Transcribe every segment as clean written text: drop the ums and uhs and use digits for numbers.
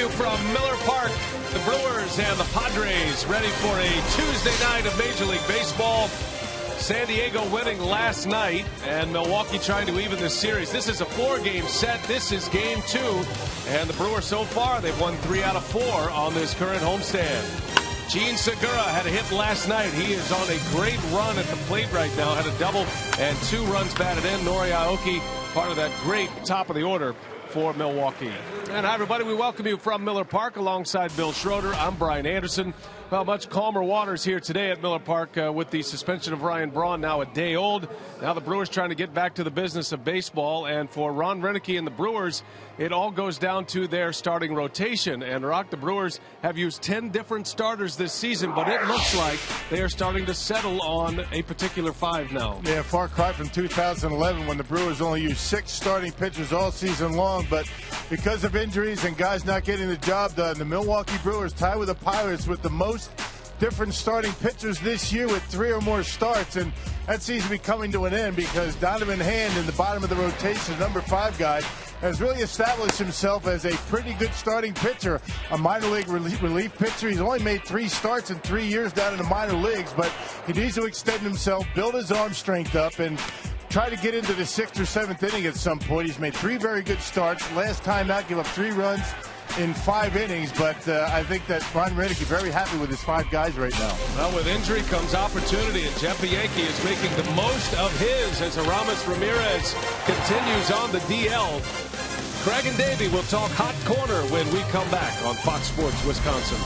you from Miller Park. The Brewers and the Padres ready for a Tuesday night of Major League Baseball. San Diego winning last night, and Milwaukee trying to even this series. This is a 4-game set. This is game 2, and the Brewers so far, they've won 3 out of 4 on this current homestand. Gene Segura had a hit last night. He is on a great run at the plate right now. Had a double and 2 runs batted in. Nori Aoki, part of that great top of the order for Milwaukee. And hi, everybody. We welcome you from Miller Park alongside Bill Schroeder. I'm Brian Anderson. Well, much calmer waters here today at Miller Park with the suspension of Ryan Braun now a day old. Now the Brewers trying to get back to the business of baseball. And for Ron Renneke and the Brewers, it all goes down to their starting rotation. And Rock, the Brewers have used 10 different starters this season, but it looks like they are starting to settle on a particular 5 now. Yeah, far cry from 2011 when the Brewers only used 6 starting pitchers all season long. But because of injuries and guys not getting the job done, the Milwaukee Brewers tie with the Pirates with the most different starting pitchers this year with 3 or more starts, and that seems to be coming to an end because Donovan Hand in the bottom of the rotation, number 5 guy, has really established himself as a pretty good starting pitcher, a minor league relief pitcher. He's only made 3 starts in 3 years down in the minor leagues, but he needs to extend himself, build his arm strength up, and try to get into the 6th or 7th inning at some point. He's made 3 very good starts. Last time not give up 3 runs in 5 innings, but I think that Ron Renneke is very happy with his 5 guys right now. Well, with injury comes opportunity, and Jeff Bianchi is making the most of his as Aramis Ramirez continues on the DL. Craig and Davey will talk hot corner when we come back on Fox Sports Wisconsin.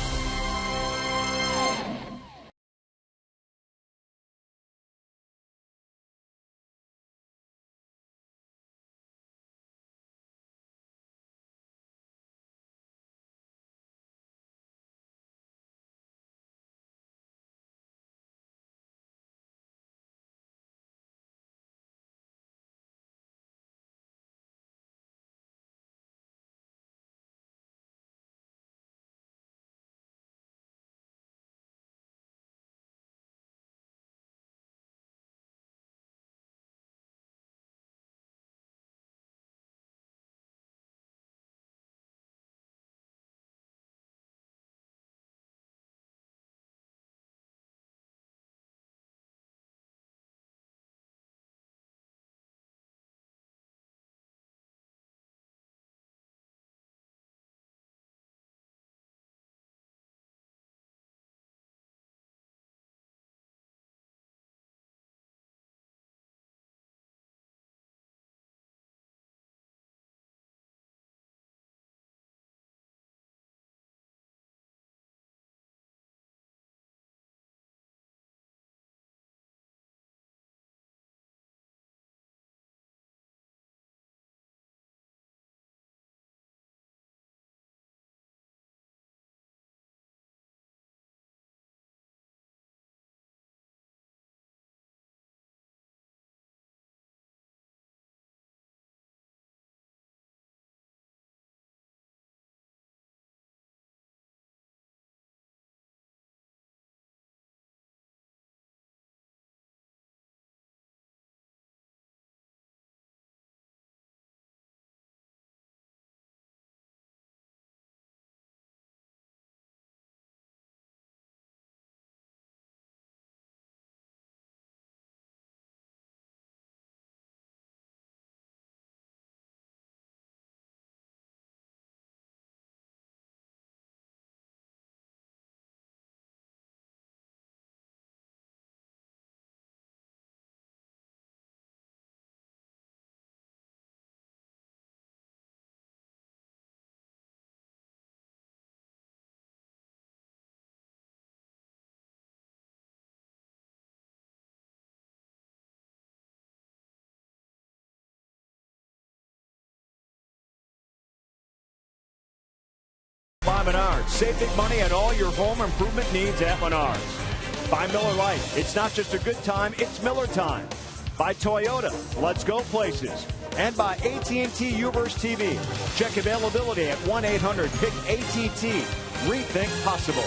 By Menards. Save big money on all your home improvement needs at Menards. By Miller Lite. It's not just a good time, it's Miller time. By Toyota. Let's go places. And by AT&T Uverse TV. Check availability at 1-800-PICK-ATT. Rethink possible.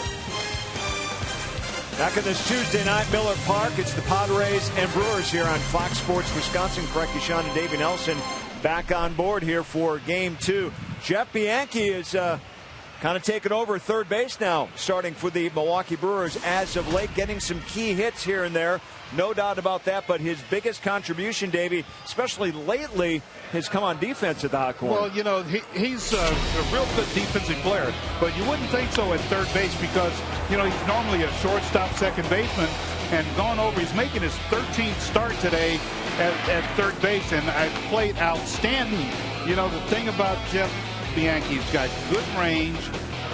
Back on this Tuesday night, Miller Park. It's the Padres and Brewers here on Fox Sports Wisconsin. Craig Deshawn and Davey Nelson back on board here for Game 2. Jeff Bianchi is kind of taken over third base now, starting for the Milwaukee Brewers as of late, getting some key hits here and there. No doubt about that, but his biggest contribution, Davey, especially lately, has come on defense at the hot corner. Well, you know, he's a real good defensive player, but you wouldn't think so at third base because, you know, he's normally a shortstop, second baseman, and gone over. He's making his 13th start today at third base, and I played outstanding. You know, the thing about Jeff Bianchi's got good range,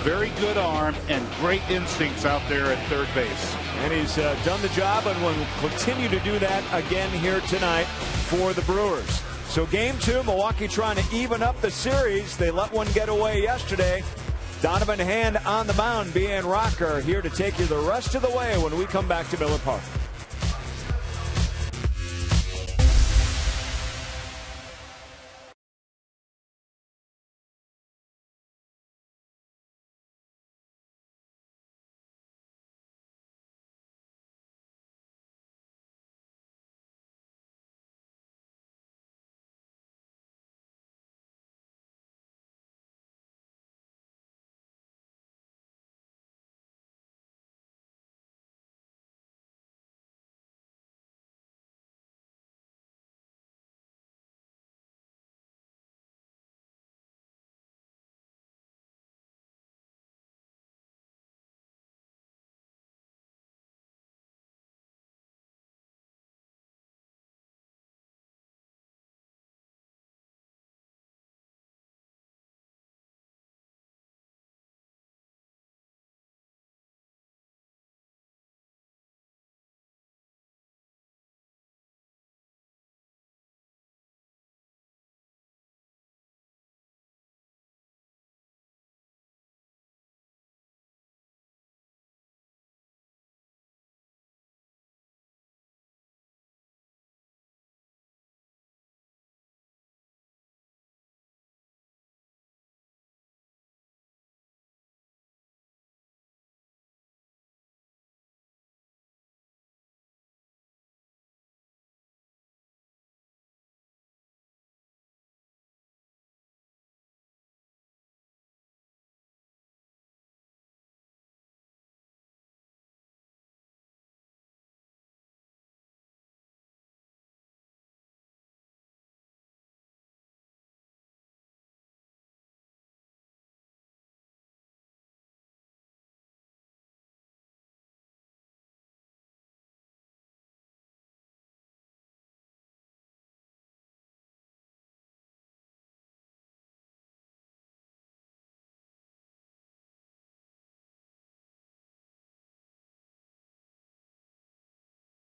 very good arm, and great instincts out there at third base. And he's done the job and will continue to do that again here tonight for the Brewers. So game 2, Milwaukee trying to even up the series. They let one get away yesterday. Donovan Hand on the mound, BN Rocker here to take you the rest of the way when we come back to Miller Park.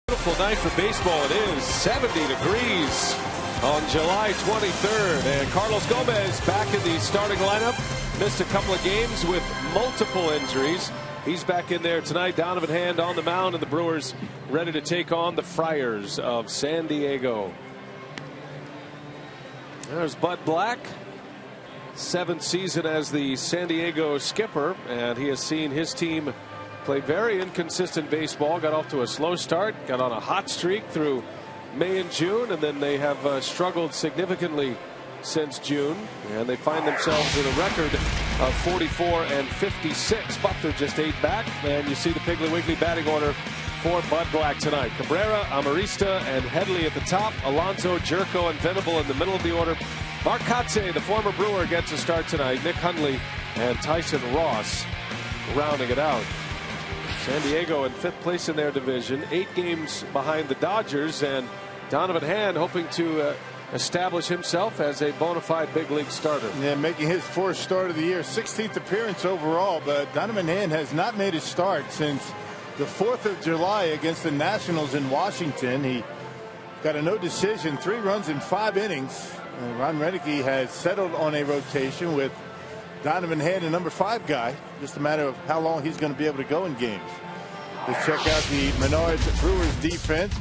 Beautiful night for baseball. It is 70 degrees on July 23rd. And Carlos Gomez back in the starting lineup. Missed a couple of games with multiple injuries. He's back in there tonight. Donovan Hand on the mound, and the Brewers ready to take on the Friars of San Diego. There's Bud Black. 7th season as the San Diego skipper, and he has seen his team play very inconsistent baseball. Got off to a slow start, got on a hot streak through May and June, and then they have struggled significantly since June, and they find themselves with a record of 44 and 56, but they're just 8 back. And you see the Piggly Wiggly batting order for Bud Black tonight. Cabrera, Amarista, and Headley at the top. Alonso, Jerko, and Venable in the middle of the order. Mark Kotze, the former Brewer, gets a start tonight. Nick Hundley and Tyson Ross rounding it out. San Diego in 5th place in their division, 8 games behind the Dodgers, and Donovan Hand hoping to establish himself as a bona fide big league starter. Yeah, making his 4th start of the year, 16th appearance overall, but Donovan Hand has not made a start since the 4th of July against the Nationals in Washington. He got a no decision, 3 runs in 5 innings. And Ron Renneke has settled on a rotation with Donovan Hand, a number 5 guy. Just a matter of how long he's going to be able to go in games. Let's check out the Menards Brewers defense.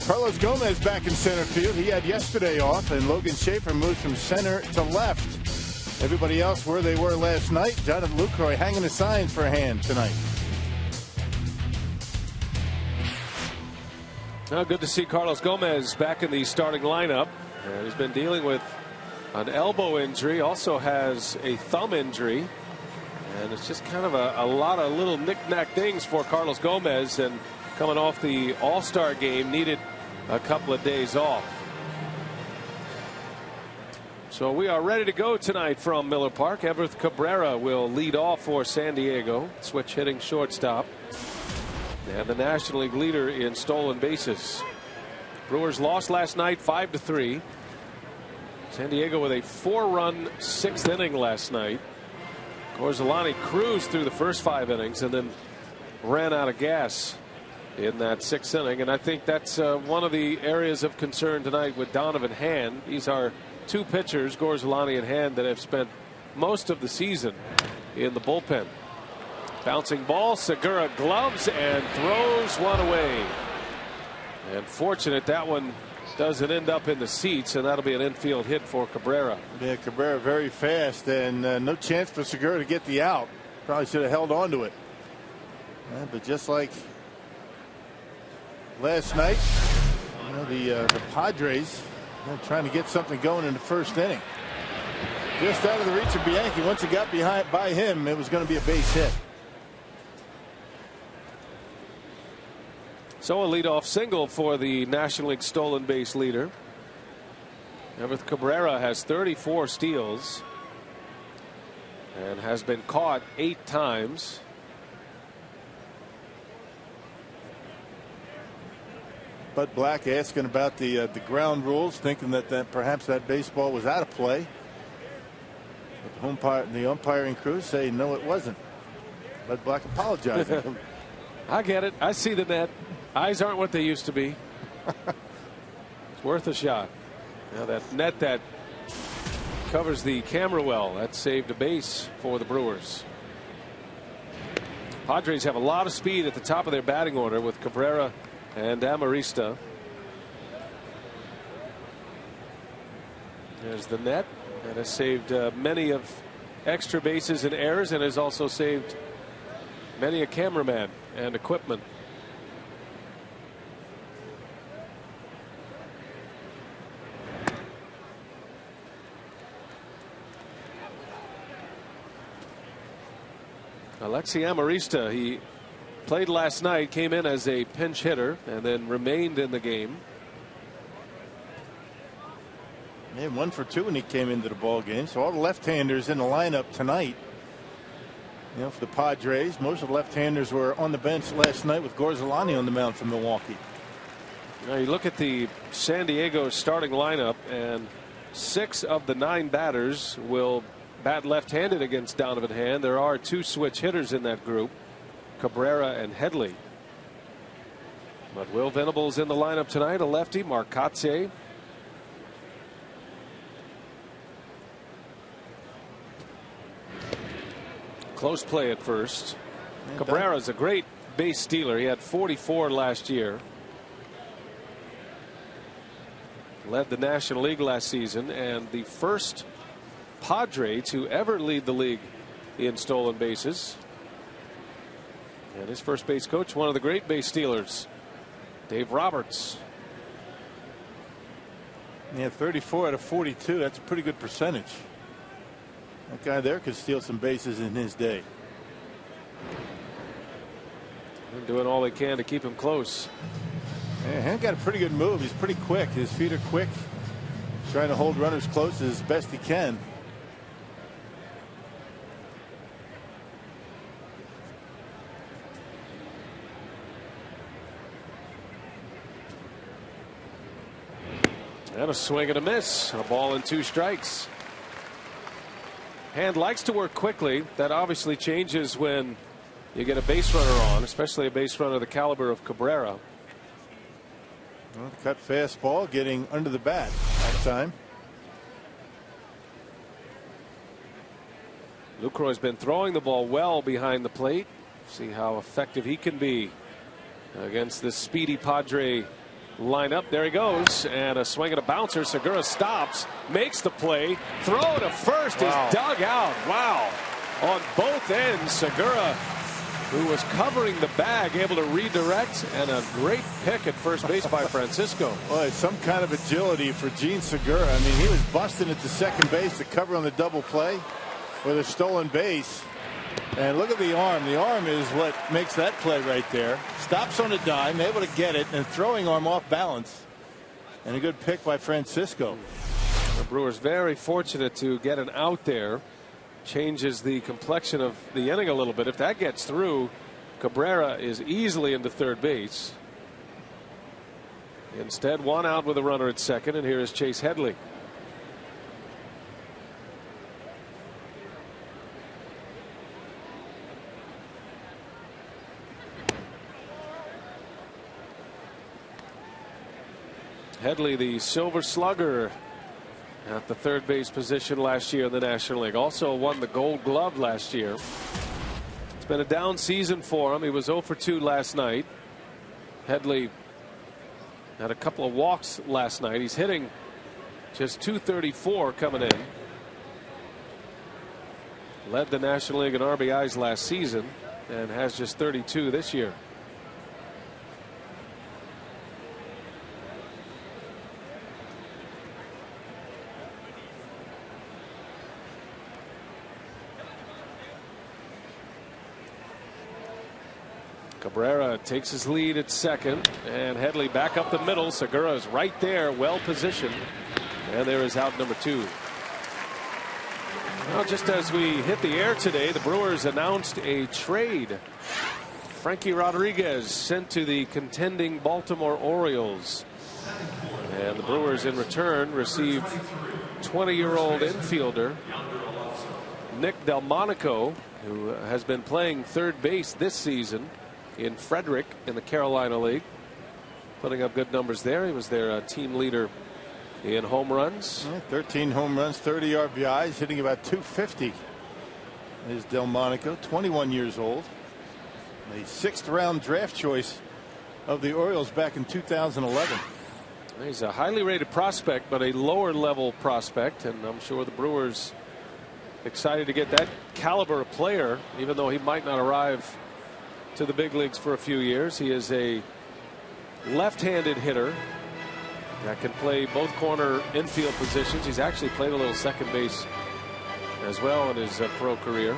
Carlos Gomez back in center field. He had yesterday off, and Logan Schaefer moves from center to left. Everybody else where they were last night. Jonathan Lucroy hanging a sign for Hand tonight. Now, good to see Carlos Gomez back in the starting lineup. And he's been dealing with an elbow injury, also has a thumb injury, And it's just kind of a lot of little knick-knack things for Carlos Gomez, and coming off the All-Star game, needed a couple of days off. So we are ready to go tonight from Miller Park. Everth Cabrera will lead off for San Diego, switch hitting shortstop, and the National League leader in stolen bases. Brewers lost last night 5-3. San Diego with a 4-run 6th inning last night. Gorzelani cruised through the first 5 innings and then ran out of gas in that 6th inning. And I think that's one of the areas of concern tonight with Donovan Hand. These are 2 pitchers, Gorzelani and Hand, that have spent most of the season in the bullpen. Bouncing ball, Segura gloves and throws one away. And fortunate that one doesn't end up in the seats, and that'll be an infield hit for Cabrera. Yeah, Cabrera very fast, and no chance for Segura to get the out. Probably should have held on to it. But just like last night, the Padres trying to get something going in the first inning. Just out of the reach of Bianchi. Once it got behind by him, it was going to be a base hit. So a leadoff single for the National League stolen base leader. Everth Cabrera has 34 steals and has been caught 8 times. Bud Black asking about the ground rules, thinking that perhaps that baseball was out of play. But the umpiring crew say no, it wasn't. Bud Black apologizing. I get it. I see the net. Eyes aren't what they used to be. It's worth a shot. Now that net that covers the camera well, that saved a base for the Brewers. Padres have a lot of speed at the top of their batting order with Cabrera and Amarista. There's the net that has saved many of extra bases and errors, and has also saved many a cameraman and equipment. Alexi Amarista, he played last night, came in as a pinch hitter, and then remained in the game. Yeah, 1 for 2 when he came into the ball game. So all the left-handers in the lineup tonight. For the Padres, most of the left-handers were on the bench last night with Gorzelani on the mound for Milwaukee. Now you look at the San Diego starting lineup, and 6 of the 9 batters will bat left-handed against Donovan Hand. There are 2 switch hitters in that group, Cabrera and Headley. But Will Venable's in the lineup tonight, a lefty. Marcotte. Close play at first. Cabrera's a great base stealer. He had 44 last year. Led the National League last season, and the first Padre to ever lead the league in stolen bases. And his first base coach, one of the great base stealers, Dave Roberts. Yeah, 34 out of 42. That's a pretty good percentage. That guy there could steal some bases in his day. They're doing all they can to keep him close. Yeah, Hand got a pretty good move. He's pretty quick. His feet are quick. Trying to hold runners close as best he can. And a swing and a miss. A ball and 2 strikes. Hand likes to work quickly. That obviously changes when you get a base runner on, especially a base runner the caliber of Cabrera. Well, cut fastball getting under the bat that time. Lucroy's been throwing the ball well behind the plate. See how effective he can be against this speedy Padre lineup. There he goes, and a swing and a bouncer. Segura stops, makes the play, throw to first is dug out. Wow. On both ends, Segura, who was covering the bag, able to redirect, and a great pick at first base by Francisco. Well, it's some kind of agility for Gene Segura. I mean, he was busting at the second base to cover on the double play with a stolen base. And look at the arm. The arm is what makes that play right there. Stops on a dime, able to get it, and throwing arm off balance. And a good pick by Francisco. The Brewers very fortunate to get an out there. Changes the complexion of the inning a little bit. If that gets through, Cabrera is easily into third base. Instead, one out with a runner at second, and here is Chase Headley. Headley, the Silver Slugger at the third base position last year in the National League. Also won the Gold Glove last year. It's been a down season for him. He was 0 for 2 last night. Headley had a couple of walks last night. He's hitting just .234 coming in. Led the National League in RBIs last season and has just 32 this year. Cabrera takes his lead at second, and Headley back up the middle. Segura is right there, well positioned, and there is out number 2. Well, just as we hit the air today, the Brewers announced a trade. Frankie Rodriguez sent to the contending Baltimore Orioles, and the Brewers in return received 20-year-old infielder Nick Delmonico, who has been playing third base this season in Frederick in the Carolina League, putting up good numbers there. He was their team leader in home runs. 13 home runs, 30 RBIs, hitting about .250. Is Delmonico, 21 years old, a 6th round draft choice of the Orioles back in 2011. He's a highly rated prospect, but a lower level prospect, and I'm sure the Brewers excited to get that caliber of player, even though he might not arrive to the big leagues for a few years. He is a left-handed hitter that can play both corner infield positions. He's actually played a little second base as well in his pro career.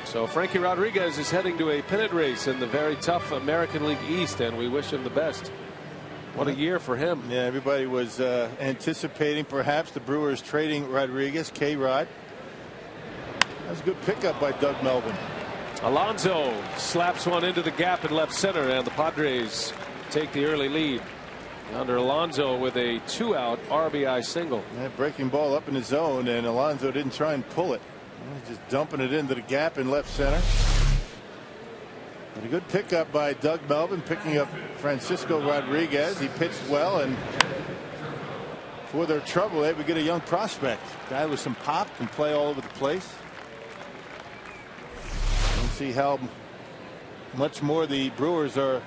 So Frankie Rodriguez is heading to a pennant race in the very tough American League East, and we wish him the best. What a year for him. Yeah, everybody was anticipating perhaps the Brewers trading Rodriguez, K-Rod. That was a good pickup by Doug Melvin. Alonso slaps one into the gap in left center, and the Padres take the early lead. Under Alonso with a 2-out RBI single. Yeah, breaking ball up in the zone, and Alonso didn't try and pull it. Just dumping it into the gap in left center. And a good pickup by Doug Melvin, picking up Francisco Rodriguez. He pitched well, and for their trouble, they would get a young prospect. Guy with some pop, can play all over the place. We'll see how much more the Brewers are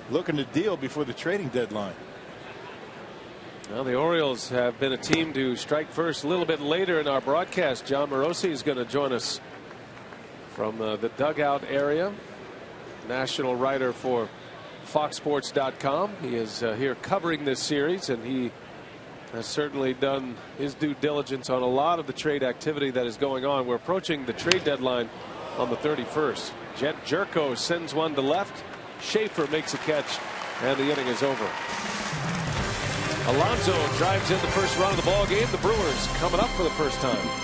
looking to deal before the trading deadline. Well, the Orioles have been a team to strike first. A little bit later in our broadcast, John Morosi is going to join us from the dugout area. National writer for FoxSports.com. He is here covering this series, and he has certainly done his due diligence on a lot of the trade activity that is going on. We're approaching the trade deadline on the 31st. Jet Jerko sends one to left. Schaefer makes a catch, and the inning is over. Alonso drives in the first run of the ball game. The Brewers coming up for the first time.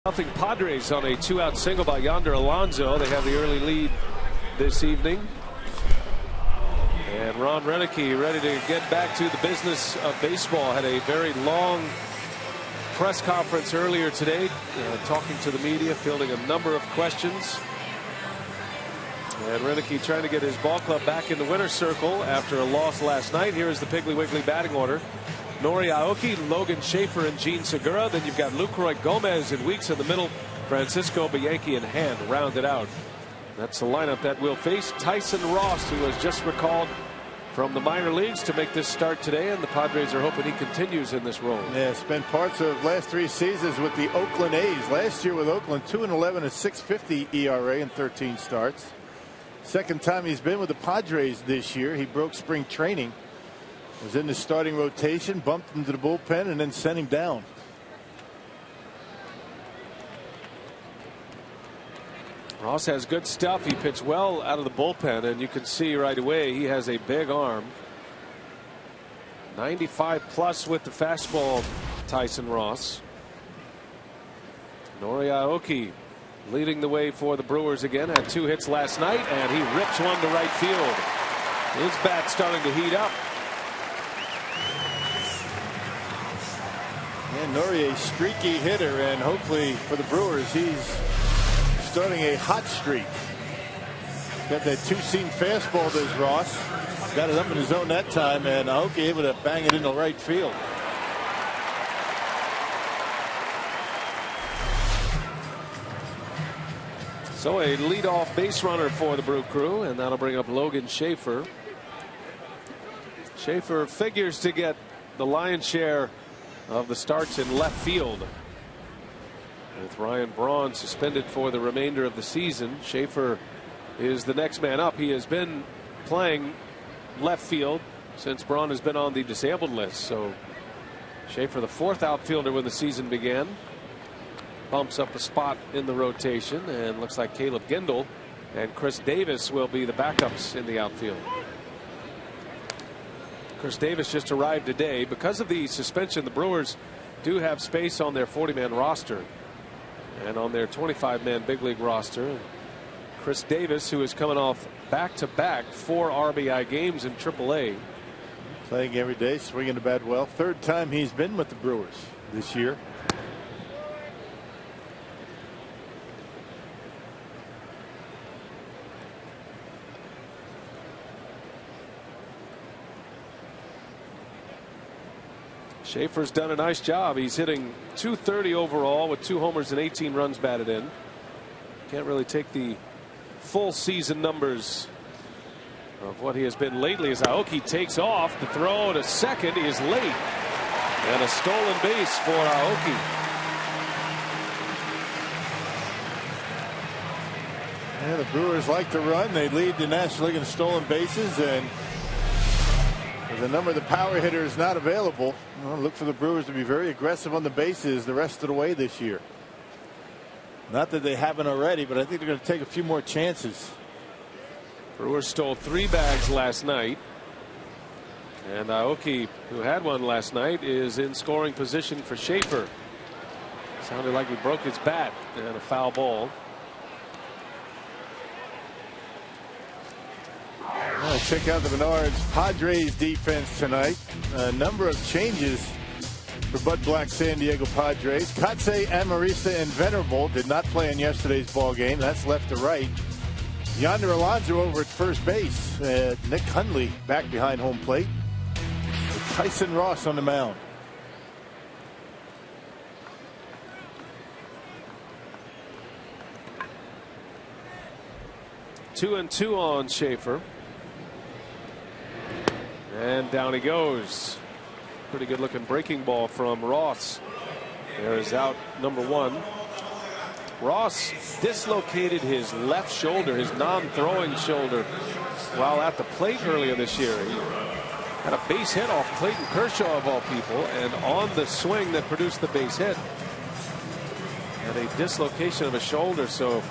Nothing Padres on a 2-out single by Yonder Alonso. They have the early lead this evening. And Ron Renicky ready to get back to the business of baseball. Had a very long press conference earlier today, talking to the media, fielding a number of questions. And Renicky trying to get his ball club back in the winner's circle after a loss last night. Here is the Piggly Wiggly batting order. Nori Aoki, Logan Schaefer, and Gene Segura. Then you've got Lucroy Gomez and Weeks in the middle. Francisco Bianchi and Hand rounded out. That's the lineup that will face Tyson Ross, who was just recalled from the minor leagues to make this start today, and the Padres are hoping he continues in this role. Yeah, spent parts of last 3 seasons with the Oakland A's. Last year with Oakland, 2-11, a 6.50 ERA in 13 starts. Second time he's been with the Padres this year. He broke spring training, was in the starting rotation, bumped him to the bullpen, and then sent him down. Ross has good stuff. He pitched well out of the bullpen, and you can see right away he has a big arm. 95 plus with the fastball, Tyson Ross. Nori Aoki leading the way for the Brewers again. Had 2 hits last night, and he rips one to right field. His bat's starting to heat up. And Nori, a streaky hitter, and hopefully for the Brewers, he's starting a hot streak. Got that 2-seam fastball, does Ross. Got it up in the zone that time, and Aoki able to bang it into right field. So a leadoff base runner for the Brew Crew, and that'll bring up Logan Schaefer. Schaefer figures to get the lion's share of the starts in left field. With Ryan Braun suspended for the remainder of the season, Schaefer is the next man up. He has been playing left field since Braun has been on the disabled list. So Schaefer, the 4th outfielder when the season began, bumps up a spot in the rotation, and looks like Caleb Gendel and Chris Davis will be the backups in the outfield. Chris Davis just arrived today. Because of the suspension, the Brewers do have space on their 40-man roster and on their 25-man big league roster. Chris Davis, who is coming off back-to-back 4 RBI games in AAA. Playing every day, swinging the bat well. 3rd time he's been with the Brewers this year. Schaefer's done a nice job. He's hitting .230 overall with 2 homers and 18 runs batted in. Can't really take the full season numbers of what he has been lately as Aoki takes off. The throw to second. He is late. And a stolen base for Aoki. Yeah, the Brewers like to run. They lead the National League in stolen bases, and as a number of the power hitters not available, well, look for the Brewers to be very aggressive on the bases the rest of the way this year. Not that they haven't already, but I think they're going to take a few more chances. Brewers stole 3 bags last night, and Aoki, who had one last night, is in scoring position for Schaefer. Sounded like he broke his bat, and a foul ball. Well, check out the Menards Padres defense tonight. A number of changes for Bud Black San Diego Padres. Katse, Amarista, and Venerable did not play in yesterday's ball game. That's left to right. Yonder Alonso over at first base. Nick Hundley back behind home plate. Tyson Ross on the mound. Two and 2 on Schaefer. And down he goes. Pretty good looking breaking ball from Ross. There is out number 1. Ross dislocated his left shoulder, his non-throwing shoulder, while at the plate earlier this year. He had a base hit off Clayton Kershaw of all people, and on the swing that produced the base hit, had a dislocation of his shoulder. So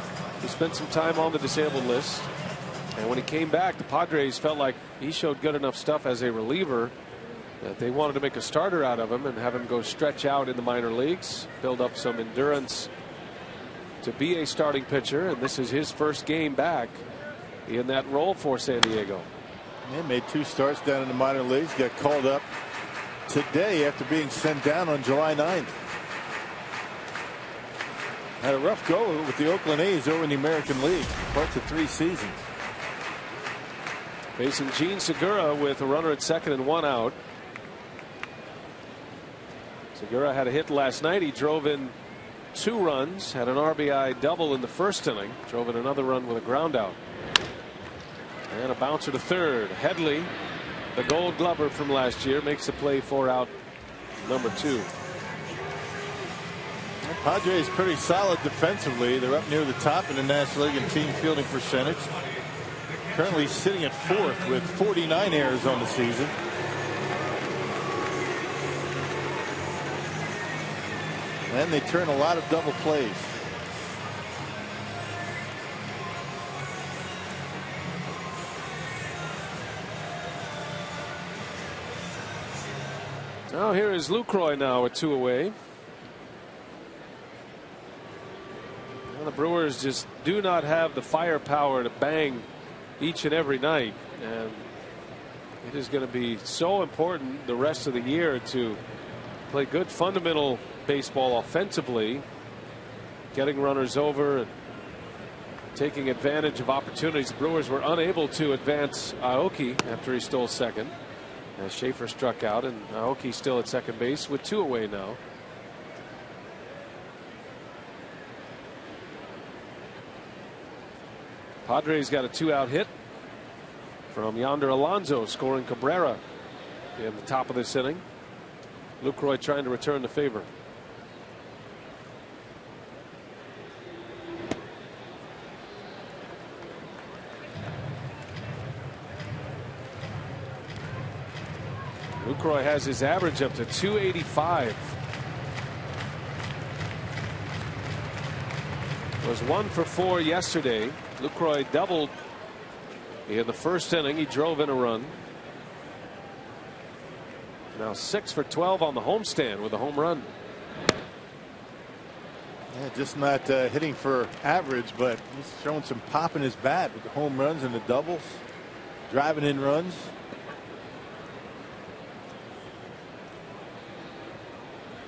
he spent some time on the disabled list. And when he came back, the Padres felt like he showed good enough stuff as a reliever that they wanted to make a starter out of him and have him go stretch out in the minor leagues, build up some endurance to be a starting pitcher, and this is his first game back in that role for San Diego. He made 2 starts down in the minor leagues. Got called up today after being sent down on July 9th. Had a rough go with the Oakland A's over in the American League. Parts of 3 seasons. Facing Gene Segura with a runner at second and 1 out. Segura had a hit last night. He drove in 2 runs, had an RBI double in the first inning, drove in another run with a ground out. And a bouncer to third. Headley, the Gold Glover from last year, makes the play for out number 2. The Padres pretty solid defensively. They're up near the top in the National League in team fielding percentage. Currently sitting at 4th with 49 errors on the season. And they turn a lot of double plays. Now here is Lucroy now with 2 away. Well, the Brewers just do not have the firepower to bang each and every night, and it is going to be so important the rest of the year to play good fundamental baseball offensively, getting runners over and taking advantage of opportunities. The Brewers were unable to advance Aoki after he stole second as Schaefer struck out, and Aoki still at second base with 2 away now. Padres got a 2-out hit from Yonder Alonso, scoring Cabrera in the top of this inning. Lucroy trying to return the favor. Lucroy has his average up to 285. Was 1 for 4 yesterday. Lucroy doubled in the first inning. He drove in a run. Now 6 for 12 on the homestand with a home run. Yeah, just not hitting for average, but he's showing some pop in his bat with the home runs and the doubles, driving in runs.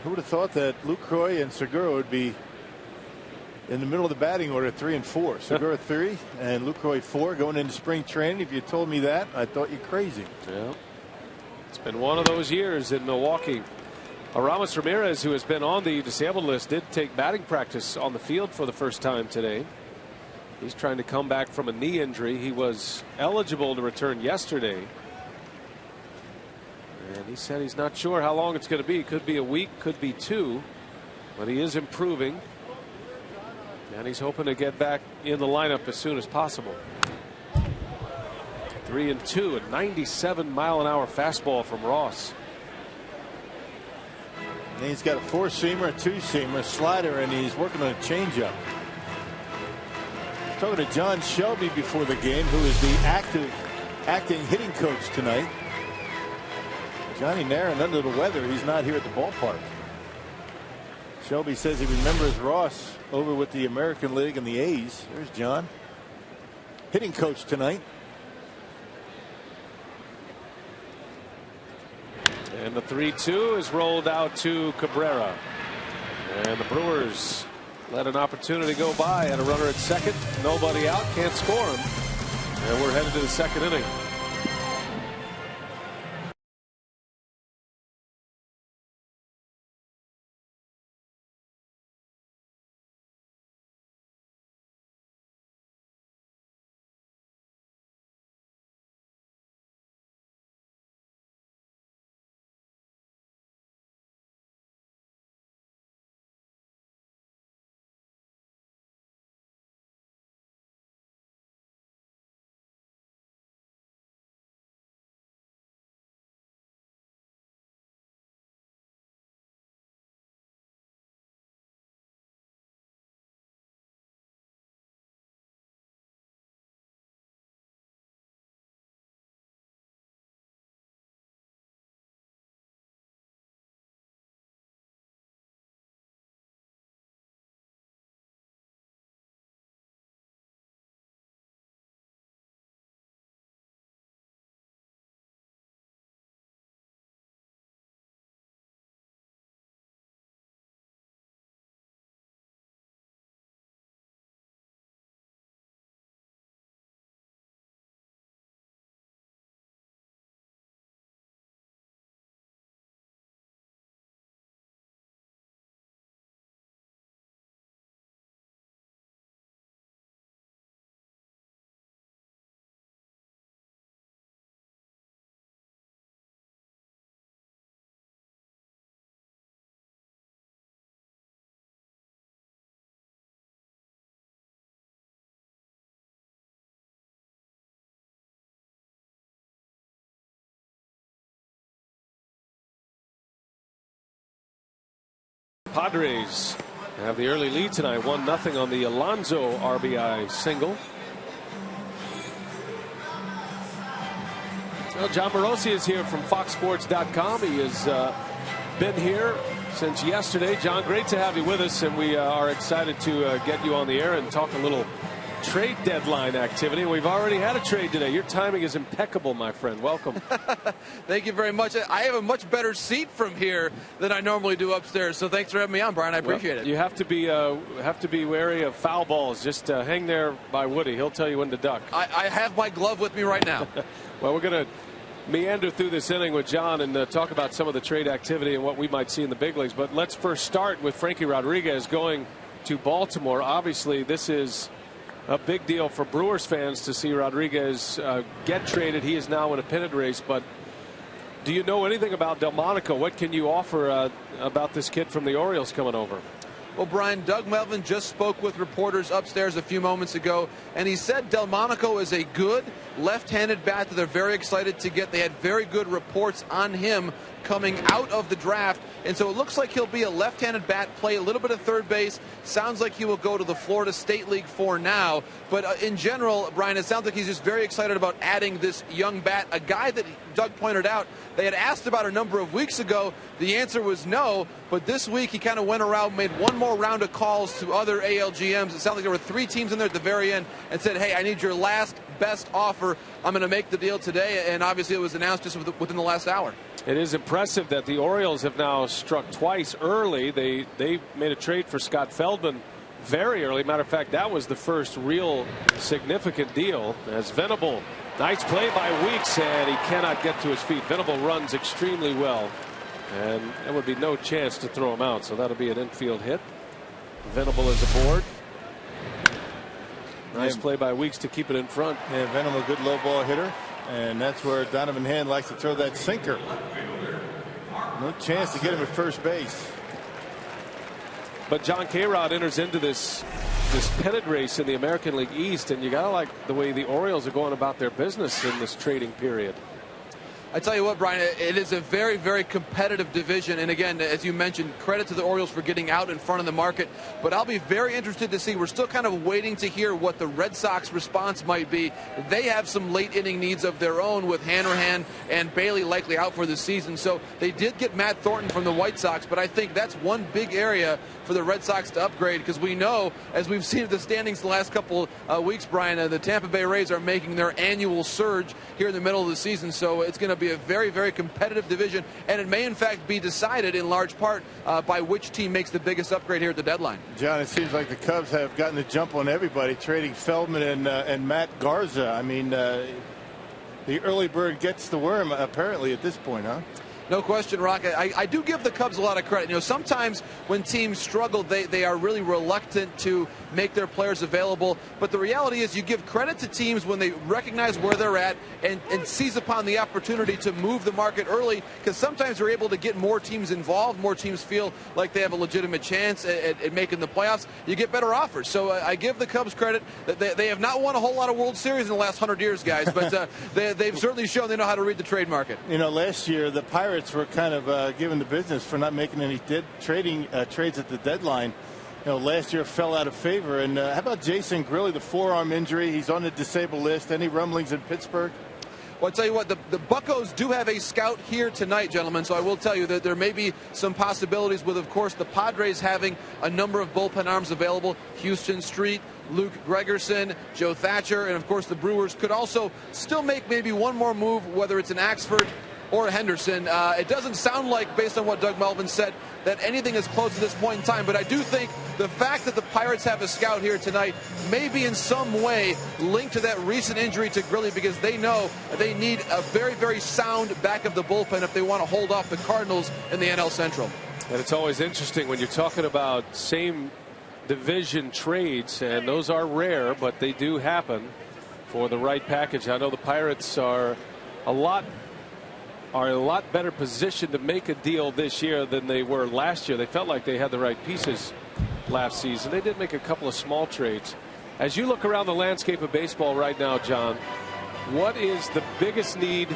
Who would have thought that Lucroy and Segura would be in the middle of the batting order, 3 and 4. Segura 3 and Lucroy 4 going into spring training. If you told me that, I thought you crazy. Yeah, it's been one of those years in Milwaukee. Aramis Ramirez, who has been on the disabled list, did take batting practice on the field for the first time today. He's trying to come back from a knee injury. He was eligible to return yesterday, and he said he's not sure how long it's going to be. Could be a week, could be 2, but he is improving, and he's hoping to get back in the lineup as soon as possible. 3 and 2, a 97-mile-an-hour fastball from Ross. And he's got a 4-seamer, a 2-seamer, slider, and he's working on a changeup. Talking to John Shelby before the game, who is the acting hitting coach tonight. Johnny Naron under the weather. He's not here at the ballpark. Shelby says he remembers Ross over with the American League and the A's. There's John, hitting coach tonight. And the 3-2 is rolled out to Cabrera. And the Brewers let an opportunity go by. Had a runner at second. Nobody out. Can't score him. And we're headed to the second inning. Padres have the early lead tonight, 1-0 on the Alonso RBI single. Well, John Morosi is here from FoxSports.com. He has been here since yesterday. John, great to have you with us, and we are excited to get you on the air and talk a little trade deadline activity. We've already had a trade today. Your timing is impeccable, my friend. Welcome. Thank you very much. I have a much better seat from here than I normally do upstairs, so thanks for having me on, Brian. I appreciate it. You have to be wary of foul balls. Just hang there by Woody. He'll tell you when to duck. I have my glove with me right now. Well, we're going to meander through this inning with John and talk about some of the trade activity and what we might see in the big leagues. But let's first start with Frankie Rodriguez going to Baltimore. Obviously, this is a big deal for Brewers fans to see Rodriguez get traded. He is now in a pennant race. But do you know anything about Delmonico? What can you offer about this kid from the Orioles coming over? Well, Brian, Doug Melvin just spoke with reporters upstairs a few moments ago, and he said Delmonico is a good left-handed bat that they're very excited to get. They had very good reports on him coming out of the draft, and so it looks like he'll be a left-handed bat, play a little bit of third base. Sounds like he will go to the Florida State League for now, but in general, Brian, it sounds like he's just very excited about adding this young bat, a guy that Doug pointed out they had asked about a number of weeks ago. The answer was no, but this week he kind of went around, made one more round of calls to other ALGMs. It sounded like there were 3 teams in there at the very end and said, hey, I need your last best offer. I'm going to make the deal today, and obviously it was announced just within the last hour. It is impressive that the Orioles have now struck twice early. They made a trade for Scott Feldman very early. Matter of fact, that was the first real significant deal. As Venable, nice play by Weeks, and he cannot get to his feet. Venable runs extremely well, and there would be no chance to throw him out, so that'll be an infield hit. Venable is aboard. Nice play by Weeks to keep it in front. Yeah, Venable, good low ball hitter. And that's where Donovan Hand likes to throw that sinker. No chance to get him at first base. But John K-Rod enters into this pennant race in the American League East, and you gotta like the way the Orioles are going about their business in this trading period. I tell you what, Brian, it is a very, very competitive division. And again, as you mentioned, credit to the Orioles for getting out in front of the market. But I'll be very interested to see. We're still kind of waiting to hear what the Red Sox response might be. They have some late inning needs of their own with Hanrahan and Bailey likely out for the season. So they did get Matt Thornton from the White Sox. But I think that's one big area for the Red Sox to upgrade, because we know, as we've seen the standings the last couple weeks, Brian, the Tampa Bay Rays are making their annual surge here in the middle of the season. So it's going to be a very, very competitive division, and it may in fact be decided in large part by which team makes the biggest upgrade here at the deadline. John, it seems like the Cubs have gotten the jump on everybody, trading Feldman and Matt Garza. I mean, the early bird gets the worm apparently at this point, huh? No question, Rock. I do give the Cubs a lot of credit. You know, sometimes when teams struggle, they are really reluctant to make their players available. But the reality is you give credit to teams when they recognize where they're at and seize upon the opportunity to move the market early, because sometimes they're able to get more teams involved. More teams feel like they have a legitimate chance at making the playoffs. You get better offers. So I give the Cubs credit. They have not won a whole lot of World Series in the last 100 years, guys, but they've certainly shown they know how to read the trade market. You know, last year the Pirates were kind of given the business for not making any trades at the deadline. You know, last year fell out of favor. And how about Jason Grilli, the forearm injury? He's on the disabled list. Any rumblings in Pittsburgh? Well, I'll tell you what, the Buccos do have a scout here tonight, gentlemen, so I will tell you that there may be some possibilities with, of course, the Padres having a number of bullpen arms available. Houston Street, Luke Gregerson, Joe Thatcher, and, of course, the Brewers could also still make maybe one more move, whether it's an Axford or Henderson. It doesn't sound like, based on what Doug Melvin said, that anything is close at this point in time, but I do think the fact that the Pirates have a scout here tonight may be in some way linked to that recent injury to Grilli, because they know they need a very, very sound back of the bullpen if they want to hold off the Cardinals in the NL Central. And it's always interesting when you're talking about same division trades, and those are rare, but they do happen for the right package. I know the Pirates are a lot better positioned to make a deal this year than they were last year. They felt like they had the right pieces last season. They did make a couple of small trades. As you look around the landscape of baseball right now, John, what is the biggest need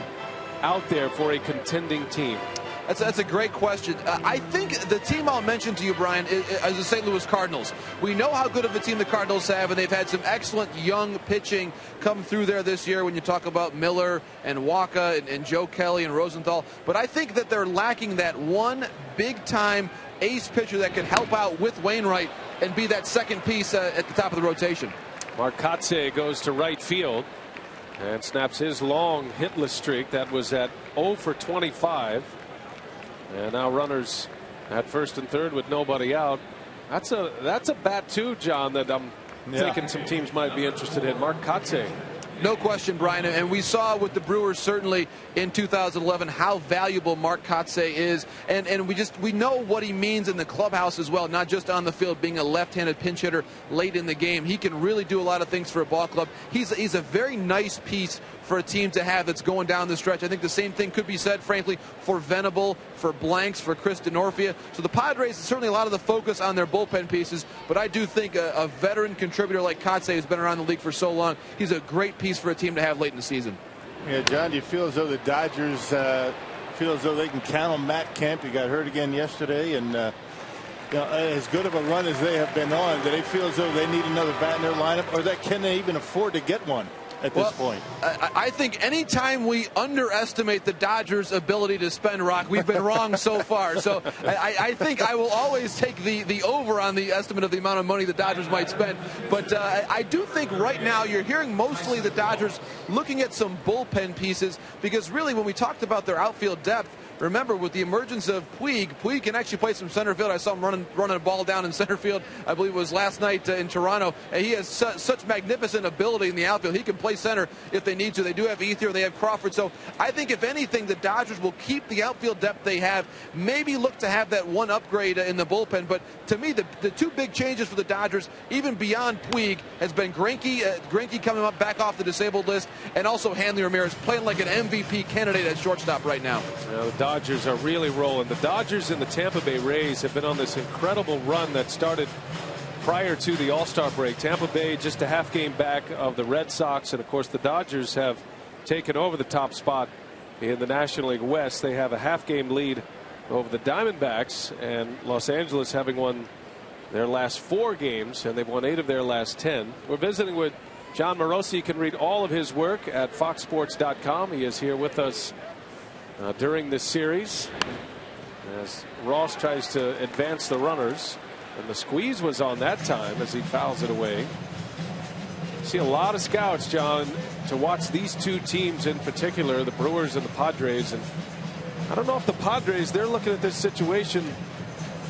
out there for a contending team? That's a great question. I think the team I'll mention to you, Brian, is the St. Louis Cardinals. We know how good of a team the Cardinals have, and they've had some excellent young pitching come through there this year when you talk about Miller and Wacha and Joe Kelly and Rosenthal. But I think that they're lacking that one big-time ace pitcher that can help out with Wainwright and be that second piece at the top of the rotation. Mark Kotsay goes to right field and snaps his long hitless streak. That was at 0 for 25. And now runners at first and third with nobody out. That's a bat too, John, that I'm thinking some teams might be interested in. Mark Kotsay. No question, Brian, and we saw with the Brewers certainly in 2011 how valuable Mark Kotsay is, and we know what he means in the clubhouse as well, not just on the field, being a left-handed pinch hitter late in the game. He can really do a lot of things for a ball club. He's a very nice piece for a team to have that's going down the stretch. I think the same thing could be said, frankly, for Venable, for Blanks, for Chris Denorfia. So the Padres, certainly a lot of the focus on their bullpen pieces, but I do think a veteran contributor like Kotsay, who's been around the league for so long, he's a great piece for a team to have late in the season. Yeah, John, do you feel as though the Dodgers feel as though they can count on Matt Kemp? He got hurt again yesterday, and as good of a run as they have been on, do they feel as though they need another bat in their lineup, or that can they even afford to get one at this point? I think anytime we underestimate the Dodgers' ability to spend, Rock, we've been wrong so far. So I think I will always take the over on the estimate of the amount of money the Dodgers might spend. But I do think right now you're hearing mostly the Dodgers looking at some bullpen pieces, because really when we talked about their outfield depth, remember, with the emergence of Puig can actually play some center field. I saw him running a ball down in center field, I believe it was last night in Toronto. And he has such magnificent ability in the outfield. He can play center if they need to. They do have Ethier, they have Crawford. So I think, if anything, the Dodgers will keep the outfield depth they have, maybe look to have that one upgrade in the bullpen. But to me, the two big changes for the Dodgers, even beyond Puig, has been Greinke coming up back off the disabled list, and also Hanley Ramirez playing like an MVP candidate at shortstop right now. The Dodgers are really rolling. The Dodgers and the Tampa Bay Rays have been on this incredible run that started prior to the All-Star break. Tampa Bay just a half game back of the Red Sox, and of course the Dodgers have taken over the top spot in the National League West. They have a half game lead over the Diamondbacks, and Los Angeles having won their last 4 games, and they've won 8 of their last 10. We're visiting with John Morosi. You can read all of his work at foxsports.com. He is here with us during this series as Ross tries to advance the runners, and the squeeze was on that time as he fouls it away. See a lot of scouts, John, to watch these two teams in particular, the Brewers and the Padres, and I don't know if the Padres, they're looking at this situation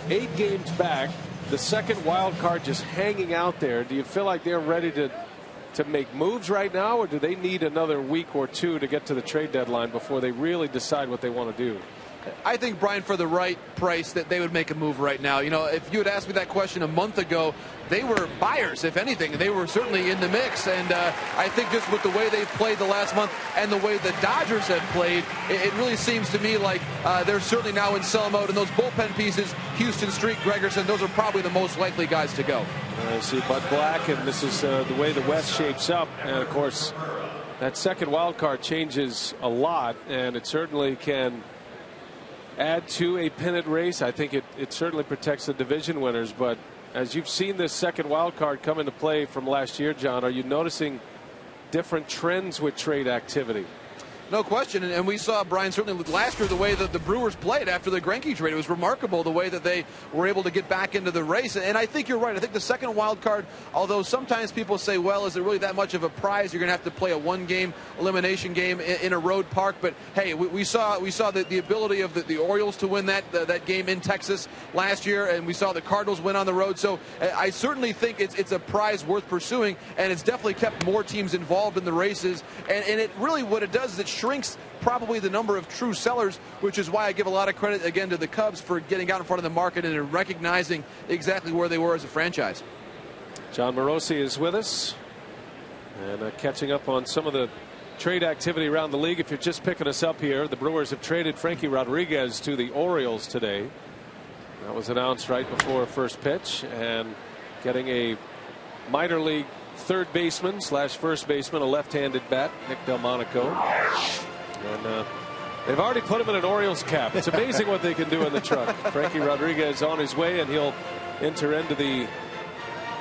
8 games back, the second wild card just hanging out there. Do you feel like they're ready to make moves right now, or do they need another week or 2 to get to the trade deadline before they really decide what they want to do? I think, Brian, for the right price, that they would make a move right now. If you had asked me that question a month ago, they were buyers. If anything, they were certainly in the mix. And I think just with the way they've played the last month and the way the Dodgers have played, it really seems to me like they're certainly now in sell mode. And those bullpen pieces, Houston, Street, Gregerson, those are probably the most likely guys to go. I see Bud Black, and this is the way the West shapes up. And of course, that second wild card changes a lot, and it certainly can add to a pennant race. I think it certainly protects the division winners. But as you've seen this second wild card come into play from last year, John, are you noticing different trends with trade activity? No question, and we saw, Brian, certainly last year, the way that the Brewers played after the Greinke trade. It was remarkable the way that they were able to get back into the race. And I think you're right. I think the second wild card, although sometimes people say, well, is it really that much of a prize? You're going to have to play a 1-game elimination game in a road park. But hey, we saw the ability of the Orioles to win that game in Texas last year, and we saw the Cardinals win on the road. So I certainly think it's a prize worth pursuing, and it's definitely kept more teams involved in the races. And it really, what it does is it shrinks probably the number of true sellers, which is why I give a lot of credit again to the Cubs for getting out in front of the market and recognizing exactly where they were as a franchise. John Morosi is with us and catching up on some of the trade activity around the league. If you're just picking us up here, the Brewers have traded Frankie Rodriguez to the Orioles today. That was announced right before first pitch, and getting a minor league third baseman / first baseman, a left-handed bat, Nick Delmonico. And They've already put him in an Orioles cap. It's amazing what they can do in the truck. Frankie Rodriguez on his way, and he'll enter into the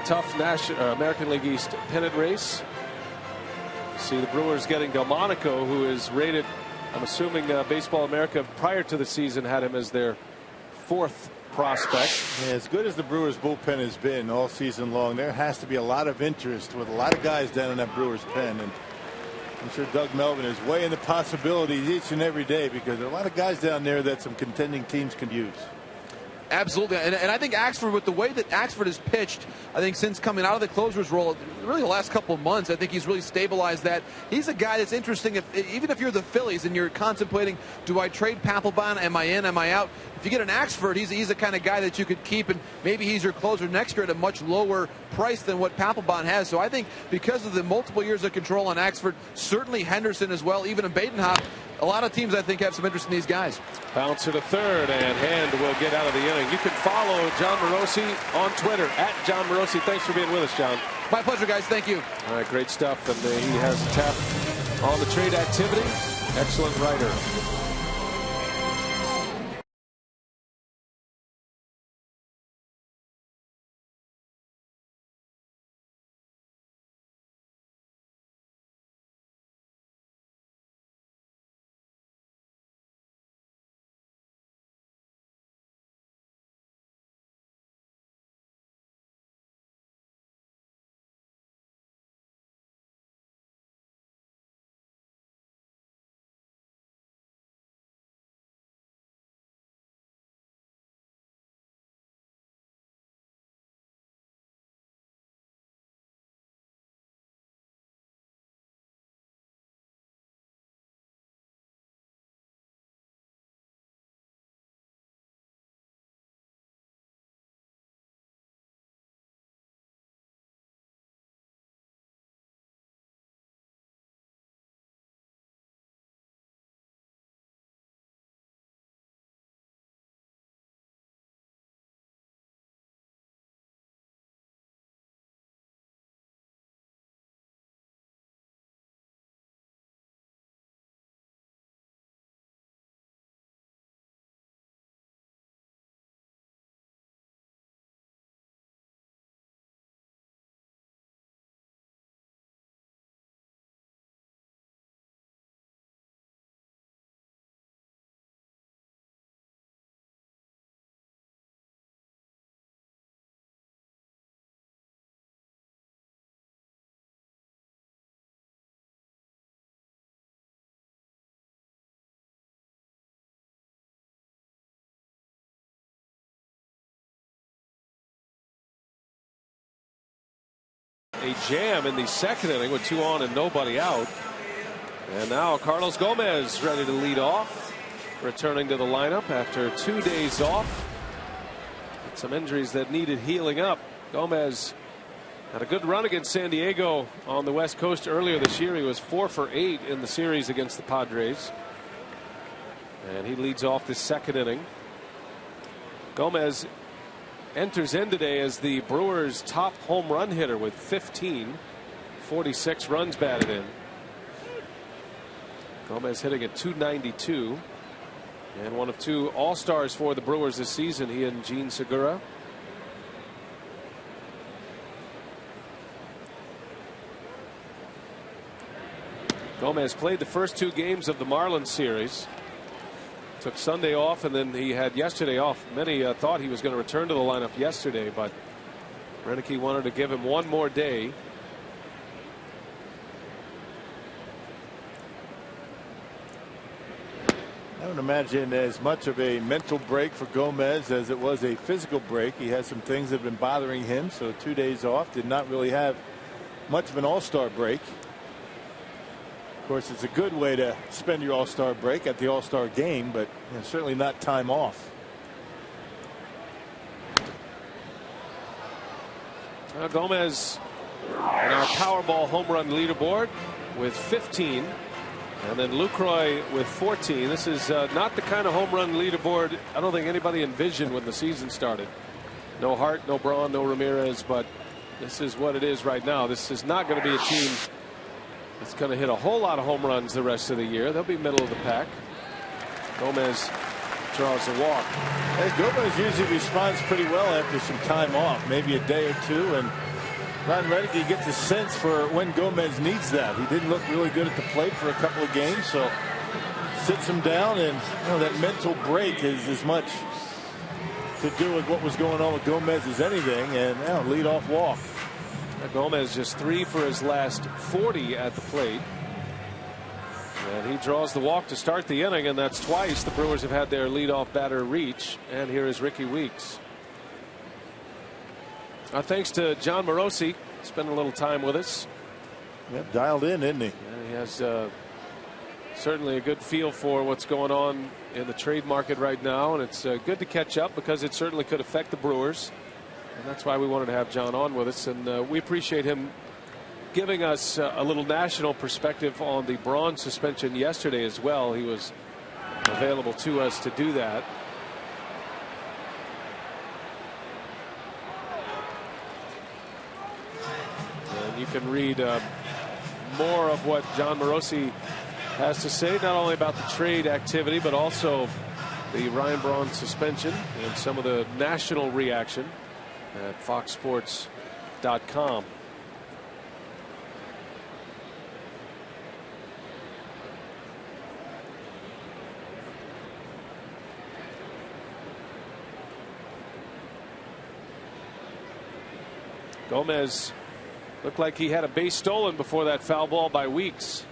tough American League East pennant race. See the Brewers getting Delmonico, who is rated, I'm assuming Baseball America prior to the season had him as their 4th prospect. Yeah, as good as the Brewers bullpen has been all season long, there has to be a lot of interest with a lot of guys down in that Brewers pen, and I'm sure Doug Melvin is weighing the possibilities each and every day, because there are a lot of guys down there that some contending teams can use. Absolutely, and I think Axford, with the way that Axford has pitched, I think since coming out of the closer's role, really the last couple of months, I think he's really stabilized that. He's a guy that's interesting. Even if you're the Phillies and you're contemplating, do I trade Papelbon? Am I in? Am I out? If you get an Axford, he's the kind of guy that you could keep, and maybe he's your closer next year at a much lower price than what Papelbon has. So I think because of the multiple years of control on Axford, certainly Henderson as well, even in Badenhop, a lot of teams I think have some interest in these guys. Bouncer to third, and Hand will get out of the inning. You can follow John Morosi on Twitter at John Morosi. Thanks for being with us, John. My pleasure, guys. Thank you. All right, great stuff. And he has a tap on the trade activity. Excellent writer. A jam in the second inning with 2 on and nobody out. And now Carlos Gomez ready to lead off, returning to the lineup after 2 days off. Some injuries that needed healing up. Gomez had a good run against San Diego on the West Coast earlier this year. He was 4 for 8 in the series against the Padres. And he leads off this second inning. Gomez enters in today as the Brewers' top home run hitter with 15. 46 runs batted in. Gomez hitting at .292, and one of 2 All-Stars for the Brewers this season, he and Gene Segura. Gomez played the first 2 games of the Marlins series. Took Sunday off, and then he had yesterday off. Many thought he was going to return to the lineup yesterday, but Renicky wanted to give him one more day. I would imagine as much of a mental break for Gomez as it was a physical break. He had some things that have been bothering him, so 2 days off. Did not really have much of an all-star break. Of course, it's a good way to spend your all-star break at the all-star game, but certainly not time off. Gomez on our Powerball home run leaderboard with 15, and then Lucroy with 14. This is not the kind of home run leaderboard I don't think anybody envisioned when the season started. No Hart, no Braun, no Ramirez, but this is what it is right now. This is not going to be a team that's going to hit a whole lot of home runs the rest of the year. They'll be middle of the pack. Gomez draws the walk. Hey, Gomez usually responds pretty well after some time off, maybe a day or two, and Ron Renicky gets a sense for when Gomez needs that. He didn't look really good at the plate for a couple of games, so sits him down, and that mental break is as much to do with what was going on with Gomez as anything, and lead off walk. Gomez just 3 for his last 40 at the plate. And he draws the walk to start the inning, and that's twice the Brewers have had their leadoff batter reach. And here is Ricky Weeks. Thanks to John Morosi, spending a little time with us. Yep, dialed in, isn't he? Yeah, he has certainly a good feel for what's going on in the trade market right now, and it's good to catch up because it certainly could affect the Brewers. And that's why we wanted to have John on with us, and we appreciate him giving us a little national perspective on the Braun suspension yesterday as well. He was available to us to do that. And you can read more of what John Morosi has to say, not only about the trade activity, but also the Ryan Braun suspension and some of the national reaction at foxsports.com. Gomez looked like he had a base stolen before that foul ball by Weeks.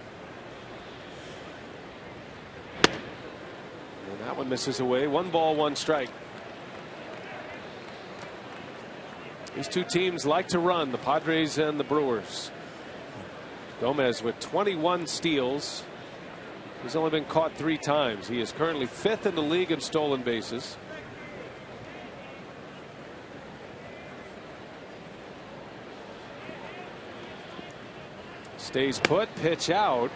And that one misses away. 1 ball, 1 strike. These two teams like to run, the Padres and the Brewers. Gomez with 21 steals. He's only been caught 3 times. He is currently 5th in the league in stolen bases. Stays put, pitch out,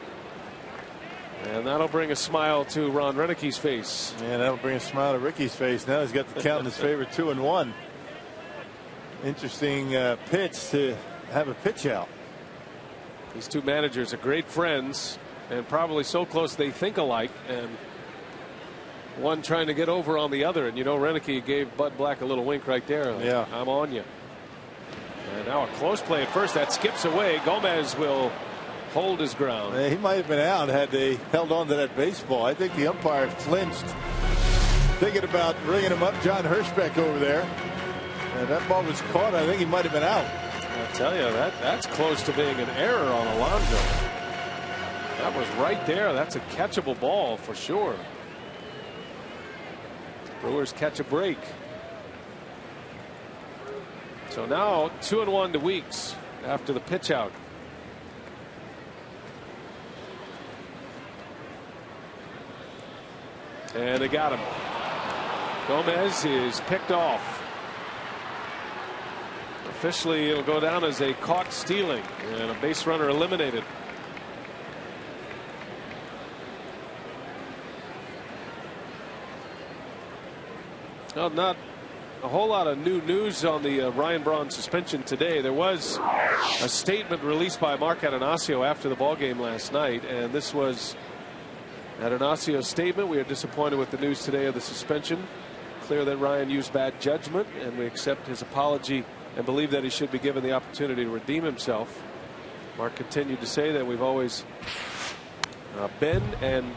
and that'll bring a smile to Ron Renicky's face. And that'll bring a smile to Ricky's face. Now he's got the count in his favor, 2-1. Interesting pitch to have a pitch out. These two managers are great friends and probably so close they think alike, and one trying to get over on the other. And Renicky gave Bud Black a little wink right there. Like, yeah, I'm on you. And now a close play at first. That skips away. Gomez will hold his ground. He might have been out had they held on to that baseball. I think the umpire flinched, thinking about bringing him up. John Hirschbeck over there. And that ball was caught. I think he might have been out. I'll tell you, that's close to being an error on Alonso. That was right there. That's a catchable ball for sure. Brewers catch a break. So now 2-1 to Weeks after the pitch out. And they got him. Gomez is picked off. Officially, it'll go down as a caught stealing and a base runner eliminated. Well, not a whole lot of new news on the Ryan Braun suspension today. There was a statement released by Mark Atanasio after the ballgame last night, and this was Atanasio's statement. We are disappointed with the news today of the suspension. Clear that Ryan used bad judgment, and we accept his apology and believe that he should be given the opportunity to redeem himself. Mark continued to say that we've always been and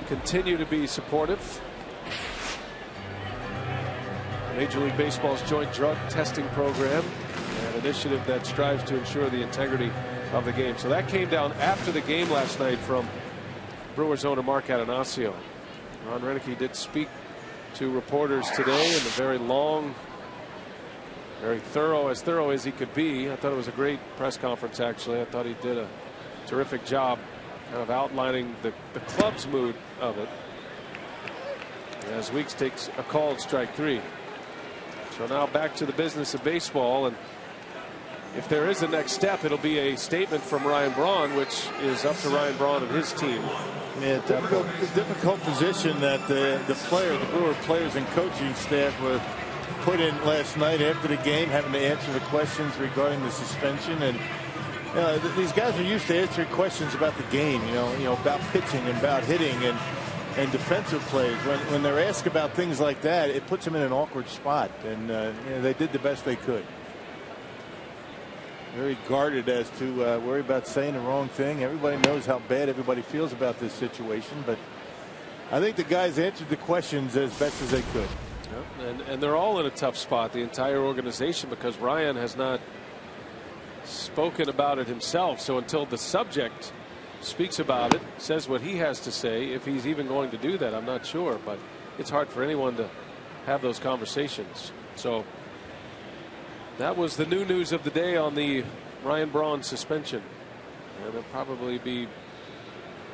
continue to be supportive. Major League Baseball's joint drug testing program, an initiative that strives to ensure the integrity of the game. So that came down after the game last night from Brewers owner Mark Atanasio. Ron Renicky did speak to reporters today in a very long, very thorough as he could be. I thought it was a great press conference, actually. I thought he did a terrific job kind of outlining the club's mood of it as Weeks takes a call at strike 3. So now back to the business of baseball, and if there is a next step, it'll be a statement from Ryan Braun, which is up to Ryan Braun and his team. Yeah, difficult position that the Brewer players and coaching staff were put in last night after the game, having to answer the questions regarding the suspension. And these guys are used to answering questions about the game, about pitching and about hitting. And and defensive plays. When they're asked about things like that, it puts them in an awkward spot, and they did the best they could. Very guarded as to worry about saying the wrong thing. Everybody knows how bad everybody feels about this situation, but I think the guys answered the questions as best as they could. Yep. And they're all in a tough spot, the entire organization, because Ryan has not spoken about it himself. So until the subject speaks about it, says what he has to say, if he's even going to do that, I'm not sure. But it's hard for anyone to have those conversations. So that was the new news of the day on the Ryan Braun suspension. And they'll probably be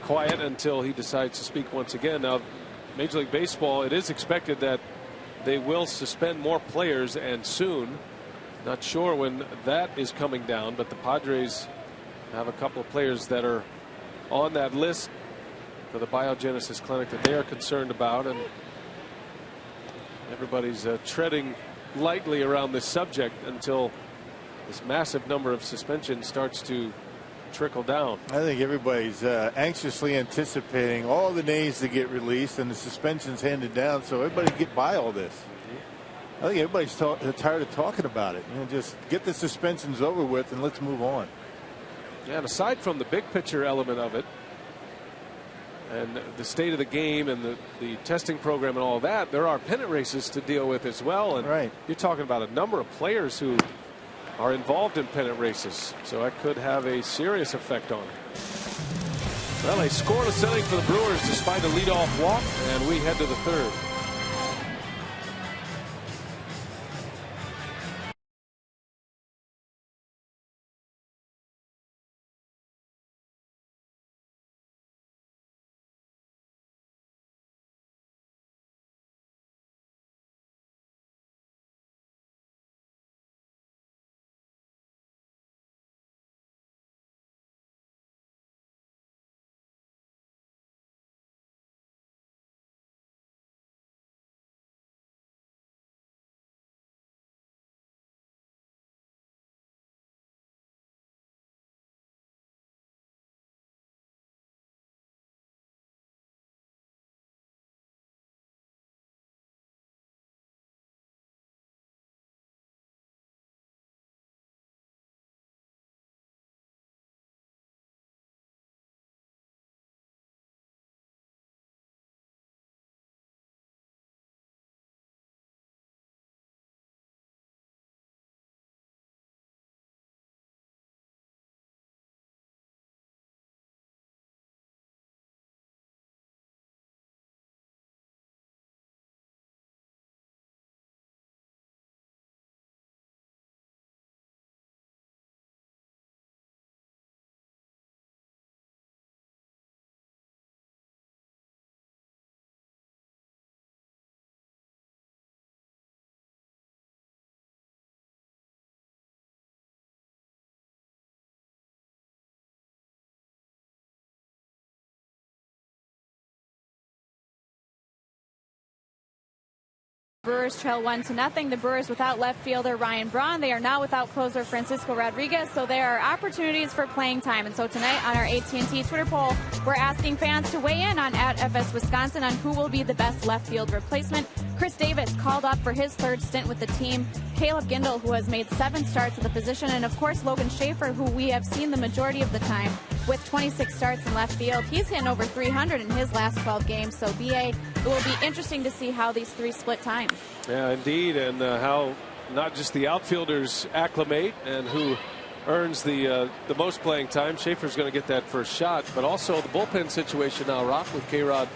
quiet until he decides to speak once again. Now, Major League Baseball, it is expected that they will suspend more players, and soon. Not sure when that is coming down, but the Padres have a couple of players that are on that list for the biogenesis clinic that they are concerned about, and everybody's treading lightly around this subject until this massive number of suspensions starts to trickle down. I think everybody's anxiously anticipating all the names to get released and the suspensions handed down, so everybody can get by all this. I think everybody's tired of talking about it. Just get the suspensions over with and let's move on. Yeah, and aside from the big picture element of it and the state of the game and the testing program and all that, there are pennant races to deal with as well. And right. You're talking about a number of players who are involved in pennant races, so that could have a serious effect on it. Well, a scoreless inning for the Brewers despite a leadoff walk, and we head to the third. Brewers trail 1-0. The Brewers without left fielder Ryan Braun. They are now without closer Francisco Rodriguez, so there are opportunities for playing time. And so tonight on our AT&T Twitter poll, we're asking fans to weigh in on @FSWisconsin on who will be the best left field replacement. Chris Davis called up for his third stint with the team. Caleb Gindel, who has made 7 starts at the position, and of course Logan Schaefer, who we have seen the majority of the time with 26 starts in left field. He's hitting over 300 in his last 12 games. So BA, it will be interesting to see how these three split time. Yeah, indeed, and how not just the outfielders acclimate and who earns the most playing time. Schaefer's going to get that first shot, but also the bullpen situation now, Rock, with K-Rod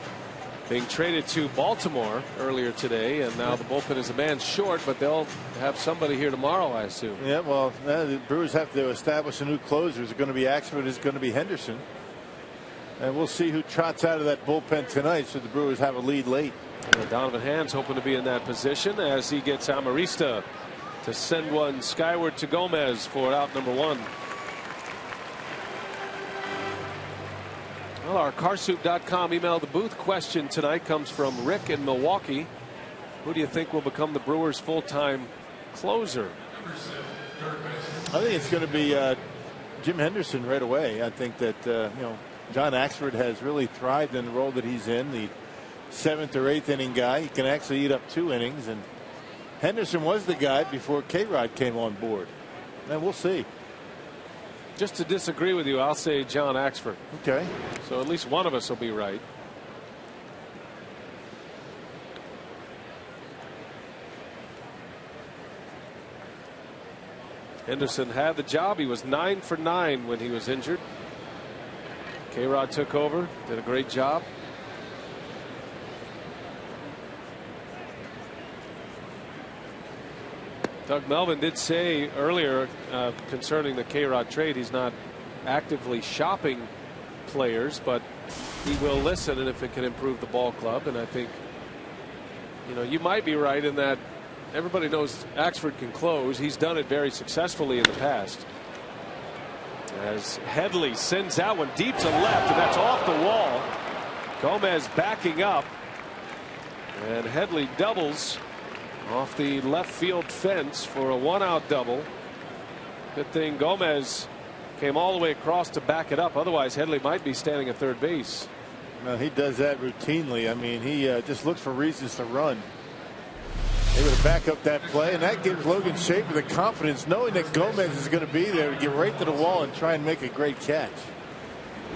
being traded to Baltimore earlier today, and now the bullpen is a man short, but they'll have somebody here tomorrow, I assume. Yeah, well, the Brewers have to establish a new closer. Is it going to be Axford? Is it going to be Henderson? And we'll see who trots out of that bullpen tonight, so the Brewers have a lead late. And Donovan Hand's hoping to be in that position as he gets Amarista to send one skyward to Gomez for out number 1. Well, our carsoup.com email the booth question tonight comes from Rick in Milwaukee. Who do you think will become the Brewers' full-time closer? I think it's going to be Jim Henderson right away. I think that John Axford has really thrived in the role that he's in. The 7th or 8th inning guy. He can actually eat up 2 innings. And Henderson was the guy before K-Rod came on board. And we'll see. Just to disagree with you, I'll say John Axford. Okay. So at least one of us will be right. Henderson had the job. He was 9 for 9 when he was injured. K-Rod took over, did a great job. Doug Melvin did say earlier concerning the K-Rod trade, he's not actively shopping players, but he will listen, and if it can improve the ball club. And I think, you know, you might be right in that everybody knows Axford can close. He's done it very successfully in the past. As Headley sends that one deep to left, and that's off the wall. Gomez backing up, and Headley doubles off the left field fence for a 1-out double. Good thing Gomez came all the way across to back it up. Otherwise, Headley might be standing at third base. No, he does that routinely. I mean, he just looks for reasons to run. Able to back up that play, and that gives Logan Schaefer the confidence, knowing that Gomez is going to be there to get right to the wall and try and make a great catch.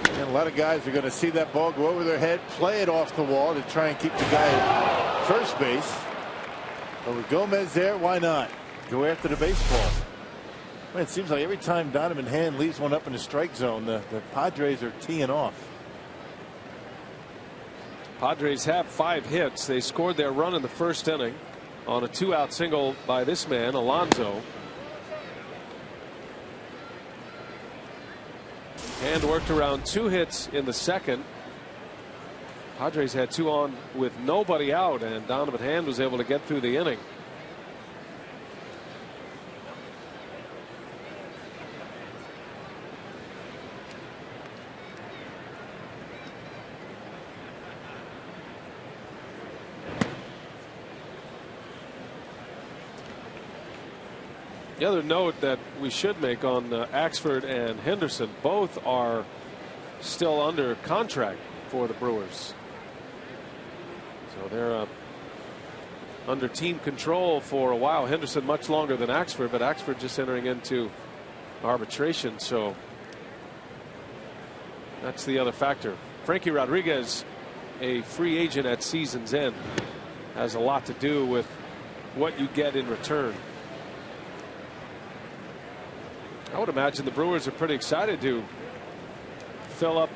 And a lot of guys are going to see that ball go over their head, play it off the wall to try and keep the guy at first base. But with Gomez there, why not go after the baseball? Well, it seems like every time Donovan Hand leaves one up in the strike zone, the Padres are teeing off. Padres have 5 hits. They scored their run in the first inning on a 2-out single by this man, Alonso. Hand worked around 2 hits in the second. Padres had 2 on with nobody out, and Donovan Hand was able to get through the inning. The other note that we should make on Axford and Henderson, both are still under contract for the Brewers. So they're under team control for a while. Henderson much longer than Axford, but Axford just entering into arbitration. So that's the other factor. Frankie Rodriguez, a free agent at season's end, has a lot to do with what you get in return. I would imagine the Brewers are pretty excited to fill up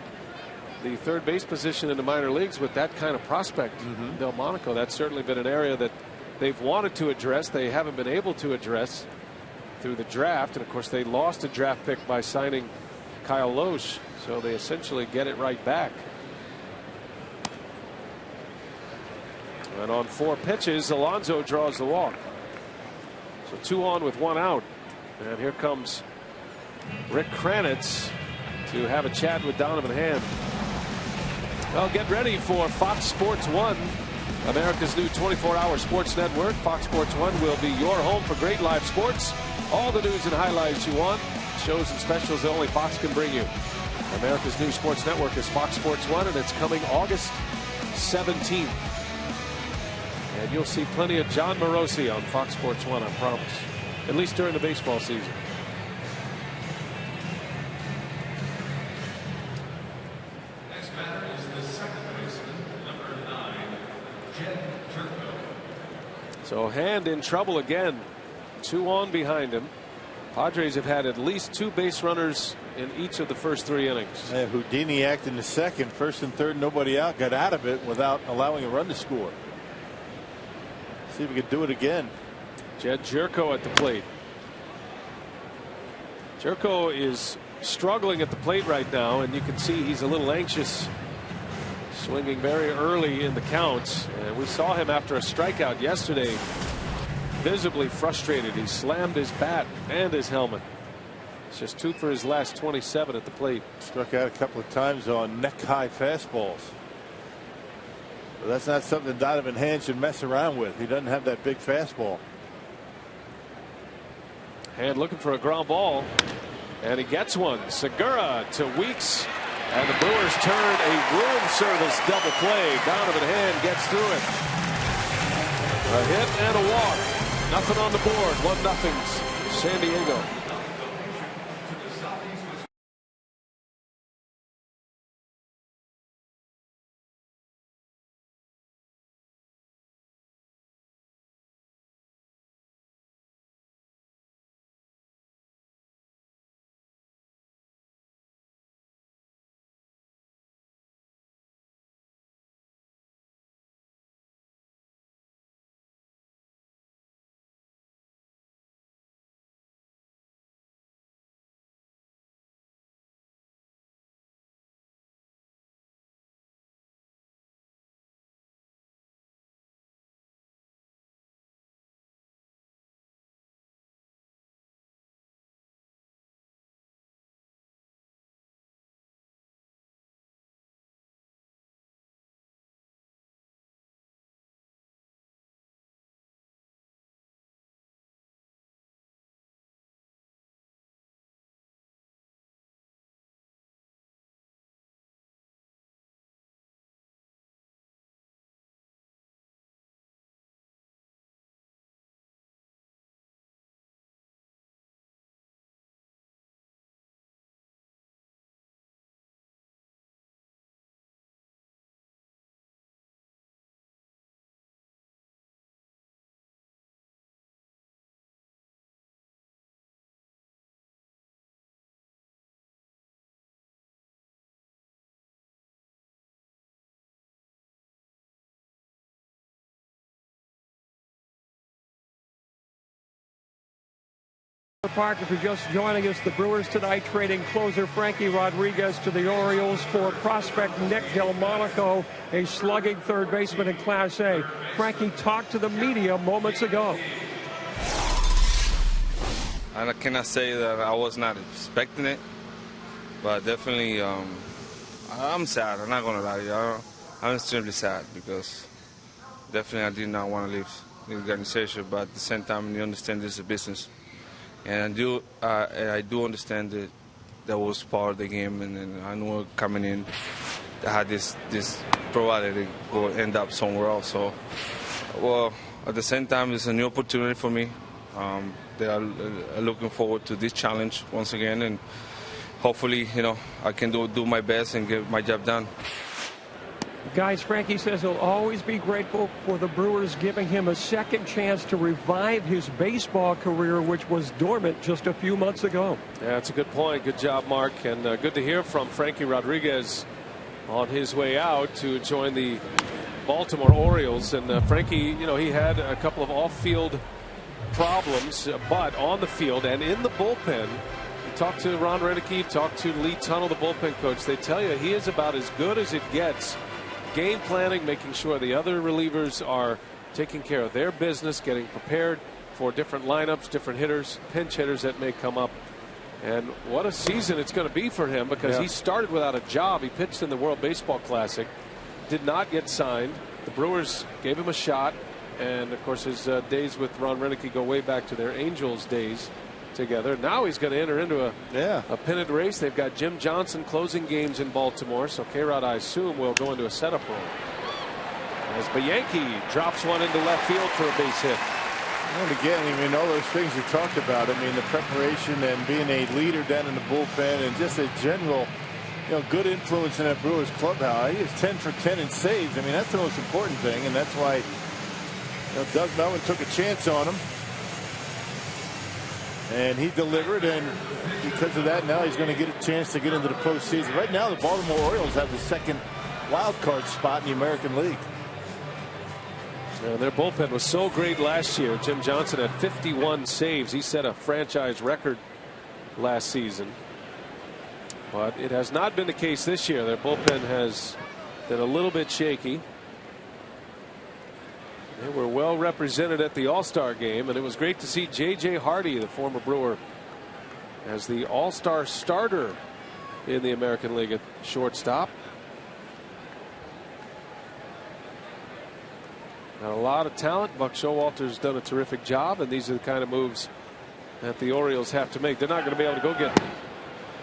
the third base position in the minor leagues with that kind of prospect. Delmonico, that's certainly been an area that they've wanted to address. They haven't been able to address through the draft. And of course, they lost a draft pick by signing Kyle Loesch. So they essentially get it right back. And on 4 pitches, Alonso draws the walk. So 2 on with 1 out. And here comes Rick Kranitz to have a chat with Donovan Hand. Well, get ready for Fox Sports 1, America's new 24-hour sports network. Fox Sports 1 will be your home for great live sports. All the news and highlights you want, shows and specials that only Fox can bring you. America's new sports network is Fox Sports 1, and it's coming August 17th. And you'll see plenty of John Morosi on Fox Sports 1, I promise. At least during the baseball season. Next batter is the second baseman, number 9, Jed Jerko. So Hand in trouble again. 2 on behind him. Padres have had at least 2 base runners in each of the first 3 innings. Yeah, Houdini act in the second, first and third, nobody out, got out of it without allowing a run to score. See if we could do it again. Jed Jerko at the plate. Jerko is struggling at the plate right now, and you can see he's a little anxious, swinging very early in the counts. And we saw him after a strikeout yesterday, visibly frustrated. He slammed his bat and his helmet. It's just 2 for his last 27 at the plate. Struck out a couple of times on neck-high fastballs. But that's not something Donovan Hand should mess around with. He doesn't have that big fastball. Hand looking for a ground ball, and he gets one. Segura to Weeks, And the Brewers turn a room service double play. Donovan Hand gets through it. A hit and a walk. Nothing on the board. 1-0 San Diego. Park, if you're just joining us, the Brewers tonight trading closer Frankie Rodriguez to the Orioles for prospect Nick Delmonico, a slugging third baseman in Class A. Frankie talked to the media moments ago. I cannot say that I was not expecting it, but definitely I'm sad. I'm not going to lie to you. I'm extremely sad because definitely I did not want to leave the organization, but at the same time, you understand this is a business. And I do understand that that was part of the game, and I know coming in, I had this probability to go end up somewhere else. So, well, at the same time, it's a new opportunity for me. They are looking forward to this challenge once again, and hopefully, I can do my best and get my job done. Guys, Frankie says he'll always be grateful for the Brewers giving him a second chance to revive his baseball career, which was dormant just a few months ago. Yeah, that's a good point. Good job, Mark. And good to hear from Frankie Rodriguez on his way out to join the Baltimore Orioles. And Frankie, he had a couple of off-field problems, but on the field and in the bullpen, you talk to Ron Renicky, talk to Lee Tunnell, the bullpen coach. They tell you he is about as good as it gets. Game planning, making sure the other relievers are taking care of their business, getting prepared for different lineups, different hitters, pinch hitters that may come up. And what a season it's going to be for him, because he started without a job. He pitched in the World Baseball Classic, did not get signed. The Brewers gave him a shot, and of course his days with Ron Renicky go way back to their Angels days together. Now he's going to enter into a pennant race. They've got Jim Johnson closing games in Baltimore, so K-Rod, I assume, will go into a setup role. As Bianchi drops one into left field for a base hit. And again, all those things you talked about. I mean, the preparation and being a leader down in the bullpen, and just a general, good influence in that Brewers clubhouse. He is 10 for 10 in saves. I mean, that's the most important thing, and that's why Doug Melvin took a chance on him. And he delivered, and because of that, now he's going to get a chance to get into the postseason. Right now, the Baltimore Orioles have the second wild card spot in the American League. And their bullpen was so great last year. Jim Johnson had 51 saves. He set a franchise record last season. But it has not been the case this year. Their bullpen has been a little bit shaky. They were well represented at the All-Star game, and it was great to see J.J. Hardy, the former Brewer, as the All-Star starter in the American League at shortstop. Got a lot of talent. Buck Showalter's done a terrific job, and these are the kind of moves that the Orioles have to make. They're not going to be able to go get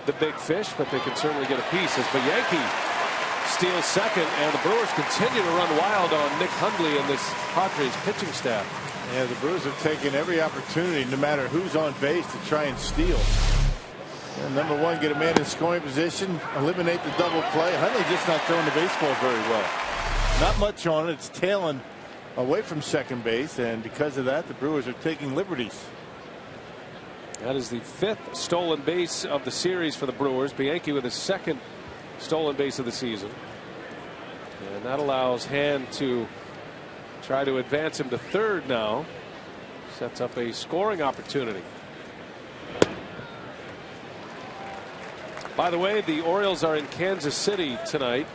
the big fish, but they can certainly get a piece as Bianchi steals second, and the Brewers continue to run wild on Nick Hundley and this Padres pitching staff. Yeah, the Brewers have taken every opportunity, no matter who's on base, to try and steal. And number one, get a man in scoring position, eliminate the double play. Hundley just not throwing the baseball very well. Not much on it. It's tailing away from second base, and because of that, the Brewers are taking liberties. That is the 5th stolen base of the series for the Brewers. Bianchi with his 2nd stolen base of the season. And that allows Hand to try to advance him to 3rd now. Sets up a scoring opportunity. By the way, the Orioles are in Kansas City tonight.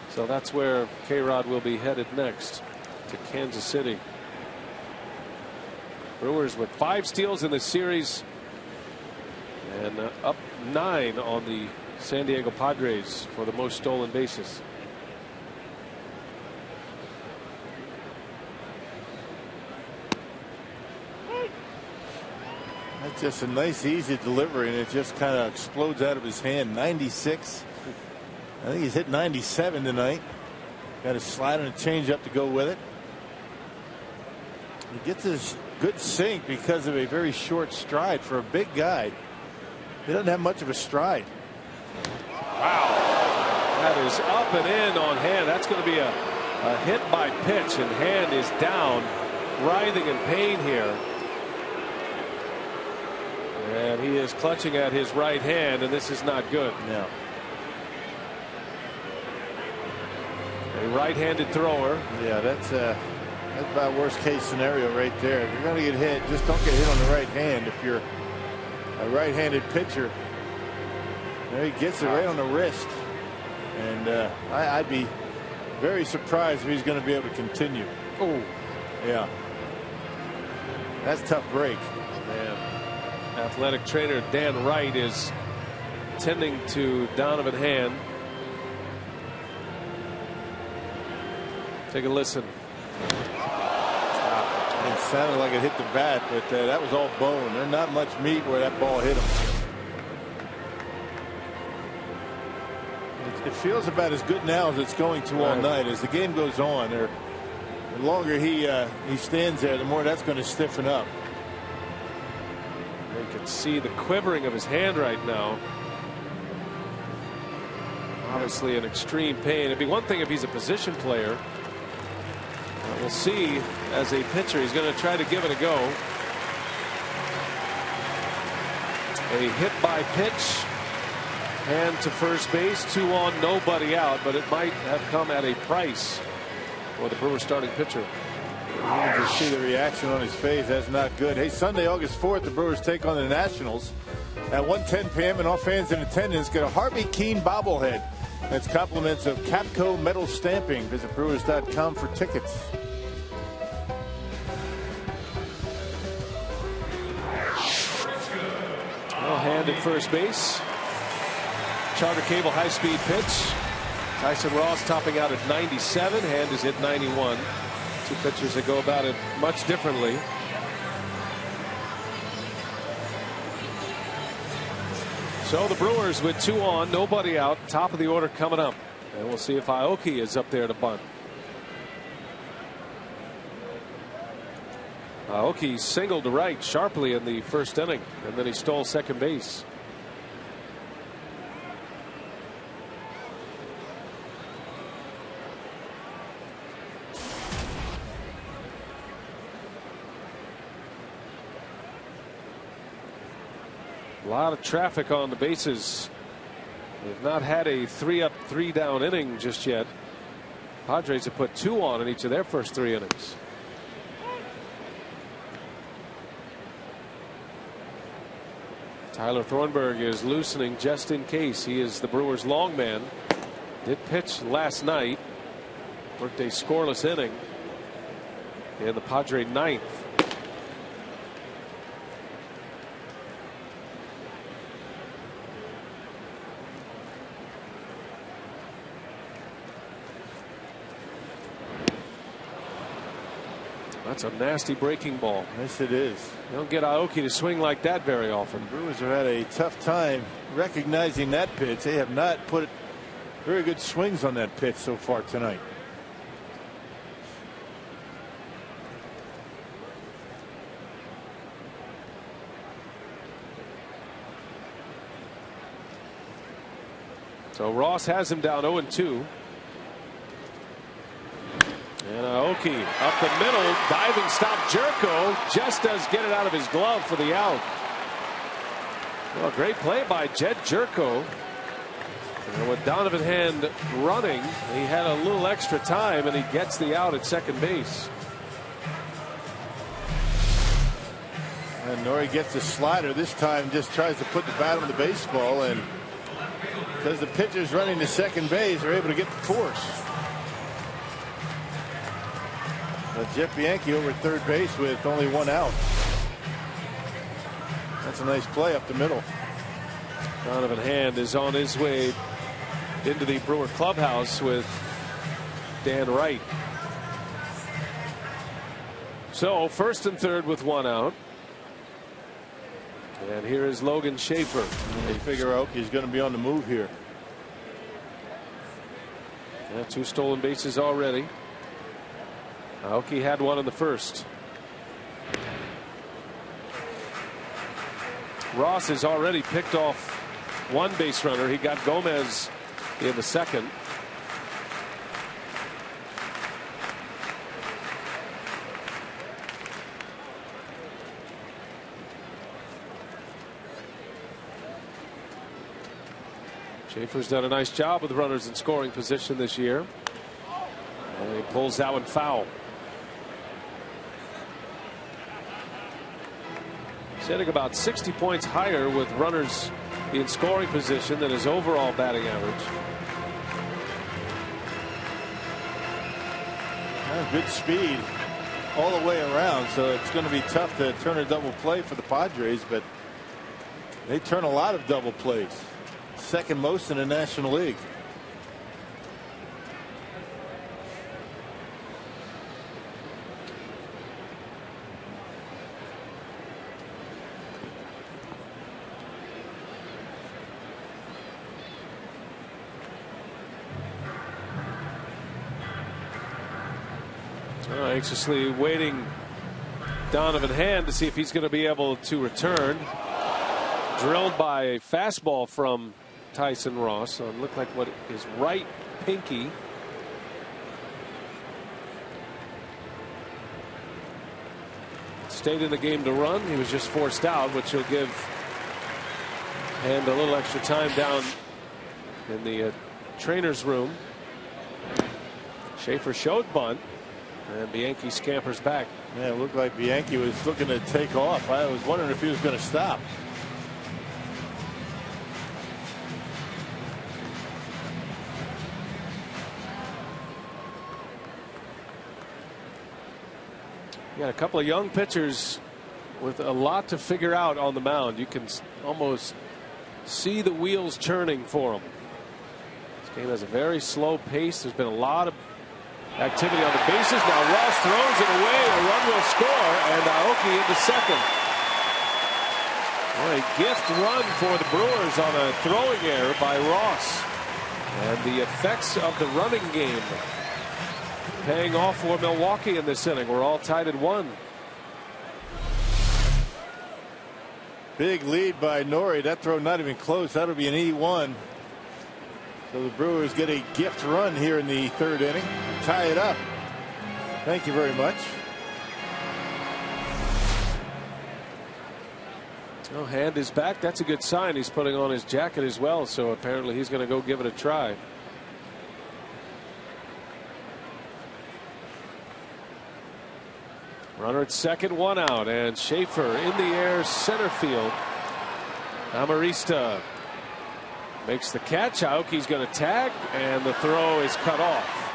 So that's where K-Rod will be headed next, to Kansas City. Brewers with 5 steals in the series and up 9 on the San Diego Padres for the most stolen bases. That's just a nice, easy delivery, and it just kind of explodes out of his hand. 96. I think he's hit 97 tonight. Got a slider and a changeup to go with it. He gets his good sink because of a very short stride. For a big guy, he doesn't have much of a stride. Wow. That is up and in on Hand. That's going to be a hit by pitch, and Hand is down, writhing in pain here. And he is clutching at his right hand, and this is not good. No. A right-handed thrower. Yeah, that's about worst case scenario right there. If you're going to get hit, just don't get hit on the right hand. If you're a right-handed pitcher, he gets it right on the wrist, and I'd be very surprised if he's going to be able to continue. Oh, yeah, that's a tough break. Man. Athletic trainer Dan Wright is tending to Donovan Hand. Take a listen. It sounded like it hit the bat, but that was all bone. There's not much meat where that ball hit him. It feels about as good now as it's going to all night. As the game goes on, the longer he stands there, the more that's going to stiffen up. You can see the quivering of his hand right now. Obviously in extreme pain. It'd be one thing if he's a position player. We'll see as a pitcher. He's going to try to give it a go. A hit by pitch. Hand to first base. 2 on, nobody out. But it might have come at a price for the Brewers starting pitcher. You can just see the reaction on his face. That's not good. Hey, Sunday, August 4th, the Brewers take on the Nationals at 1:10 p.m. and all fans in attendance get a Harvey Keene bobblehead. That's compliments of Capco Metal Stamping. Visit Brewers.com for tickets. Well, Hand at first base. Charter Cable high-speed pitch. Tyson Ross topping out at 97. Hand is hit 91. Two pitchers that go about it much differently. So the Brewers with 2 on, nobody out, top of the order coming up. And we'll see if Aoki is up there to bunt. Aoki singled to right sharply in the first inning, and then he stole second base. A lot of traffic on the bases. They've not had a 3-up, 3-down inning just yet. Padres have put 2 on in each of their first 3 innings. Tyler Thornburg is loosening just in case. He is the Brewers' long man. Did pitch last night. Worked a scoreless inning in the Padre 9th. That's a nasty breaking ball. Yes, it is. You don't get Aoki to swing like that very often. Brewers have had a tough time recognizing that pitch. They have not put very good swings on that pitch so far tonight. So Ross has him down 0-2. And Aoki up the middle, diving stop. Jerko just does get it out of his glove for the out. Well, great play by Jed Jerko. And with Donovan Hand running, he had a little extra time and he gets the out at second base. And Nori gets the slider this time, just tries to put the bat on the baseball, and because the pitcher's running to second base, they're able to get the force. Jeff Bianchi over at third base with only one out. That's a nice play up the middle. Donovan Hand is on his way into the Brewer clubhouse with Dan Wright. So first and third with one out. And here is Logan Schaefer. They figure Aoki's going to be on the move here. Yeah, 2 stolen bases already. Aoki had one in the first. Ross has already picked off one base runner. He got Gomez in the second. Schaefer's done a nice job with runners in scoring position this year. And he pulls that one foul. Setting about 60 points higher with runners in scoring position than his overall batting average. Good speed all the way around, so it's going to be tough to turn a double play for the Padres, but they turn a lot of double plays. Second most in the National League. Anxiously waiting Donovan Hand to see if he's going to be able to return. Drilled by a fastball from Tyson Ross. So it looked like what is right pinky. Stayed in the game to run. He was just forced out, which will give Hand a little extra time down in the trainer's room. Schaefer showed bunt. And Bianchi scampers back. Yeah, it looked like Bianchi was looking to take off. I was wondering if he was going to stop. You got a couple of young pitchers with a lot to figure out on the mound. You can almost see the wheels churning for them. This game has a very slow pace. There's been a lot of activity on the bases. Now Ross throws it away. A run will score, and Aoki into second. Well, a gift run for the Brewers on a throwing error by Ross. And the effects of the running game paying off for Milwaukee in this inning. We're all tied at 1. Big lead by Nori. That throw not even close. That'll be an E1. So the Brewers get a gift run here in the third inning. Tie it up. Thank you very much. Oh, Hand is back. That's a good sign. He's putting on his jacket as well. So apparently he's going to go give it a try. Runner at second, one out, and Schaefer in the air, center field. Amarista makes the catch. Aoki's going to tag, and the throw is cut off.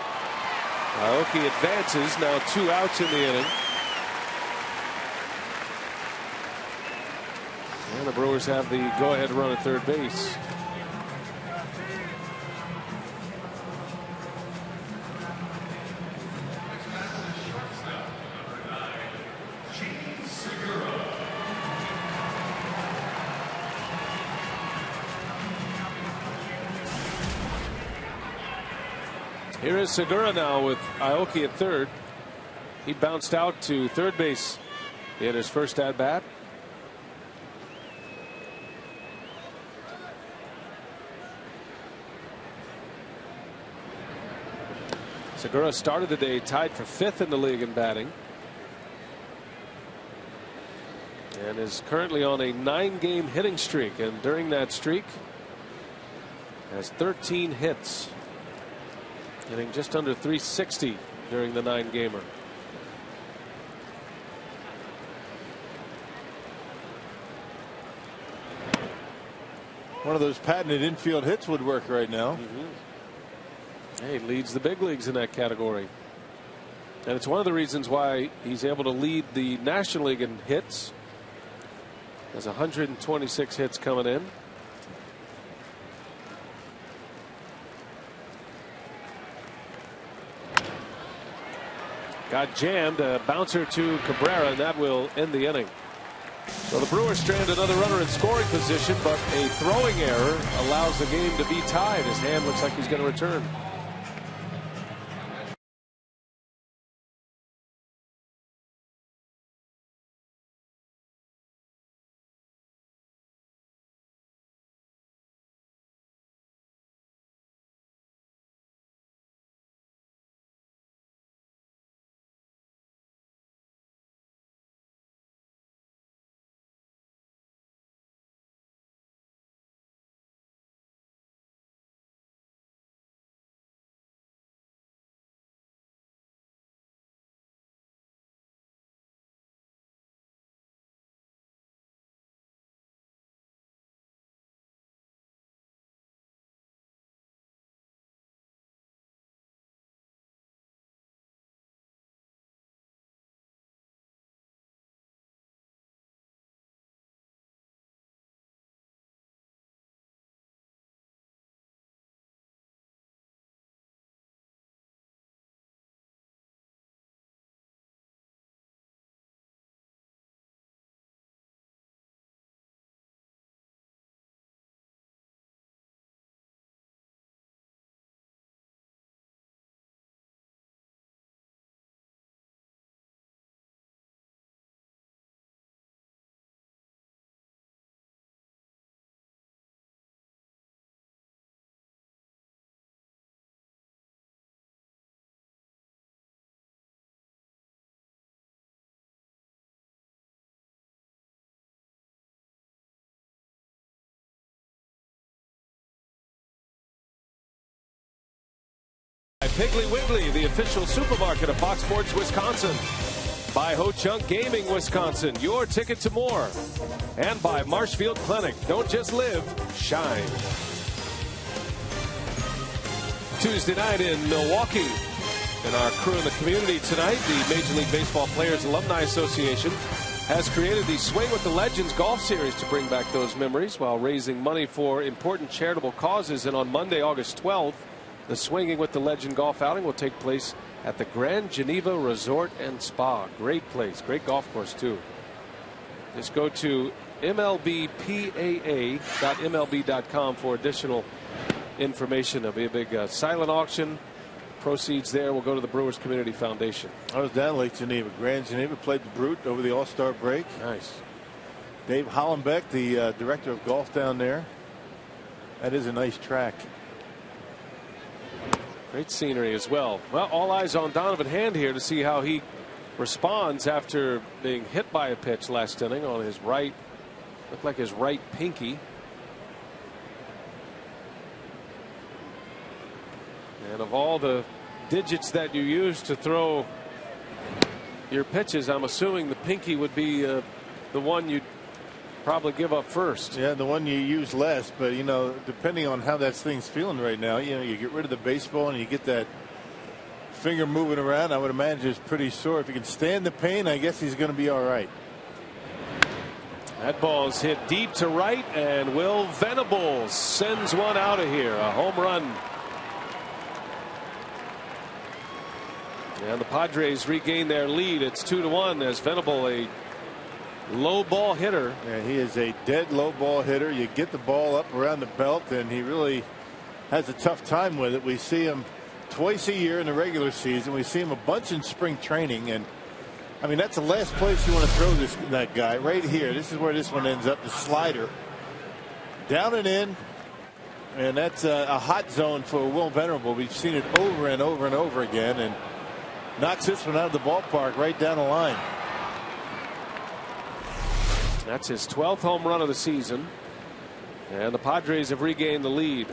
Aoki advances, now 2 outs in the inning. And the Brewers have the go-ahead run at third base. Here is Segura now with Aoki at third. He bounced out to third base in his first at bat. Segura started the day tied for 5th in the league in batting, and is currently on a 9-game hitting streak, and during that streak has 13 hits, hitting just under 360 during the 9-gamer. One of those patented infield hits would work right now. He leads the big leagues in that category, and it's one of the reasons why he's able to lead the National League in hits. There's 126 hits coming in. Got jammed, a bouncer to Cabrera, and that will end the inning. So the Brewers strand another runner in scoring position, but a throwing error allows the game to be tied. His hand looks like he's going to return. Piggly Wiggly, the official supermarket of Fox Sports Wisconsin. By Ho Chunk Gaming Wisconsin, your ticket to more. And by Marshfield Clinic. Don't just live, shine. Tuesday night in Milwaukee. And our crew in the community tonight, the Major League Baseball Players Alumni Association, has created the Swing with the Legends golf series to bring back those memories while raising money for important charitable causes. And on Monday, August 12th, the Swinging with the Legend golf outing will take place at the Grand Geneva Resort and Spa. Great place, great golf course too. Just go to MLBPAA.MLB.com for additional information. There'll be a big silent auction. Proceeds there will go to the Brewers Community Foundation. I was down Lake Geneva. Grand Geneva played the Brute over the All-Star break. Nice. Dave Hollenbeck, the director of golf down there. That is a nice track. Great scenery as well. Well, all eyes on Donovan Hand here to see how he responds after being hit by a pitch last inning on his right. Looked like his right pinky. And of all the digits that you use to throw your pitches, I'm assuming the pinky would be the one you'd probably give up first. Yeah, the one you use less, but you know, depending on how that thing's feeling right now, you know, you get rid of the baseball and you get that finger moving around. I would imagine it's pretty sore. If he can stand the pain, I guess he's going to be all right. That ball's hit deep to right, and Will Venables sends one out of here. A home run. And the Padres regain their lead. It's 2-1 as Venable, a low ball hitter. Yeah, he is a dead low ball hitter. You get the ball up around the belt, and he really has a tough time with it. We see him twice a year in the regular season. We see him a bunch in spring training, and I mean, that's the last place you want to throw that guy right here. This is where this one ends up, the slider. Down and in, and that's a hot zone for Will Venerable. We've seen it over and over and over again, and knocks this one out of the ballpark right down the line. That's his 12th home run of the season, and the Padres have regained the lead.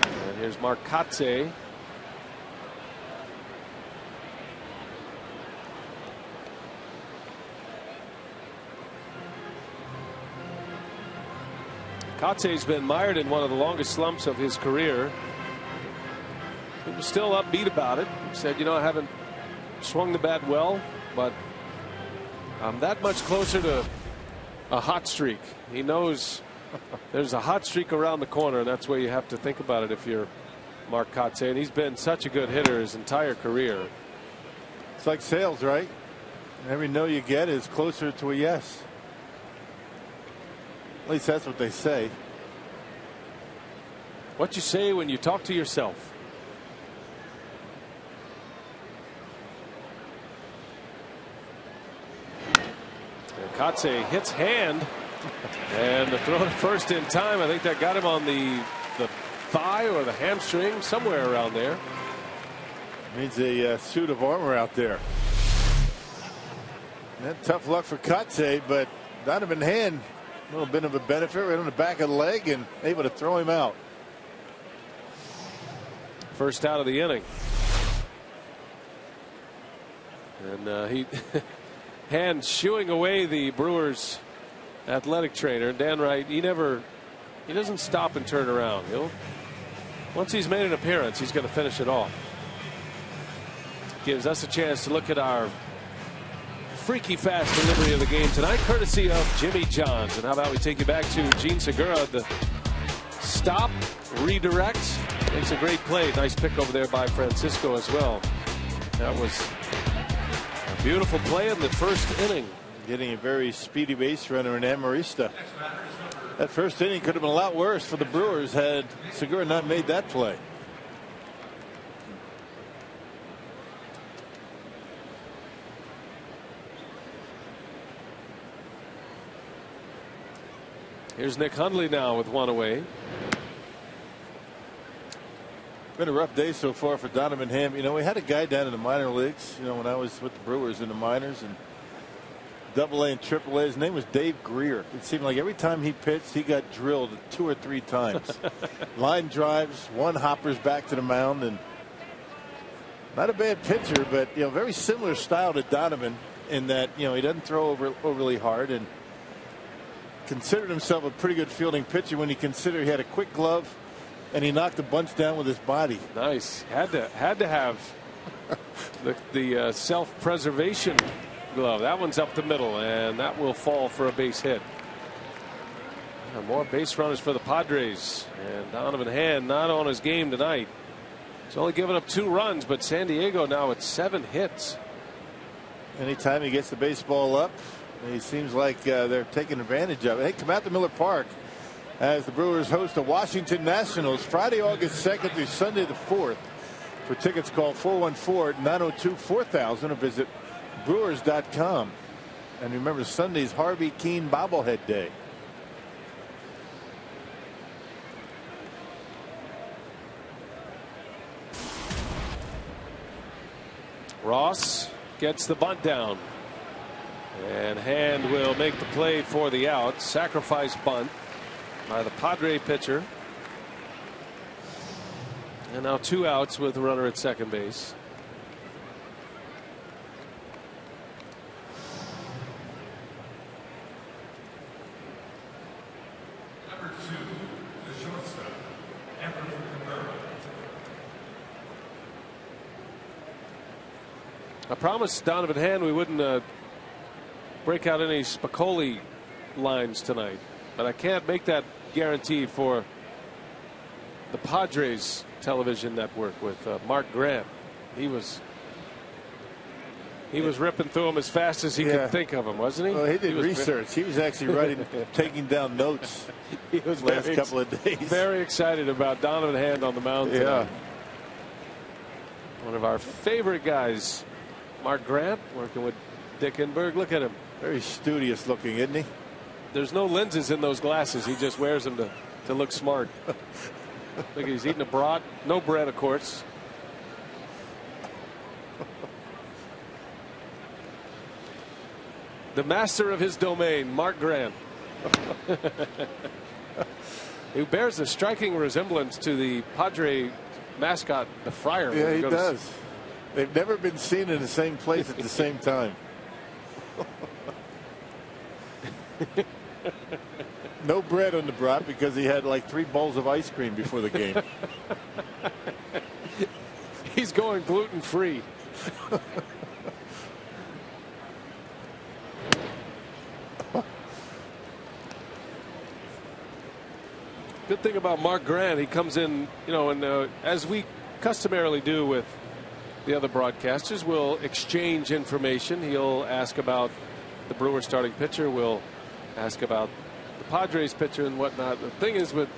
And here's Mark Kotsay. Kotsay's been mired in one of the longest slumps of his career. He was still upbeat about it. He said, you know, I haven't swung the bat well, but I'm that much closer to a hot streak. He knows there's a hot streak around the corner, and that's where you have to think about it if you're Mark Kotsay. And he's been such a good hitter his entire career. It's like sales, right? Every no you get is closer to a yes. At least that's what they say. What you say when you talk to yourself. And Kotsay hits hand, and the throw to first in time. I think that got him on the thigh or the hamstring, somewhere around there. Needs a suit of armor out there. And tough luck for Kotsay, but Donovan Hand, a little bit of a benefit right on the back of the leg and able to throw him out. First out of the inning. And he Hand shooing away the Brewers athletic trainer Dan Wright. He doesn't stop and turn around. Once he's made an appearance, he's going to finish it off. Gives us a chance to look at our freaky fast delivery of the game tonight, courtesy of Jimmy John's. And how about we take you back to Gene Segura, the stop, redirect, makes a great play. Nice pick over there by Francisco as well. That was a beautiful play in the first inning. Getting a very speedy base runner in Amarista. That first inning could have been a lot worse for the Brewers had Segura not made that play. Here's Nick Hundley now with one away. Been a rough day so far for Donovan Ham. You know, we had a guy down in the minor leagues, you know, when I was with the Brewers in the minors and AA and AAA. His name was Dave Greer. It seemed like every time he pitched, he got drilled 2 or 3 times. Line drives, one hoppers back to the mound, and not a bad pitcher, but, you know, very similar style to Donovan in that, you know, he doesn't throw overly hard and considered himself a pretty good fielding pitcher when you consider he had a quick glove and he knocked a bunch down with his body. Nice. Had to have the self-preservation glove. That one's up the middle, and that will fall for a base hit. More base runners for the Padres, and Donovan Hand not on his game tonight. He's only given up 2 runs, but San Diego now at 7 hits. Anytime he gets the baseball up, he seems like they're taking advantage of it. Hey, come out to Miller Park as the Brewers host the Washington Nationals Friday, August 2nd through Sunday the 4th. For tickets, call 414-902-4000 or visit Brewers.com. And remember, Sunday's Harvey Keene bobblehead day. Ross gets the bunt down. And Hand will make the play for the out. Sacrifice bunt by the Padre pitcher. And now 2 outs with a runner at second base. Number 2, the shortstop, Everett Rivera. I promised Donovan Hand we wouldn't break out any Spicoli lines tonight, but I can't make that guarantee for the Padres television network with Mark Grant. He was ripping through them as fast as he could think of them, wasn't he? Well, he did research. He was actually writing, taking down notes. He was last couple of days. Very excited about Donovan Hand on the mound tonight. One of our favorite guys, Mark Grant, working with Dick Enberg. Look at him. Very studious looking, isn't he? There's no lenses in those glasses. He just wears them to look smart. Look, he's eating a brat. No bread, of course. The master of his domain, Mark Grant. Who bears a striking resemblance to the Padre mascot, the Friar. Yeah, he does. They've never been seen in the same place at the same time. No bread on the brat because he had like 3 bowls of ice cream before the game. He's going gluten-free. Good thing about Mark Grant, he comes in, you know, and as we customarily do with the other broadcasters, we'll exchange information. He'll ask about the Brewers starting pitcher. We'll ask about the Padres pitcher and whatnot. The thing is with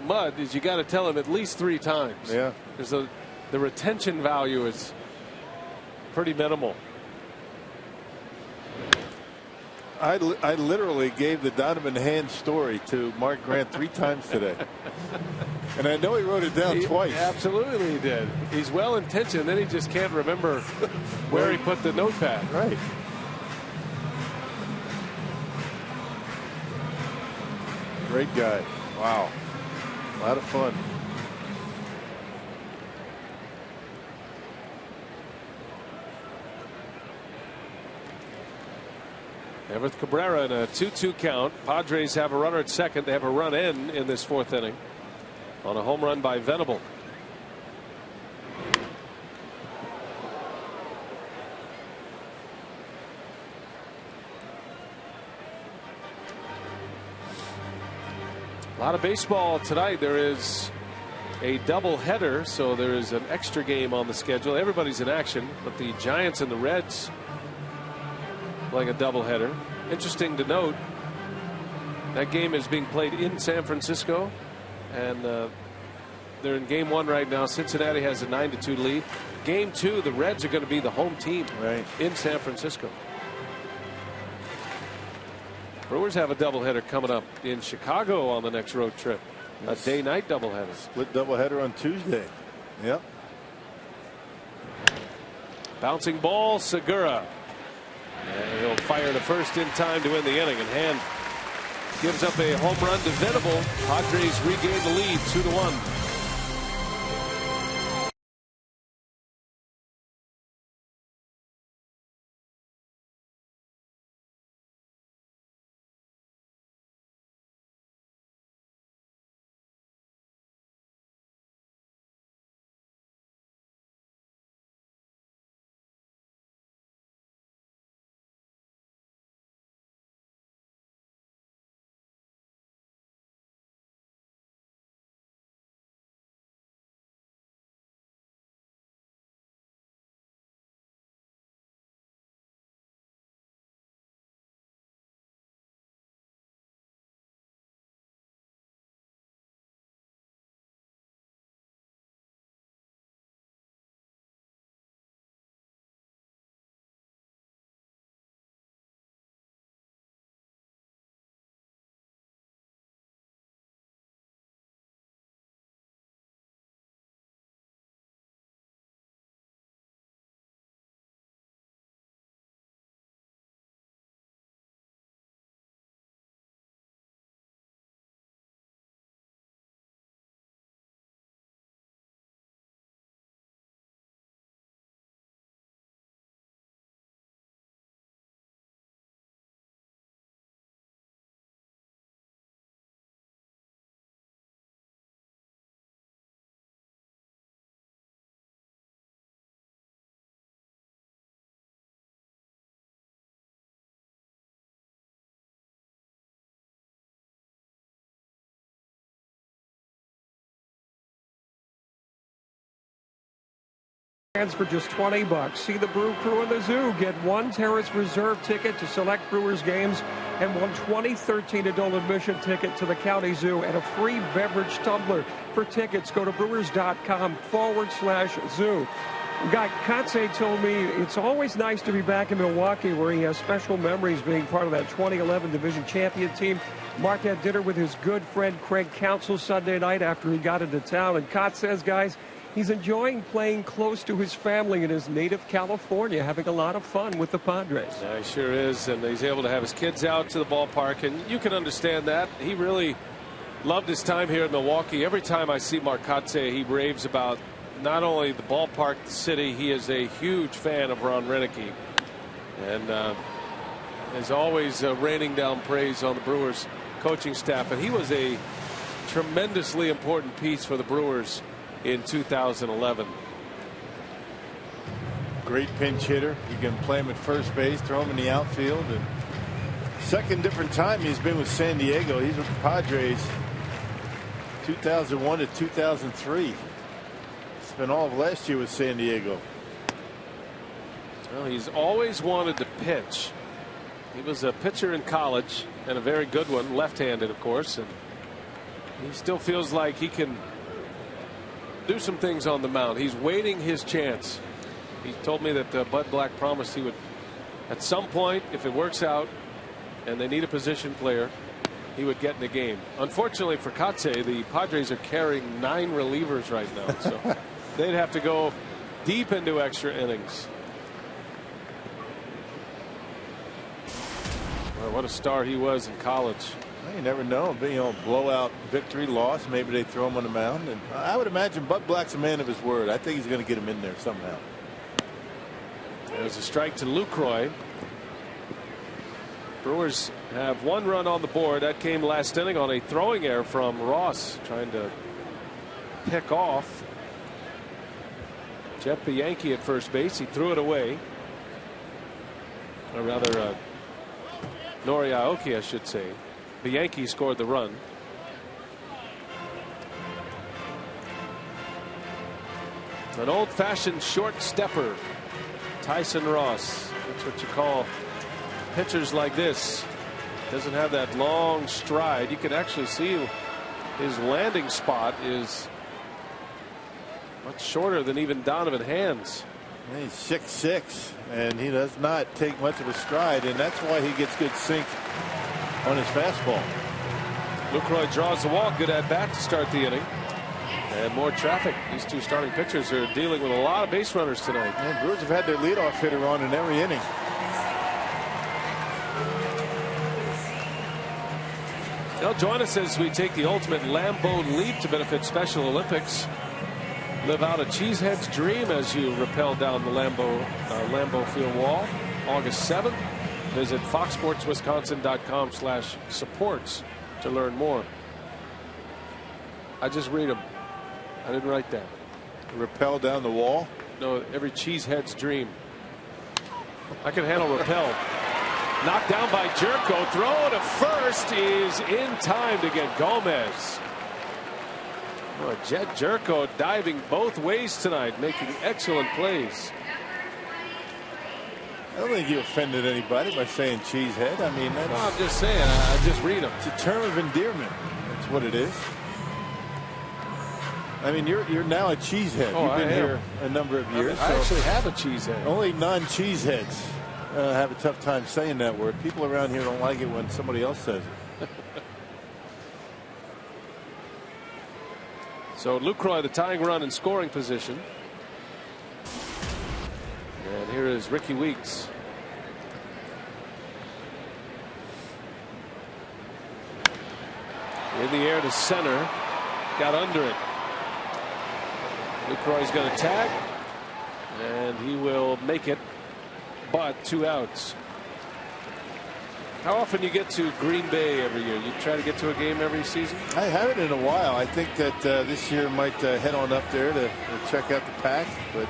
Mud is you got to tell him at least 3 times. Yeah. The retention value is pretty minimal. I literally gave the Donovan Hand story to Mark Grant 3 times today. And I know he wrote it down twice. Absolutely he did. He's well intentioned, then he just can't remember where he put the notepad. Right. Great guy. Wow. A lot of fun. Everett Cabrera in a 2-2 count. Padres have a runner at second. They have a run in this 4th inning on a home run by Venable. A lot of baseball tonight. There is a doubleheader, so there is an extra game on the schedule. Everybody's in action, but the Giants and the Reds playing a doubleheader. Interesting to note, that game is being played in San Francisco, and they're in game 1 right now. Cincinnati has a 9-2 lead. Game 2, the Reds are going to be the home team in San Francisco. Brewers have a doubleheader coming up in Chicago on the next road trip. Yes. A day-night doubleheader. Split doubleheader on Tuesday. Yep. Bouncing ball, Segura. And he'll fire to first in time to win the inning. And Hand gives up a home run to Venable. Padres regain the lead 2-1. For just $20. See the Brew Crew in the Zoo. Get 1 Terrace Reserve ticket to select Brewers games and 1 2013 adult admission ticket to the County Zoo and a free beverage tumbler. For tickets, go to brewers.com/zoo. Guy Kotze told me it's always nice to be back in Milwaukee, where he has special memories being part of that 2011 division champion team. Mark had dinner with his good friend Craig Counsell Sunday night after he got into town. And Kotze says, guys, he's enjoying playing close to his family in his native California, having a lot of fun with the Padres. Yeah, he sure is, and he's able to have his kids out to the ballpark, and you can understand that. He really loved his time here in Milwaukee. Every time I see Mark Kotze, he raves about not only the ballpark, the city. He is a huge fan of Ron Renicky, and is always raining down praise on the Brewers coaching staff. And he was a tremendously important piece for the Brewers in 2011. Great pinch hitter. You can play him at first base, throw him in the outfield. And second different time he's been with San Diego. He's with the Padres 2001 to 2003. Spent all of last year with San Diego. Well, he's always wanted to pitch. He was a pitcher in college, and a very good one, left-handed, of course. And he still feels like he can do some things on the mound. He's waiting his chance. He told me that Bud Black promised he would, at some point, if it works out and they need a position player, he would get in the game. Unfortunately for Kotze, the Padres are carrying 9 relievers right now, so they'd have to go deep into extra innings. Well, what a star he was in college. Well, you never know. But, blowout victory, loss. Maybe they throw him on the mound. And I would imagine Bud Black's a man of his word. I think he's going to get him in there somehow. There's a strike to Lucroy. Brewers have 1 run on the board. That came last inning on a throwing error from Ross, trying to pick off Jeff Bianchi at first base. He threw it away. Or rather, Nori Aoki, I should say. Bianchi scored the run. An old-fashioned short stepper, Tyson Ross. That's what you call pitchers like this. Doesn't have that long stride. You can actually see his landing spot is much shorter than even Donovan Hand's. He's 6'6", and he does not take much of a stride, and that's why he gets good sink on his fastball. Lucroy draws the walk. Good at bat to start the inning. And more traffic. These two starting pitchers are dealing with a lot of base runners tonight. And Brewers have had their leadoff hitter on in every inning. Now join us as we take the ultimate Lambeau leap to benefit Special Olympics. Live out a cheesehead's dream as you rappel down the Lambeau Field wall. August 7th. Visit foxsportswisconsin.com/supports to learn more. I just read them. I didn't write that. Rappel down the wall? No, every cheesehead's dream. I can handle rappel. Knocked down by Jerko. Throw to first is in time to get Gomez. Oh, Jed Jerko diving both ways tonight, making excellent plays. I don't think you offended anybody by saying cheesehead. I mean, that's, no, I'm just saying. I just read them. It's a term of endearment. That's what it is. I mean, you're now a cheesehead. Oh, You've been here a number of years. I actually have a cheesehead. Only non-cheeseheads have a tough time saying that word. People around here don't like it when somebody else says it. So Lucroy, the tying run in scoring position. And here is Ricky Weeks. In the air to center. Got under it. Lucroy's going to tag. And he will make it. But 2 outs. How often do you get to Green Bay every year? You try to get to a game every season? I haven't in a while. I think that this year might head on up there to check out the pack. But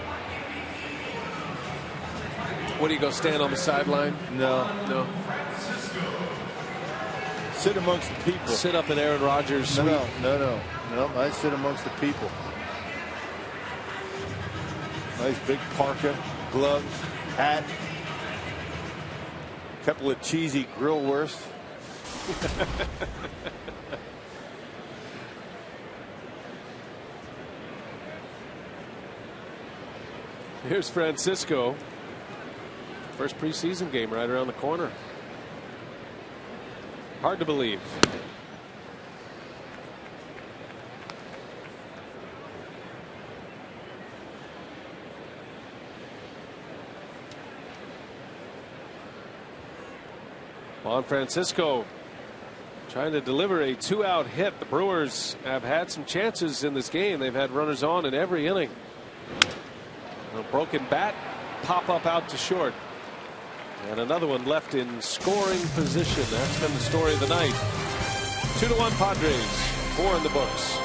what do you go stand on the sideline? No. Sit amongst the people. Sit up in Aaron Rodgers' suite. No. I sit amongst the people. Nice big parka, gloves, hat. Couple of cheesy grill wursts. Here's Francisco. First preseason game right around the corner. Hard to believe. Juan Francisco trying to deliver a 2-out hit. The Brewers have had some chances in this game. They've had runners on in every inning. A broken bat, pop up out to short. And another one left in scoring position. That's been the story of the night. 2-1 Padres. 4 in the books.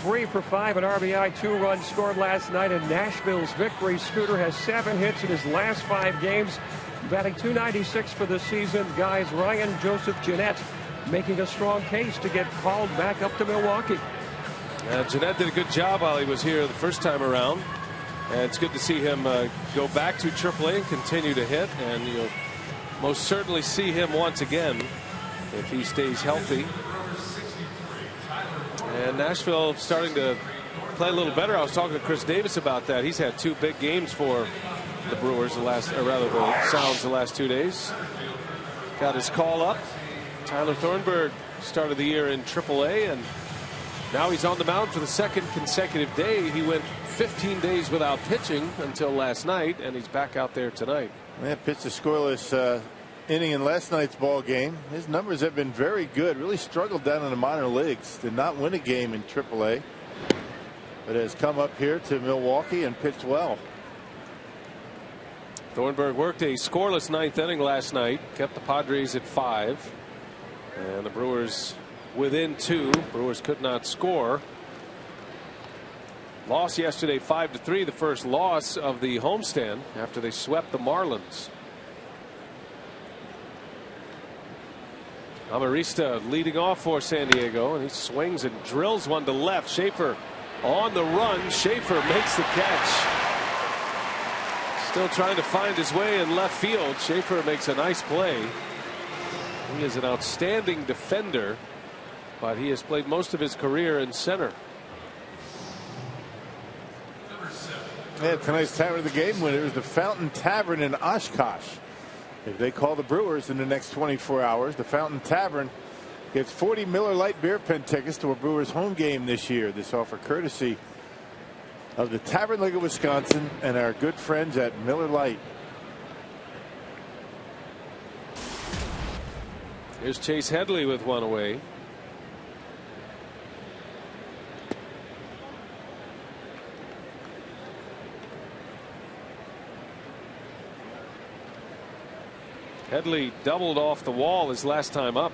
Three for 5, an RBI, 2 runs scored last night in Nashville's victory. Scooter has 7 hits in his last 5 games, batting .296 for the season. Guys, Ryan Joseph Jeanette making a strong case to get called back up to Milwaukee. Jeanette did a good job while he was here the first time around. And it's good to see him go back to AAA and continue to hit. And you'll most certainly see him once again if he stays healthy. And Nashville starting to play a little better. I was talking to Chris Davis about that. He's had 2 big games for the Brewers the last the 2 days. Got his call up. Tyler Thornburg started the year in AAA, and now he's on the mound for the 2nd consecutive day. He went 15 days without pitching until last night, and he's back out there tonight. Yeah, pitched a scoreless inning in last night's ball game. His numbers have been very good. Really struggled down in the minor leagues. Did not win a game in AAA, but has come up here to Milwaukee and pitched well. Thornburg worked a scoreless 9th inning last night, kept the Padres at 5, and the Brewers within 2. Brewers could not score. Lost yesterday 5-3, the first loss of the homestand after they swept the Marlins. Amarista leading off for San Diego, and he swings and drills one to left. Schaefer on the run. Schaefer makes the catch. Still trying to find his way in left field. Schaefer makes a nice play. He is an outstanding defender, but he has played most of his career in center. Yeah, tonight's Tavern of the Game winner is the Fountain Tavern in Oshkosh. If they call the Brewers in the next 24 hours, the Fountain Tavern gets 40 Miller Lite beer pen tickets to a Brewers home game this year. This offer courtesy of the Tavern League of Wisconsin and our good friends at Miller Lite. Here's Chase Headley with one away. Headley doubled off the wall his last time up.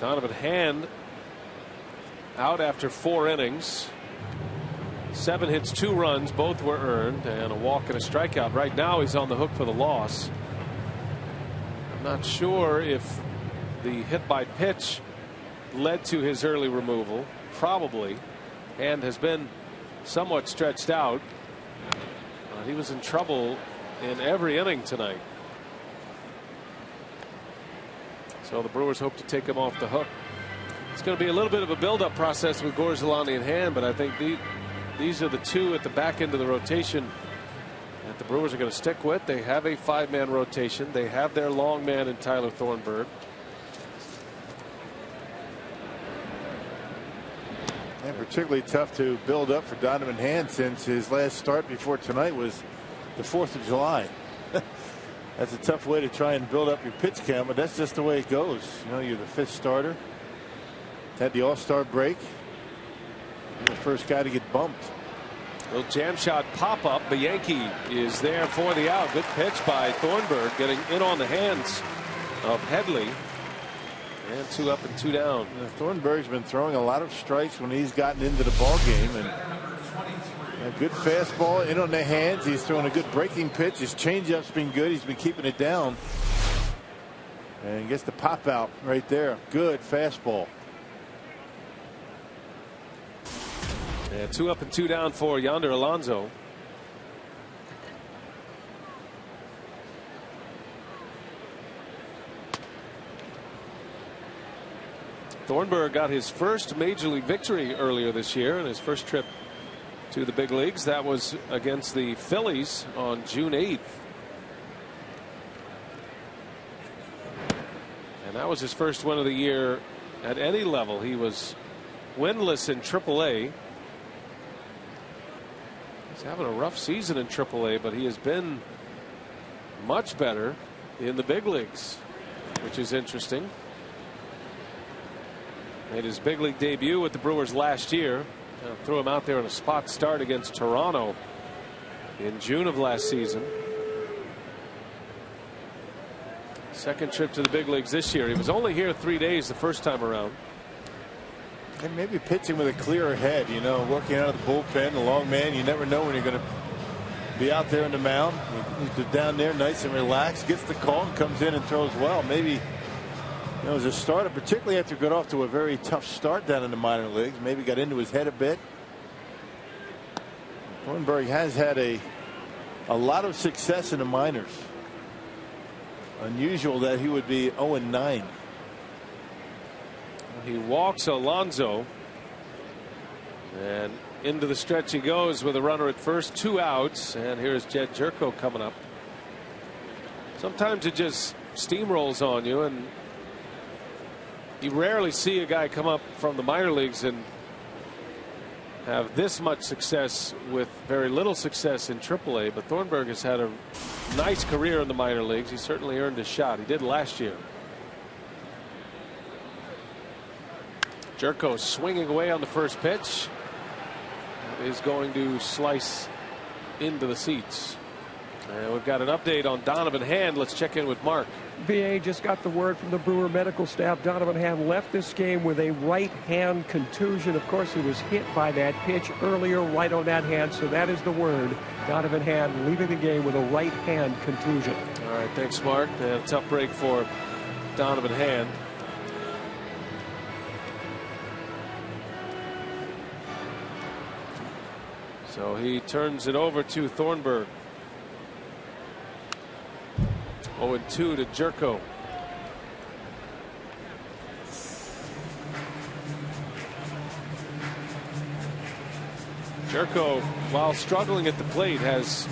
Donovan Hand out after 4 innings. 7 hits, 2 runs, both were earned, and a walk and a strikeout. Right now he's on the hook for the loss. I'm not sure if the hit by pitch led to his early removal. Probably. Hand has been somewhat stretched out. He was in trouble in every inning tonight. So the Brewers hope to take him off the hook. It's going to be a little bit of a build-up process with Gorzelani in hand, but I think these are the 2 at the back end of the rotation that the Brewers are going to stick with. They have a 5-man rotation. They have their long man in Tyler Thornburg. And particularly tough to build up for Donovan Hand since his last start before tonight was the 4th of July. That's a tough way to try and build up your pitch count, but that's just the way it goes. You know, you're the 5th starter. Had the All-Star break. You're the first guy to get bumped. Little jam shot pop up. The Yankee is there for the out. Good pitch by Thornburg, getting in on the hands of Headley. And 2 up and 2 down. Thornburg's been throwing a lot of strikes when he's gotten into the ball game, and a good fastball in on the hands. He's throwing a good breaking pitch. His changeup's been good. He's been keeping it down, and gets the pop out right there. Good fastball. And 2 up and 2 down for Yonder Alonso. Thornburg got his first major league victory earlier this year in his first trip to the big leagues. That was against the Phillies on June 8th. And that was his first win of the year at any level. He was winless in AAA. He's having a rough season in AAA, but he has been much better in the big leagues, which is interesting. Made his big league debut with the Brewers last year. Threw him out there in a spot start against Toronto in June of last season. Second trip to the big leagues this year. He was only here 3 days the first time around. And maybe pitching with a clearer head, you know, working out of the bullpen, the long man. You never know when you're going to be out there on the mound. He's down there nice and relaxed, gets the call and comes in and throws well. Maybe, you know, as a starter, particularly after got off to a very tough start down in the minor leagues, maybe got into his head a bit. Thornburg has had a lot of success in the minors. Unusual that he would be 0-9. He walks Alonso, and into the stretch he goes with a runner at first, 2 outs, and here's Jed Jerko coming up. Sometimes it just steamrolls on you, and you rarely see a guy come up from the minor leagues and have this much success with very little success in AAA. But Thornburg has had a nice career in the minor leagues. He certainly earned his shot. He did last year. Jerko swinging away on the first pitch. Is going to slice into the seats. And we've got an update on Donovan Hand. Let's check in with Mark. VA just got the word from the Brewer medical staff. Donovan Hand left this game with a right hand contusion. Of course, he was hit by that pitch earlier right on that hand. So that is the word. Donovan Hand leaving the game with a right hand contusion. All right. Thanks, Mark. A tough break for Donovan Hand. So he turns it over to Thornburg. 0-2 to Jerko. Jerko, while struggling at the plate, has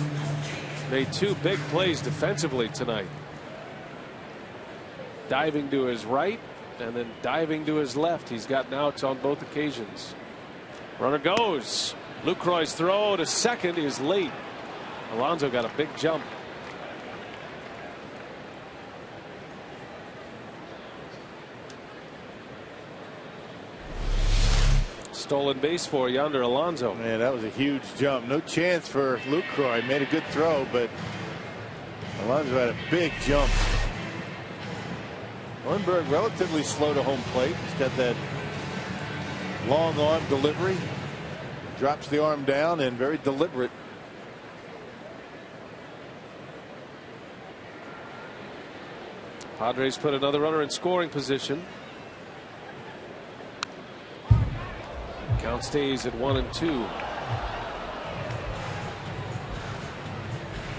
made 2 big plays defensively tonight. Diving to his right and then diving to his left. He's gotten outs on both occasions. Runner goes. Lucroy's throw to second is late. Alonso got a big jump. Stolen base for Yonder Alonso. Man, that was a huge jump. No chance for Lucroy. Made a good throw, but Alonso had a big jump. Thornburg relatively slow to home plate. He's got that Long arm delivery. Drops the arm down and very deliberate. Padres put another runner in scoring position. Count stays at 1-2.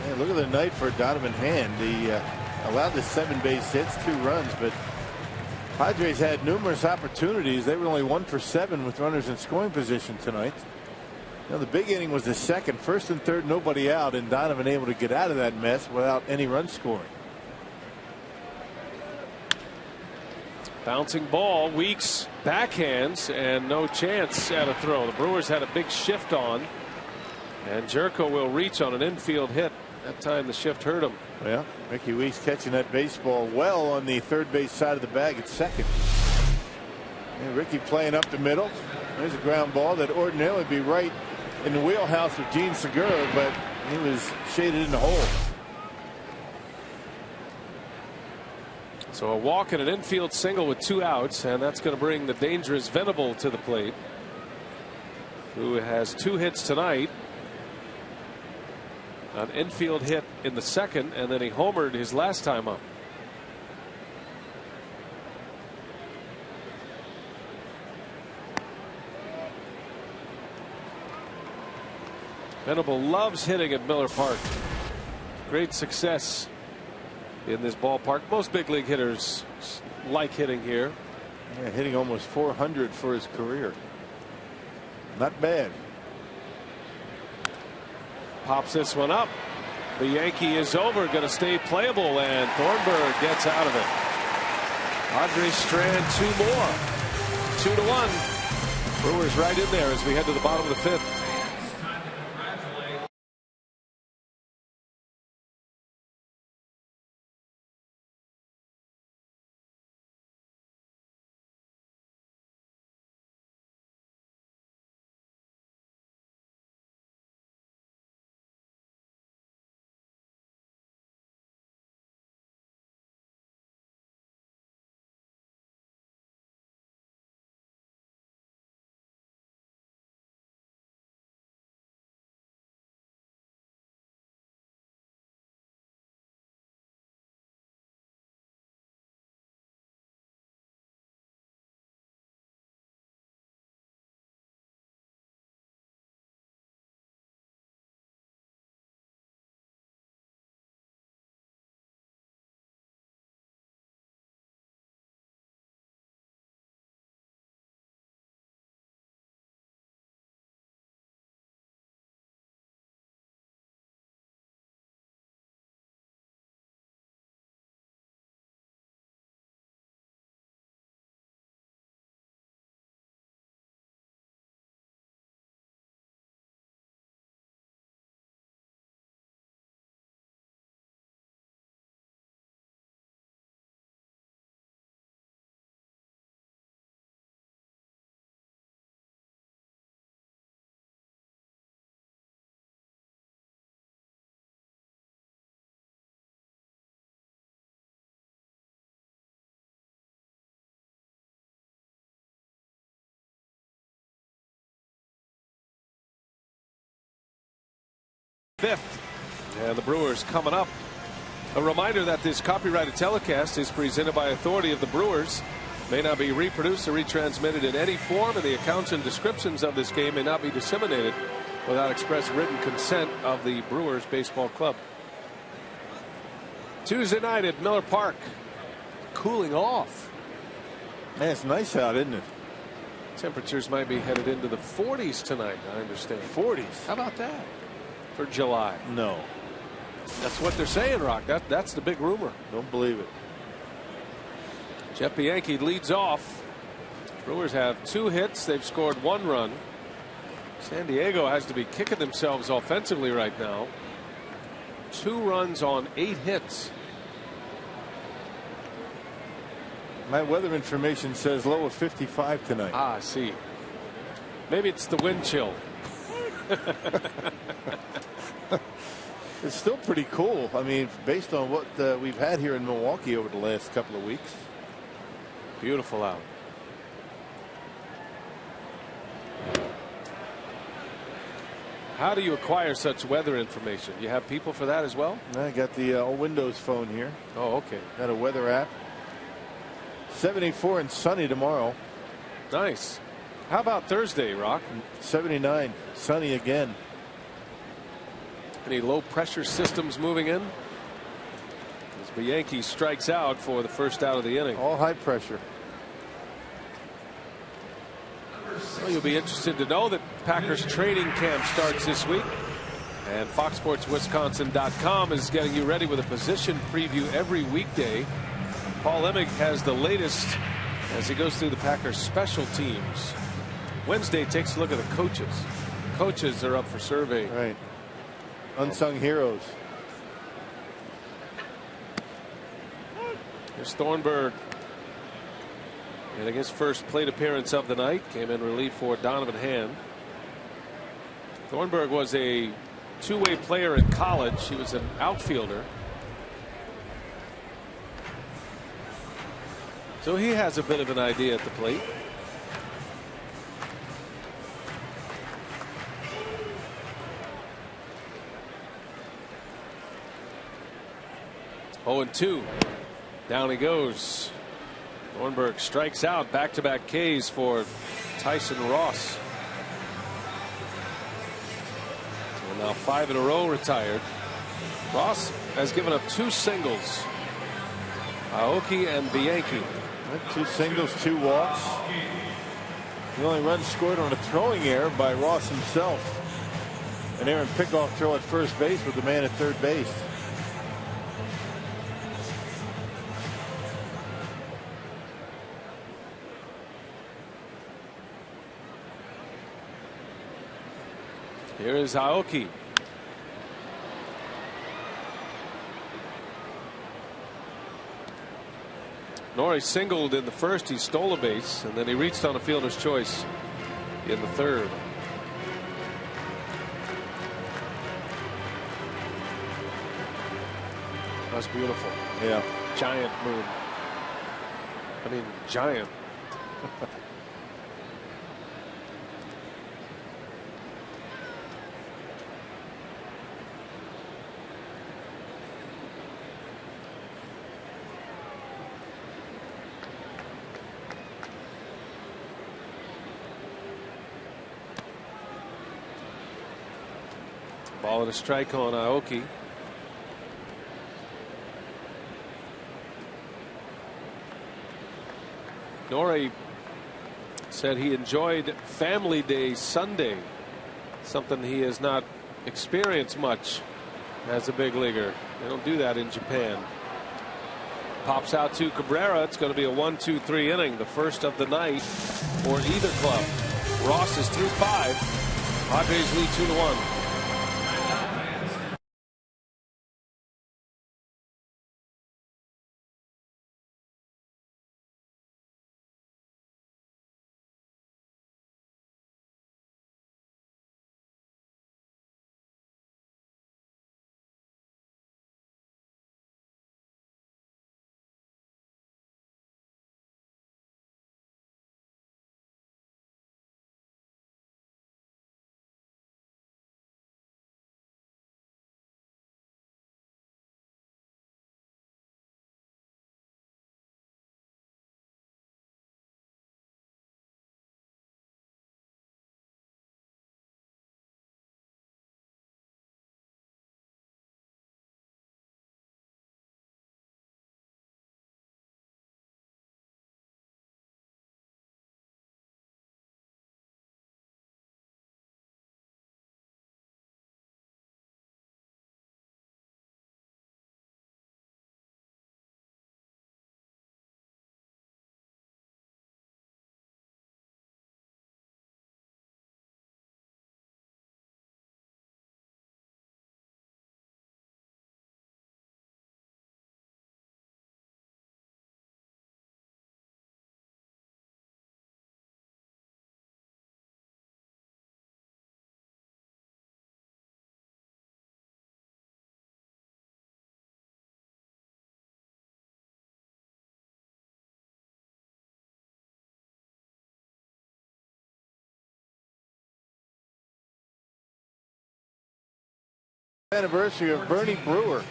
Man, look at the night for Donovan Hand. He allowed the 7 base hits, 2 runs, but Padres had numerous opportunities. They were only 1 for 7 with runners in scoring position tonight. Now, the big inning was the second. First and third, nobody out, and Donovan able to get out of that mess without any run scoring. Bouncing ball, Weeks backhands, and no chance at a throw. The Brewers had a big shift on, and Jerko will reach on an infield hit. That time the shift hurt him. Yeah, Ricky Weeks catching that baseball well on the third base side of the bag at second. And Ricky playing up the middle. There's a ground ball that ordinarily would be right in the wheelhouse of Gene Segura, but he was shaded in the hole. So a walk and an infield single with 2 outs, and that's going to bring the dangerous Venable to the plate, who has 2 hits tonight. An infield hit in the second, and then he homered his last time up. Venable loves hitting at Miller Park. Great success in this ballpark. Most big league hitters like hitting here. Yeah, hitting almost 400 for his career. Not bad. Pops this one up. The Yankee is over, going to stay playable, and Thornburg gets out of it. Padres strand 2 more. 2-1. Brewers right in there as we head to the bottom of the 5th. Fifth, and the Brewers coming up. A reminder that this copyrighted telecast is presented by authority of the Brewers, may not be reproduced or retransmitted in any form, and the accounts and descriptions of this game may not be disseminated without express written consent of the Brewers Baseball Club. Tuesday night at Miller Park, cooling off. Man, it's nice out, isn't it? Temperatures might be headed into the 40s tonight, I understand. 40s? How about that? For July. No. That's what they're saying, Rock. That's the big rumor. Don't believe it. Jeff Bianchi leads off. Brewers have 2 hits. They've scored 1 run. San Diego has to be kicking themselves offensively right now. 2 runs on 8 hits. My weather information says low of 55 tonight. Ah, I see. Maybe it's the wind chill. It's still pretty cool. I mean, based on what we've had here in Milwaukee over the last couple of weeks. Beautiful out. How do you acquire such weather information? You have people for that as well? I got the old Windows phone here. Oh, okay. Got a weather app. 74 and sunny tomorrow. Nice. How about Thursday, Rock? 79, sunny again. Any low pressure systems moving in? As Bianchi strikes out for the first out of the inning. All high pressure. Well, you'll be interested to know that Packers training camp starts this week. And FoxSportsWisconsin.com is getting you ready with a position preview every weekday. Paul Emick has the latest as he goes through the Packers special teams. Wednesday takes a look at the coaches. Coaches are up for survey. Right. Unsung heroes. Here's Thornburg. And his first plate appearance of the night. Came in relief for Donovan Hand. Thornburg was a two-way player in college. He was an outfielder. So he has a bit of an idea at the plate. Oh, 2. Down he goes. Thornburg strikes out. Back-to-back Ks for Tyson Ross. Well, now 5 in a row retired. Ross has given up 2 singles. Aoki and Bianchi. 2 singles, 2 walks. The only run scored on a throwing error by Ross himself. An Aaron pickoff throw at first base with the man at third base. Here is Aoki. Norrie singled in the first. He stole a base, and then he reached on a fielder's choice in the third. That's beautiful. Yeah. Giant moon. I mean, giant. Ball and a strike on Aoki. Norrie said he enjoyed Family Day Sunday, something he has not experienced much as a big leaguer. They don't do that in Japan. Pops out to Cabrera. It's going to be a 1-2-3 inning, the first of the night for either club. Ross is through 5. Padres lead 2-1. Anniversary of Bernie Brewer.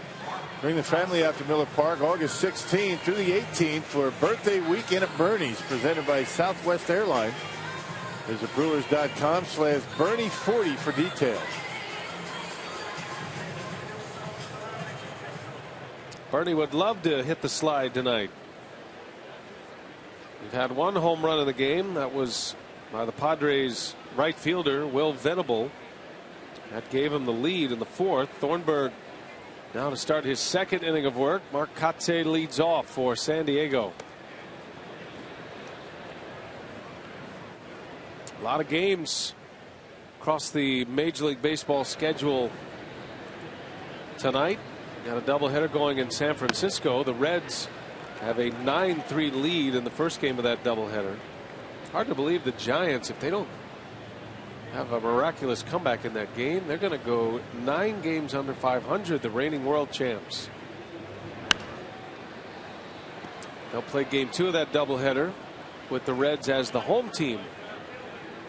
Bring the family out to Miller Park August 16th through the 18th for a birthday weekend at Bernie's, presented by Southwest Airlines. Visit Brewers.com/Bernie40 for details. Bernie would love to hit the slide tonight. We've had one home run in the game. That was by the Padres right fielder Will Venable. That gave him the lead in the fourth. Thornburg now to start his second inning of work. Mark Kotsay leads off for San Diego. A lot of games across the Major League Baseball schedule tonight. Got a doubleheader going in San Francisco. The Reds have a 9-3 lead in the first game of that doubleheader. Hard to believe the Giants, if they don't have a miraculous comeback in that game, they're going to go 9 games under 500, the reigning world champs. They'll play game 2 of that doubleheader with the Reds as the home team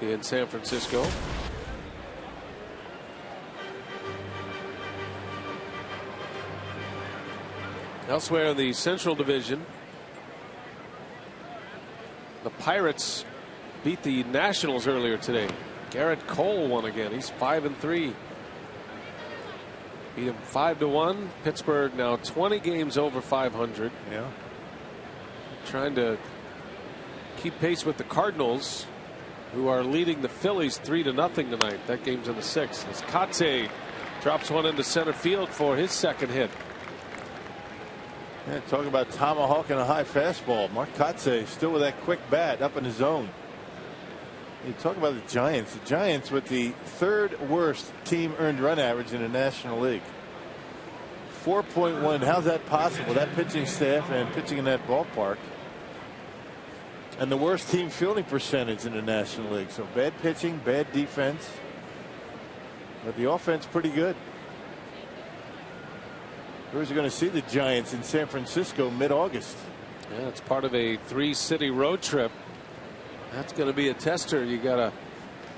in San Francisco. Elsewhere in the Central Division, the Pirates beat the Nationals earlier today. Garrett Cole won again. He's 5-3. Beat him 5-1. Pittsburgh now 20 games over 500. Yeah. Trying to keep pace with the Cardinals, who are leading the Phillies 3-0 tonight. That game's in the 6th. As Kotsay drops one into center field for his second hit. Yeah, talking about tomahawk and a high fastball. Mark Kotsay still with that quick bat up in the zone. You talk about the Giants. The Giants with the 3rd worst team earned run average in the National League. 4.1. How's that possible? That pitching staff and pitching in that ballpark. And the worst team fielding percentage in the National League. So bad pitching, bad defense. But the offense pretty good. Brewers are going to see the Giants in San Francisco mid-August. Yeah, it's part of a 3-city road trip. That's going to be a tester. You got a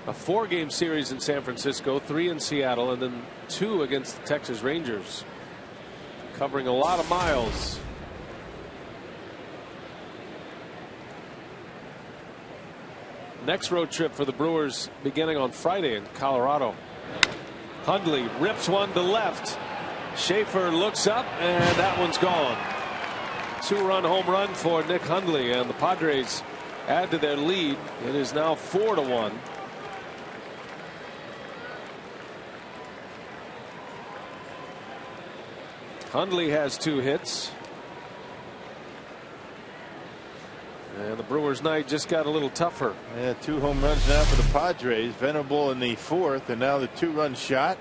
4-game series in San Francisco, 3 in Seattle, and then 2 against the Texas Rangers. Covering a lot of miles. Next road trip for the Brewers beginning on Friday in Colorado. Hundley rips one to left. Schaefer looks up, and that one's gone. 2-run home run for Nick Hundley, and the Padres add to their lead. It is now 4-1. Hundley has 2 hits. And the Brewers' night just got a little tougher. Yeah, 2 home runs now for the Padres. Venable in the 4th, and now the 2-run shot.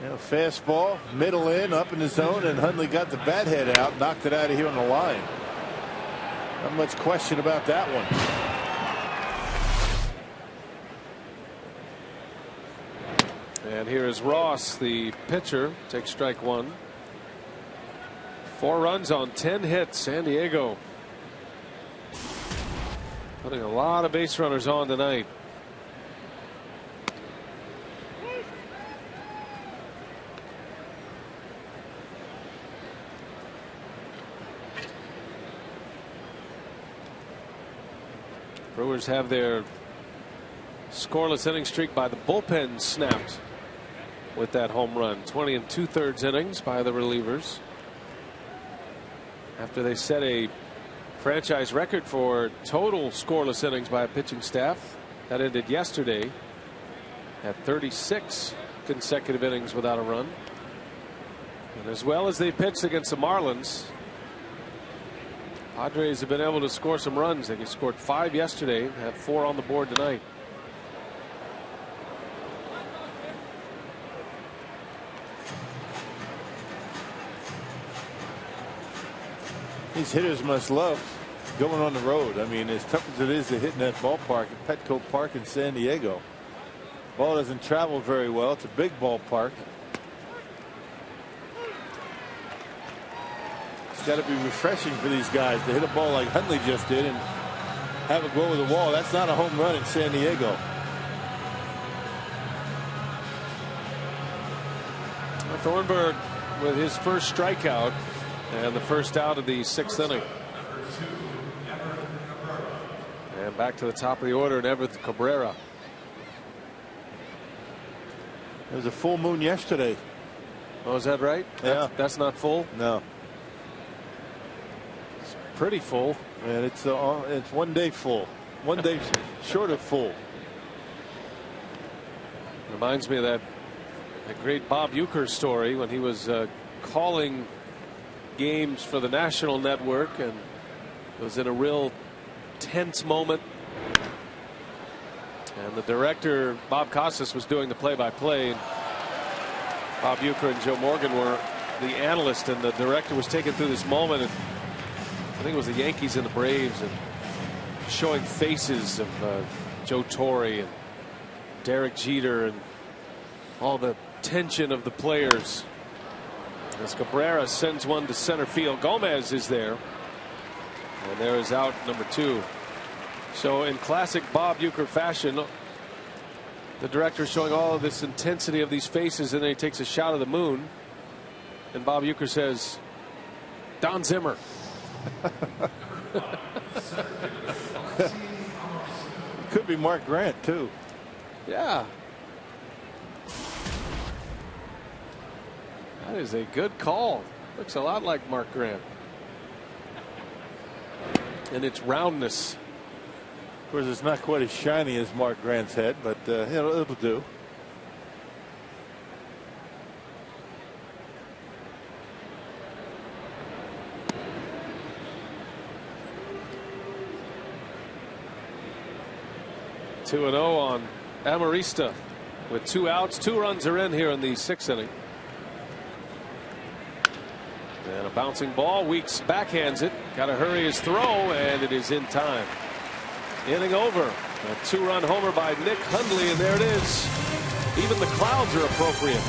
You know, fastball, middle in, up in the zone, and Hundley got the bat head out, knocked it out of here on the line. Not much question about that one. And here is Ross, the pitcher, takes strike 1. 4 runs on 10 hits. San Diego putting a lot of base runners on tonight. Brewers have their scoreless inning streak by the bullpen snapped with that home run. 20 2/3 innings by the relievers, after they set a franchise record for total scoreless innings by a pitching staff. That ended yesterday at 36 consecutive innings without a run. And as well as they pitched against the Marlins, Padres have been able to score some runs. They scored 5 yesterday, have 4 on the board tonight. These hitters must love going on the road. I mean, as tough as it is to hit in that ballpark at Petco Park in San Diego. Ball doesn't travel very well. It's a big ballpark. It's got to be refreshing for these guys to hit a ball like Hundley just did and have it go over the wall. That's not a home run in San Diego. Thornburg with his first strikeout and the first out of the 6th inning. And back to the top of the order, and Everett Cabrera. It was a full moon yesterday. Oh, is that right? Yeah. That's not full? No. It's pretty full. And it's 1 day full. 1 day short of full. Reminds me of that great Bob Uecker story when he was calling games for the national network, and it was in a real tense moment. And the director, Bob Costas, was doing the play-by-play. Bob Uecker and Joe Morgan were the analyst, and the director was taking through this moment. And I think it was the Yankees and the Braves, and showing faces of Joe Torre and Derek Jeter and all the tension of the players. As Cabrera sends one to center field, Gomez is there, and there is out number 2. So in classic Bob Uecker fashion, the director showing all of this intensity of these faces, and then he takes a shot of the moon, and Bob Uecker says, Don Zimmer. Could be Mark Grant too. Yeah. That is a good call. Looks a lot like Mark Grant. And its roundness. Of course, it's not quite as shiny as Mark Grant's head, but it'll do. Two and 0 on Amarista with 2 outs. 2 runs are in here in the 6th inning. And a bouncing ball. Weeks backhands it. Got to hurry his throw, and it is in time. Inning over. A 2-run homer by Nick Hundley, and there it is. Even the clouds are appropriate.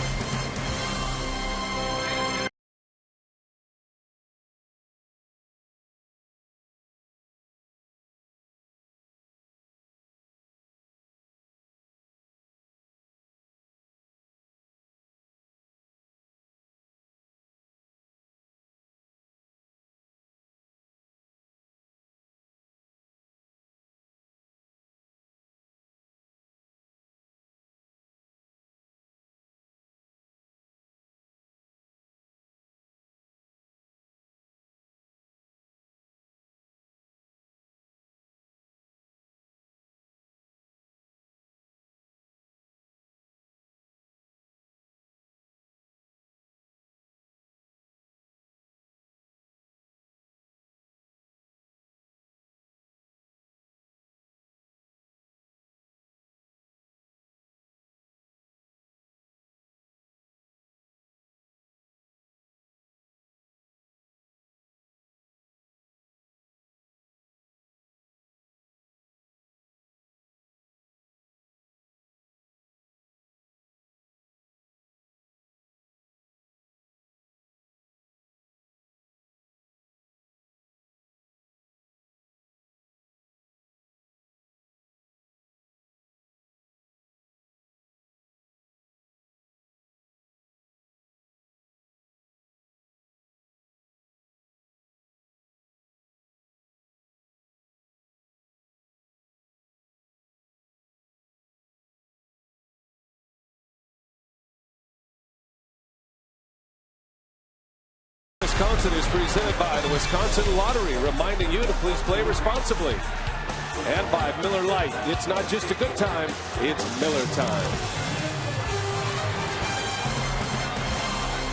Wisconsin is presented by the Wisconsin Lottery, reminding you to please play responsibly. And by Miller Lite. It's not just a good time, it's Miller time.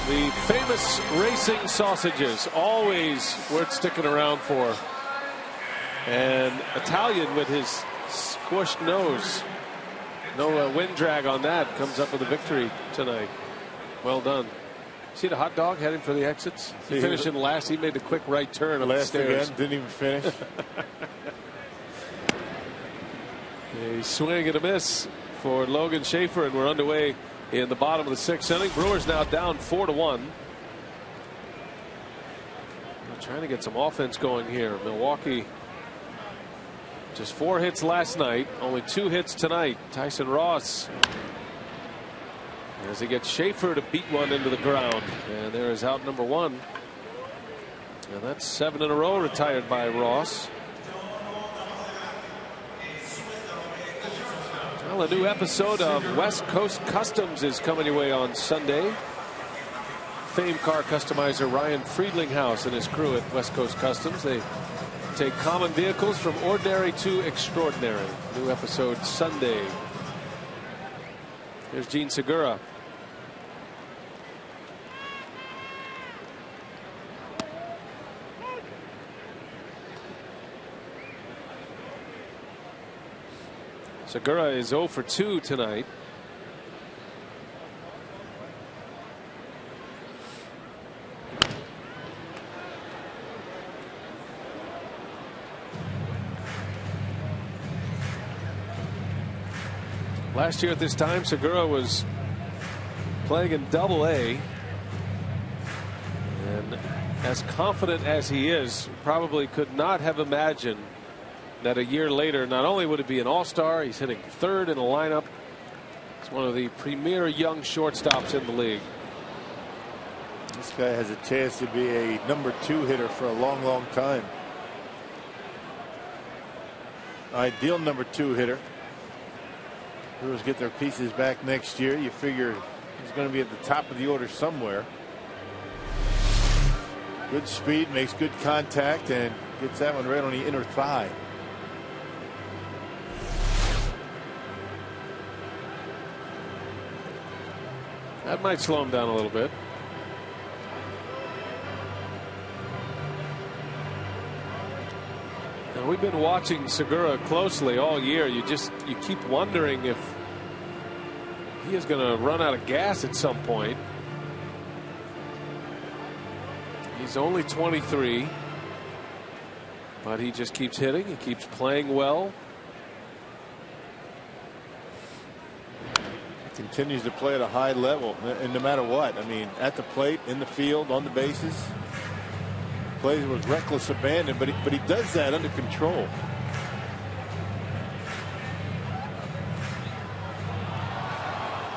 The famous racing sausages, always worth sticking around for. And Italian with his squished nose. No wind drag on that. Comes up with a victory tonight. Well done. See the hot dog heading for the exits? He finished in last. He made the quick right turn up the stairs. Again, didn't even finish. A swing and a miss for Logan Schaefer, and we're underway in the bottom of the 6th inning. Brewers now down 4-1. They're trying to get some offense going here. Milwaukee just 4 hits last night, only 2 hits tonight. Tyson Ross as he gets Schaefer to beat one into the ground. And there is out number 1. And that's 7 in a row retired by Ross. Well, a new episode of West Coast Customs is coming your way on Sunday. Famed car customizer Ryan Friedlinghouse and his crew at West Coast Customs. They take common vehicles from ordinary to extraordinary. New episode Sunday. Here's Gene Segura. Segura is 0 for 2 tonight. Last year at this time, Segura was playing in Double-A, and as confident as he is, probably could not have imagined that a year later, not only would it be an all-star, he's hitting 3rd in the lineup. He's one of the premier young shortstops in the league. This guy has a chance to be a number 2 hitter for a long, long time. Ideal number 2 hitter. Brewers get their pieces back next year. You figure he's going to be at the top of the order somewhere. Good speed, makes good contact, and gets that one right on the inner thigh. That might slow him down a little bit. Now, we've been watching Segura closely all year. You keep wondering if he is going to run out of gas at some point. He's only 23, but he just keeps hitting. He keeps playing well. Continues to play at a high level, and no matter what, I mean, at the plate, in the field, on the bases, plays with reckless abandon, but he does that under control.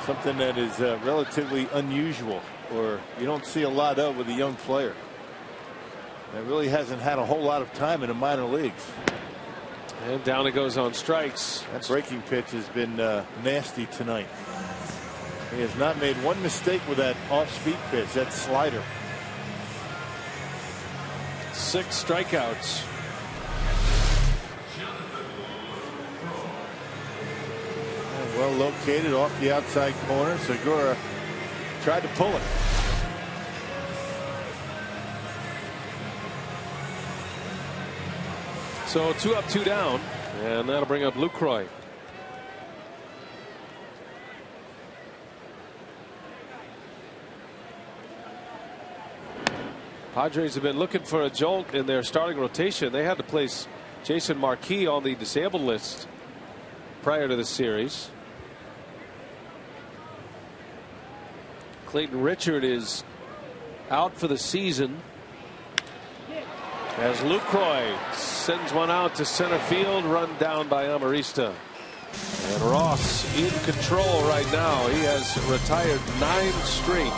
Something that is relatively unusual, or you don't see a lot of with a young player that really hasn't had a whole lot of time in the minor leagues. And down it goes on strikes. That breaking pitch has been nasty tonight. He has not made one mistake with that off-speed pitch, that slider. 6 strikeouts. Well located off the outside corner. Segura tried to pull it. So 2 up, 2 down, and that'll bring up Lucroy. Padres have been looking for a jolt in their starting rotation. They had to place Jason Marquis on the disabled list prior to the series. Clayton Richard is out for the season as Lucroy sends one out to center field, run down by Amarista. And Ross in control right now. He has retired 9 straight.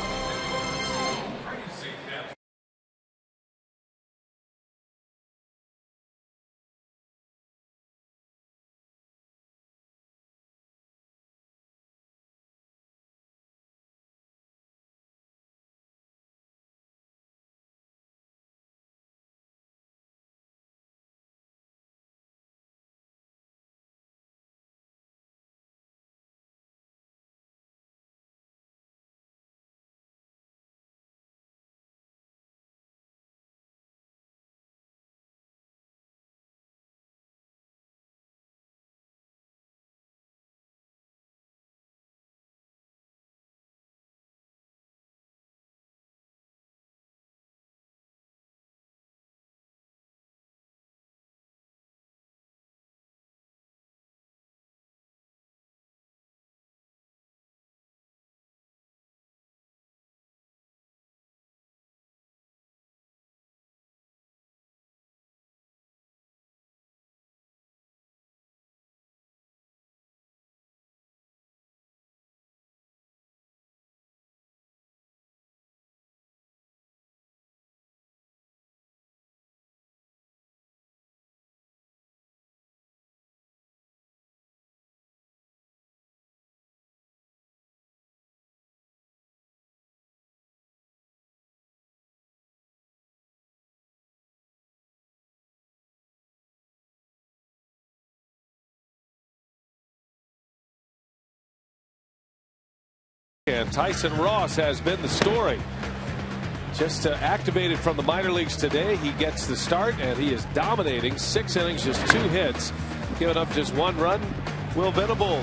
And Tyson Ross has been the story. Just activated from the minor leagues today. He gets the start, and he is dominating. 6 innings, just 2 hits, giving up just 1 run. Will Venable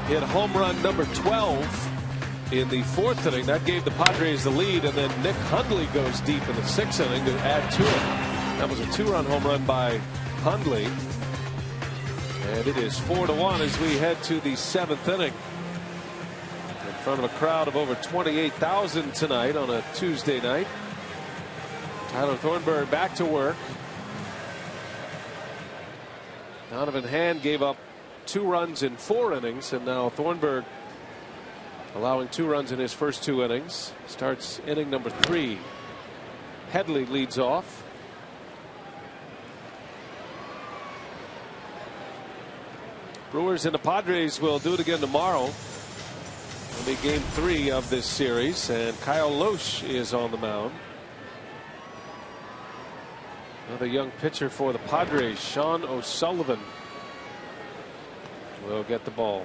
hit home run number 12 in the 4th inning. That gave the Padres the lead, and then Nick Hundley goes deep in the 6th inning to add to it. That was a 2-run home run by Hundley. And it is 4-1 as we head to the 7th inning. In front of a crowd of over 28,000 tonight on a Tuesday night. Tyler Thornburg back to work. Donovan Hand gave up 2 runs in 4 innings, and now Thornburg allowing 2 runs in his first 2 innings. Starts inning number 3. Headley leads off. Brewers and the Padres will do it again tomorrow. It'll be game 3 of this series, and Kyle Loesch is on the mound. Another young pitcher for the Padres, Sean O'Sullivan, will get the ball.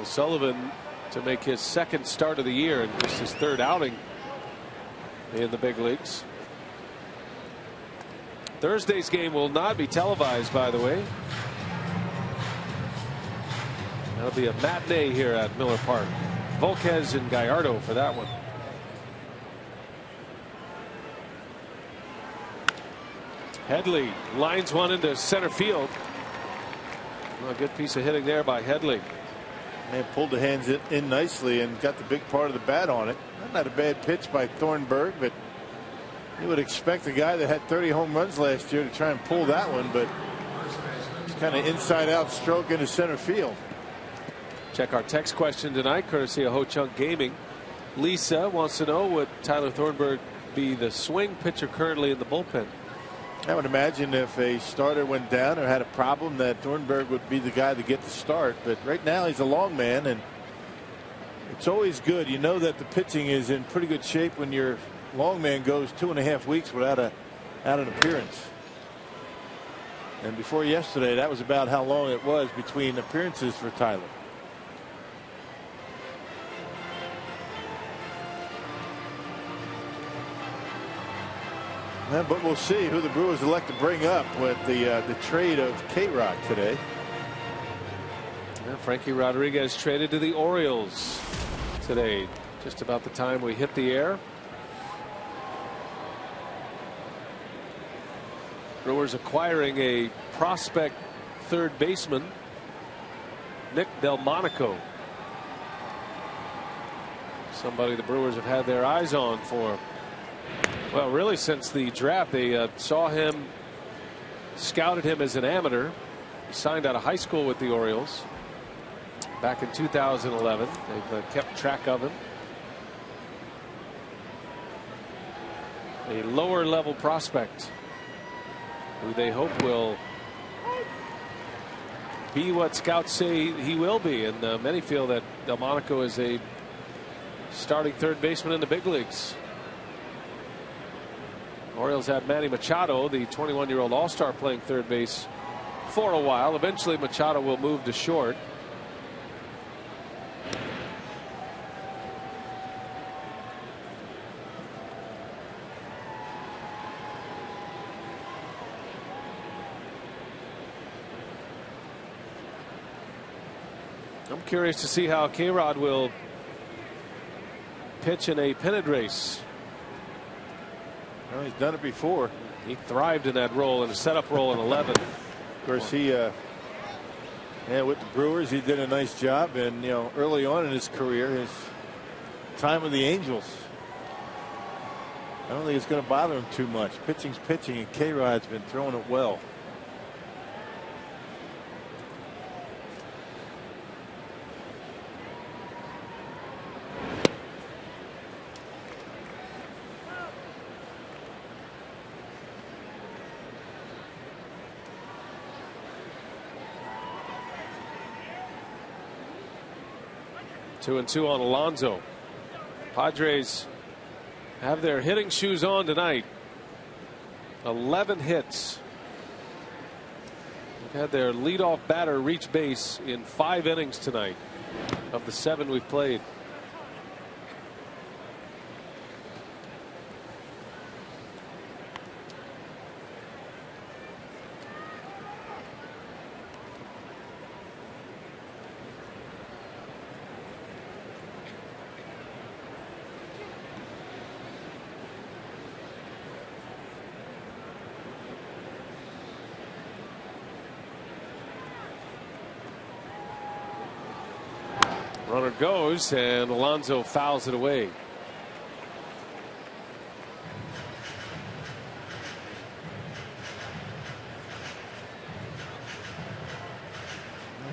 O'Sullivan to make his 2nd start of the year and just his 3rd outing in the big leagues. Thursday's game will not be televised, by the way. That'll be a matinee here at Miller Park. Volquez and Gallardo for that one. Headley lines one into center field. Well, a good piece of hitting there by Headley. Man pulled the hands in nicely and got the big part of the bat on it. Not a bad pitch by Thornburg, but you would expect a guy that had 30 home runs last year to try and pull that one, but it's kind of inside out stroke into center field. Check our text question tonight, courtesy of Ho Chunk Gaming. Lisa wants to know, would Tyler Thornburg be the swing pitcher currently in the bullpen? I would imagine if a starter went down or had a problem that Thornburg would be the guy to get the start. But right now he's a long man, and it's always good. You know that the pitching is in pretty good shape when your long man goes 2.5 weeks without an appearance. And before yesterday, that was about how long it was between appearances for Tyler. But we'll see who the Brewers elect to bring up with the trade of K-Rod today. Yeah, Frankie Rodriguez traded to the Orioles today, just about the time we hit the air. Brewers acquiring a prospect 3rd baseman, Nick Delmonico. Somebody the Brewers have had their eyes on for, well, really since the draft. They saw him, scouted him as an amateur. He signed out of high school with the Orioles back in 2011. They've kept track of him. A lower level prospect who they hope will be what scouts say he will be, and many feel that Delmonico is a starting 3rd baseman in the big leagues. Orioles had Manny Machado, the 21-year-old all-star, playing 3rd base for a while. Eventually Machado will move to short. I'm curious to see how K-Rod will pitch in a pennant race. Well, he's done it before. He thrived in that role, in a setup role in 11. Of course, he with the Brewers, he did a nice job, and early on in his career, his time with the Angels, I don't think it's going to bother him too much. Pitching's pitching, and K-Rod's been throwing it well. Two and two on Alonso. Padres have their hitting shoes on tonight. 11 hits They've had their leadoff batter reach base in 5 innings tonight of the 7 we've played. Runner goes, and Alonso fouls it away.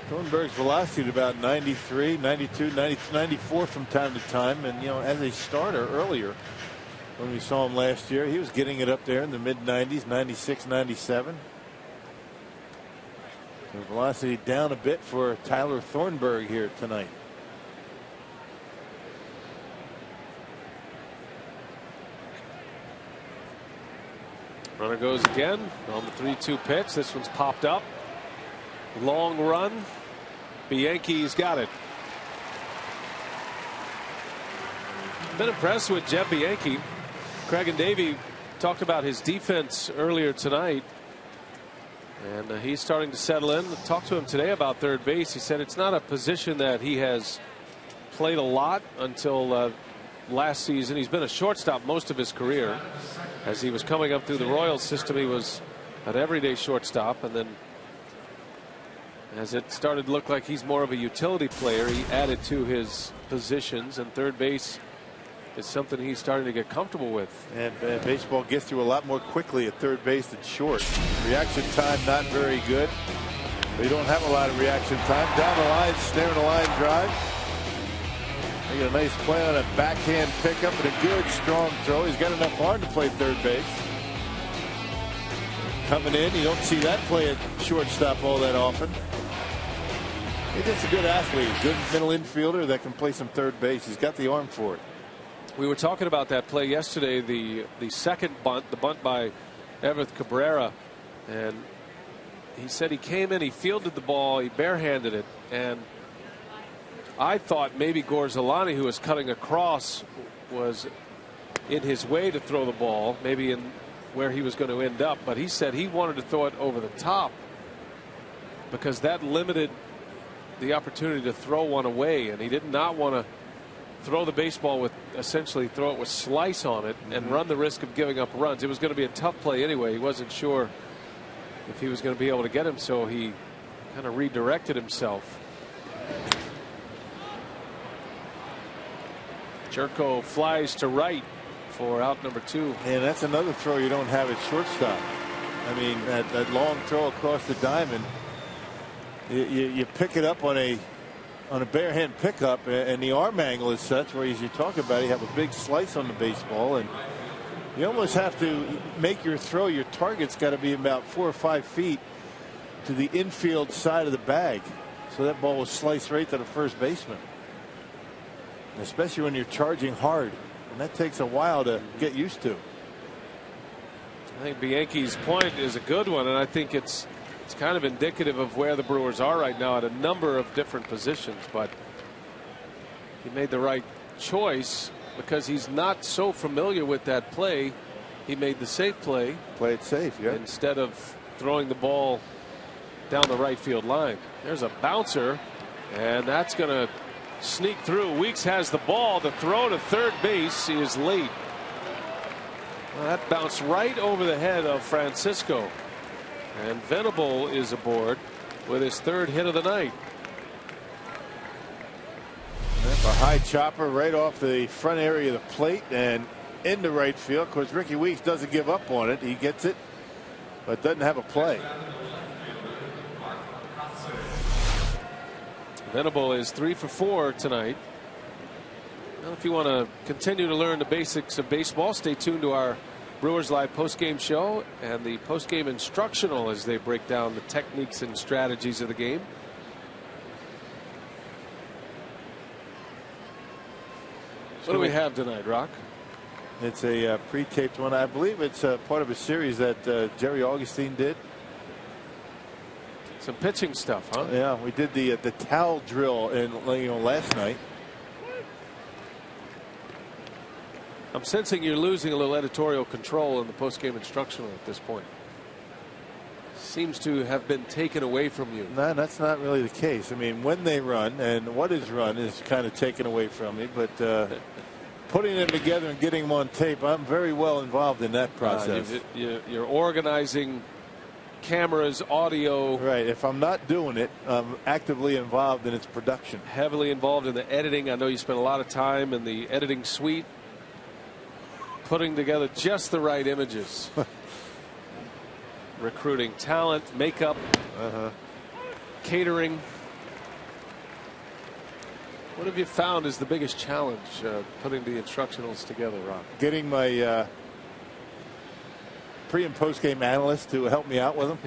Thornburg's velocity at about 93, 92, 94 from time to time. And, you know, as a starter earlier, when we saw him last year, he was getting it up there in the mid-90s, 96, 97. So velocity down a bit for Tyler Thornburg here tonight. Runner goes again on the 3-2 pitch. This one's popped up. Long run. Bianchi's got it. Been impressed with Jeb Bianchi. Craig and Davey talked about his defense earlier tonight, and he's starting to settle in. Talked to him today about third base. He said it's not a position that he has played a lot until last season. He's been a shortstop most of his career. As he was coming up through the Royals system, he was an everyday shortstop, and then as it started to look like he's more of a utility player, he added to his positions, and third base is something he's starting to get comfortable with. And baseball gets through a lot more quickly at third base than short. Reaction time not very good. They don't have a lot of reaction time. Down the line, snaring a line drive. They get a nice play on a backhand pickup and a good strong throw. He's got enough arm to play third base. Coming in, you don't see that play at shortstop all that often. He's just a good athlete, good middle infielder that can play some third base. He's got the arm for it. We were talking about that play yesterday, the second bunt, the bunt by Everett Cabrera, and he said he came in, he fielded the ball, he barehanded it, and I thought maybe Gorzalani, who was cutting across, was in his way to throw the ball, maybe in where he was going to end up, but he said he wanted to throw it over the top because that limited the opportunity to throw one away, and he did not want to throw the baseball with essentially throw it with slice on it and run the risk of giving up runs. It was going to be a tough play anyway. He wasn't sure if he was going to be able to get him, so he kind of redirected himself. Jerko flies to right for out number 2. And that's another throw you don't have at shortstop. I mean, that long throw across the diamond, you pick it up on a bare hand pickup, and the arm angle is such where, as you talk about, you have a big slice on the baseball, and you almost have to make your throw. Your target's got to be about 4 or 5 feet to the infield side of the bag, so that ball will slice right to the first baseman. Especially when you're charging hard, and that takes a while to get used to. I think Bianchi's point is a good one, and I think it's kind of indicative of where the Brewers are right now at a number of different positions, but he made the right choice because he's not so familiar with that play. He made the safe play. Play it safe, yeah. Instead of throwing the ball down the right field line. There's a bouncer, and that's going to sneak through. Weeks has the ball. The throw to third base is late. Well, that bounced right over the head of Francisco. And Venable is aboard with his 3rd hit of the night. A high chopper right off the front area of the plate and into right field. Of course, Ricky Weeks doesn't give up on it. He gets it, but doesn't have a play. Venable is 3 for 4 tonight. Well, if you want to continue to learn the basics of baseball, stay tuned to our Brewers Live postgame show and the postgame instructional as they break down the techniques and strategies of the game. What do we have tonight, Rock? It's a pre-taped one. I believe it's part of a series that Jerry Augustine did. Some pitching stuff, huh? Yeah, we did the towel drill last night. I'm sensing you're losing a little editorial control in the post-game instructional at this point. Seems to have been taken away from you. No, that's not really the case. I mean, when they run and what is run is kind of taken away from me. But putting them together and getting them on tape, I'm very well involved in that process. You're organizing cameras, audio. Right. If I'm not doing it, I'm actively involved in its production. Heavily involved in the editing. I know you spent a lot of time in the editing suite, putting together just the right images. Recruiting talent, makeup, catering. What have you found is the biggest challenge putting the instructionals together, Ron? Getting my pre and post game analyst to help me out with them.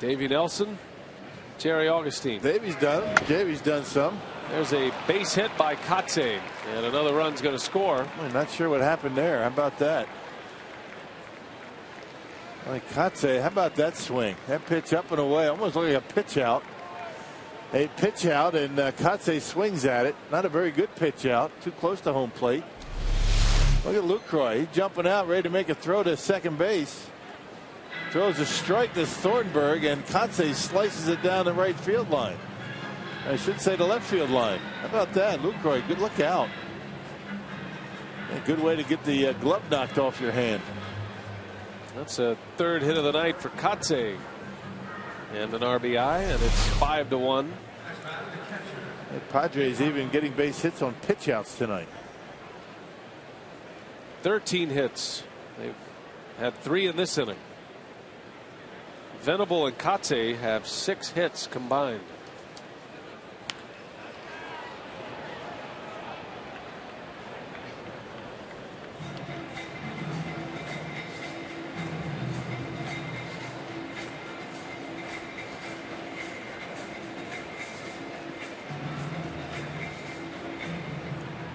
Davey Nelson, Jerry Augustine. Davey's done. Davey's done some. There's a base hit by Kotze, and another run's going to score. I'm not sure what happened there. How about that? Like Kotze, how about that swing? That pitch up and away, almost like a pitch out. A pitch out, and Kotze swings at it. Not a very good pitch out. Too close to home plate. Look at Lucroy. He's jumping out, ready to make a throw to second base. Throws a strike to Thornburg, and Kotze slices it down the right field line. I should say the left field line. How about that? Lucroy, good look out. A good way to get the glove knocked off your hand. That's a third hit of the night for Kotze. And an RBI, and it's 5-1. The Padres even getting base hits on pitch outs tonight. 13 hits. They've had 3 in this inning. Venable and Kotze have 6 hits combined.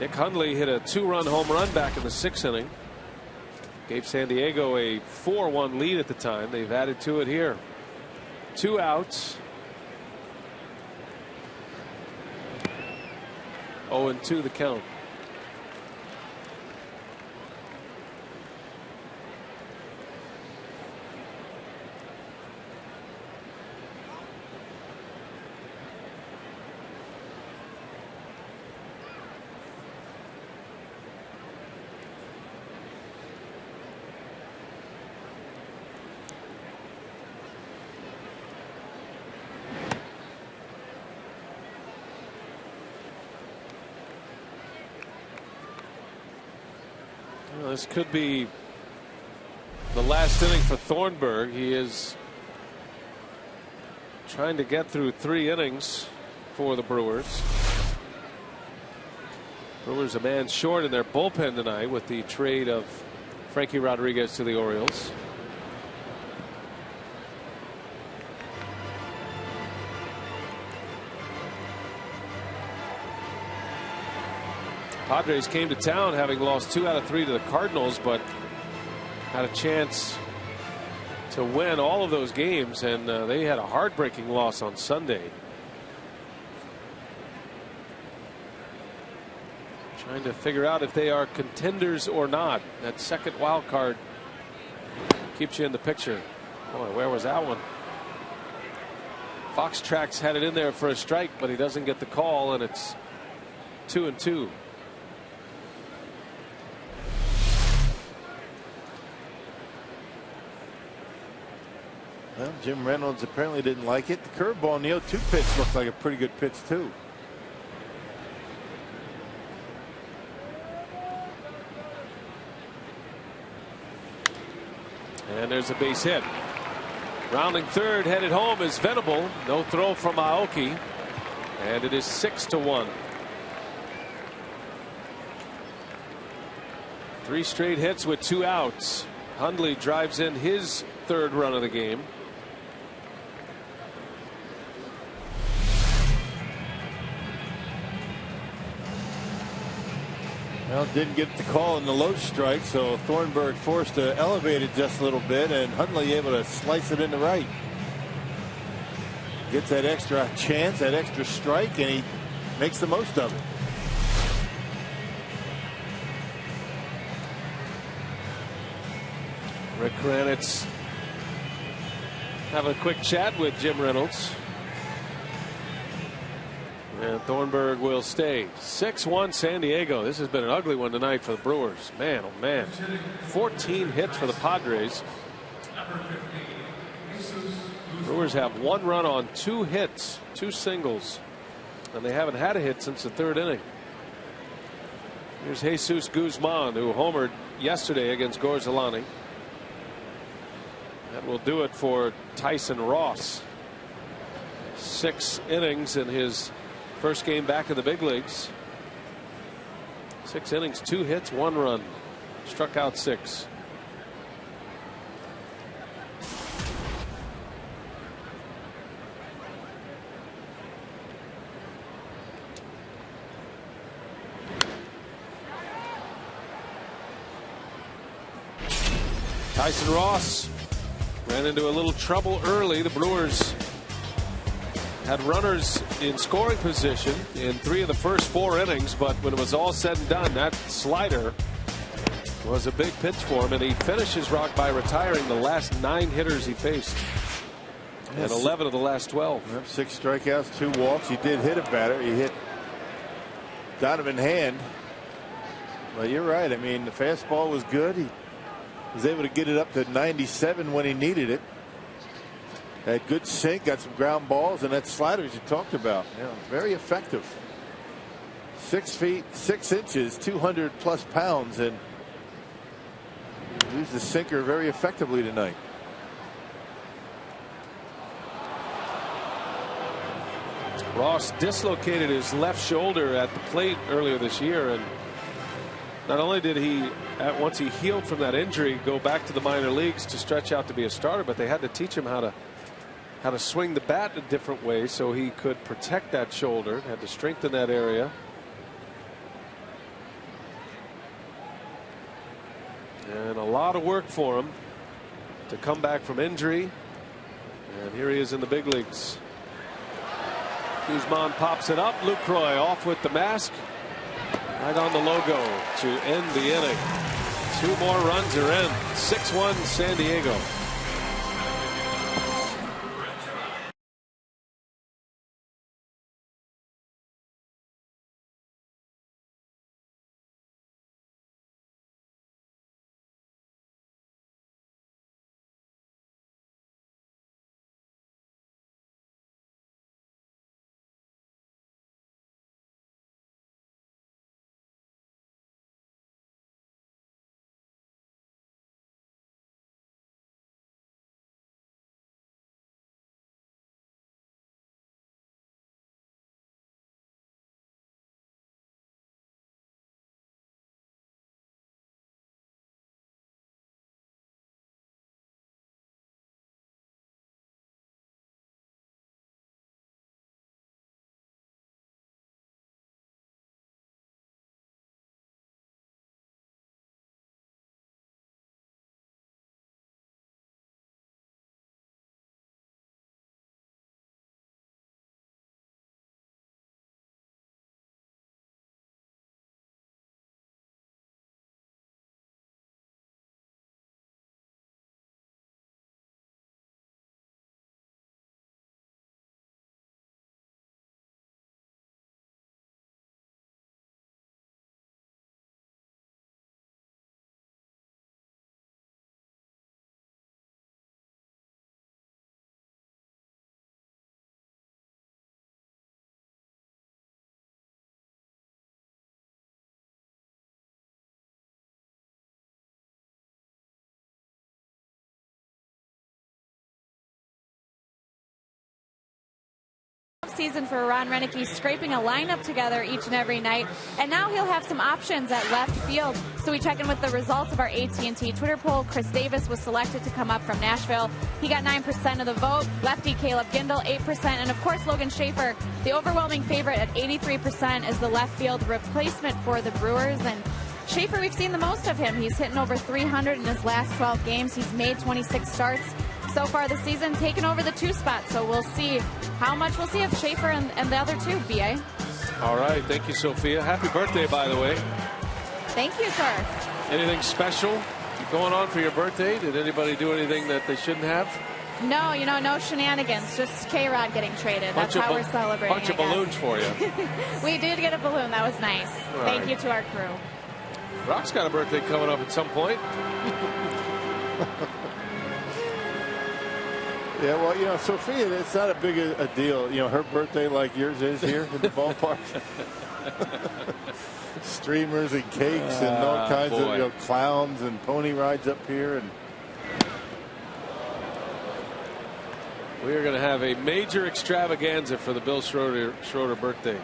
Nick Hundley hit a 2-run home run back in the 6th inning. Gave San Diego a 4-1 lead at the time. They've added to it here. 2 outs. 0-2 the count. This could be the last inning for Thornburg. He is trying to get through 3 innings for the Brewers. Brewers a man short in their bullpen tonight with the trade of Frankie Rodriguez to the Orioles. Padres came to town having lost 2 out of 3 to the Cardinals, but had a chance to win all of those games, and they had a heartbreaking loss on Sunday. Trying to figure out if they are contenders or not. That second wild card keeps you in the picture. Boy, where was that one? Fox Tracks had it in there for a strike, but he doesn't get the call, and it's 2-2. Well, Jim Reynolds apparently didn't like it. The curveball in the 0-2 pitch looked like a pretty good pitch too. And there's a base hit. Rounding third, headed home is Venable. No throw from Aoki, and it is 6-1. 3 straight hits with 2 outs. Hundley drives in his 3rd run of the game. Well, didn't get the call in the low strike, so Thornburg forced to elevate it just a little bit, and Hundley able to slice it into right. Gets that extra chance, that extra strike, and he makes the most of it. Rick Kranitz having a quick chat with Jim Reynolds. And Thornburg will stay. 6-1 San Diego. This has been an ugly one tonight for the Brewers. Man, oh man. 14 hits for the Padres. Brewers have 1 run on 2 hits, 2 singles. And they haven't had a hit since the 3rd inning. Here's Jesus Guzman, who homered yesterday against Gorzalani. That will do it for Tyson Ross. 6 innings in his first game back in the big leagues. 6 innings, 2 hits, 1 run. Struck out 6. Tyson Ross ran into a little trouble early. The Brewers had runners in scoring position in 3 of the first 4 innings, but when it was all said and done, that slider was a big pitch for him, and he finishes Rock by retiring the last 9 hitters he faced. And 11 of the last 12. Yep, 6 strikeouts, 2 walks. He did hit a batter. He hit Donovan Hand. Well, you're right. I mean, the fastball was good. He was able to get it up to 97 when he needed it. Had good sink, got some ground balls, and that slider as you talked about. Yeah, very effective. 6 feet 6 inches, 200+ pounds, and used the sinker very effectively tonight. Ross dislocated his left shoulder at the plate earlier this year, and not only did he, once he healed from that injury, go back to the minor leagues to stretch out to be a starter, but they had to teach him how to swing the bat in a different way so he could protect that shoulder. Had to strengthen that area. And a lot of work for him to come back from injury. And here he is in the big leagues. Guzman pops it up. Lucroy off with the mask. Right on the logo to end the inning. 2 more runs are in. 6-1 San Diego. Season for Ron Renicky, scraping a lineup together each and every night, and now he'll have some options at left field. So we check in with the results of our AT&T Twitter poll. Chris Davis was selected to come up from Nashville. He got 9% of the vote. Lefty Caleb Gindel 8%, and of course Logan Schaefer, the overwhelming favorite at 83%, is the left field replacement for the Brewers. And Schaefer, we've seen the most of him. He's hitting over 300 in his last 12 games. He's made 26 starts so far this season, taking over the 2 spot. So we'll see how much we'll see of Schaefer and the other 2, B.A. All right. Thank you, Sophia. Happy birthday, by the way. Thank you, sir. Anything special going on for your birthday? Did anybody do anything that they shouldn't have? No, no shenanigans. Just K-Rod getting traded. That's how we're celebrating. Bunch of balloons for you. We did get a balloon. That was nice. Thank you to our crew. Rock's got a birthday coming up at some point. Yeah, well, Sophia, it's not a big a deal. Her birthday like yours is here in the ballpark. Streamers and cakes and all kinds of clowns and pony rides up here. And we are going to have a major extravaganza for the Bill Schroeder birthday.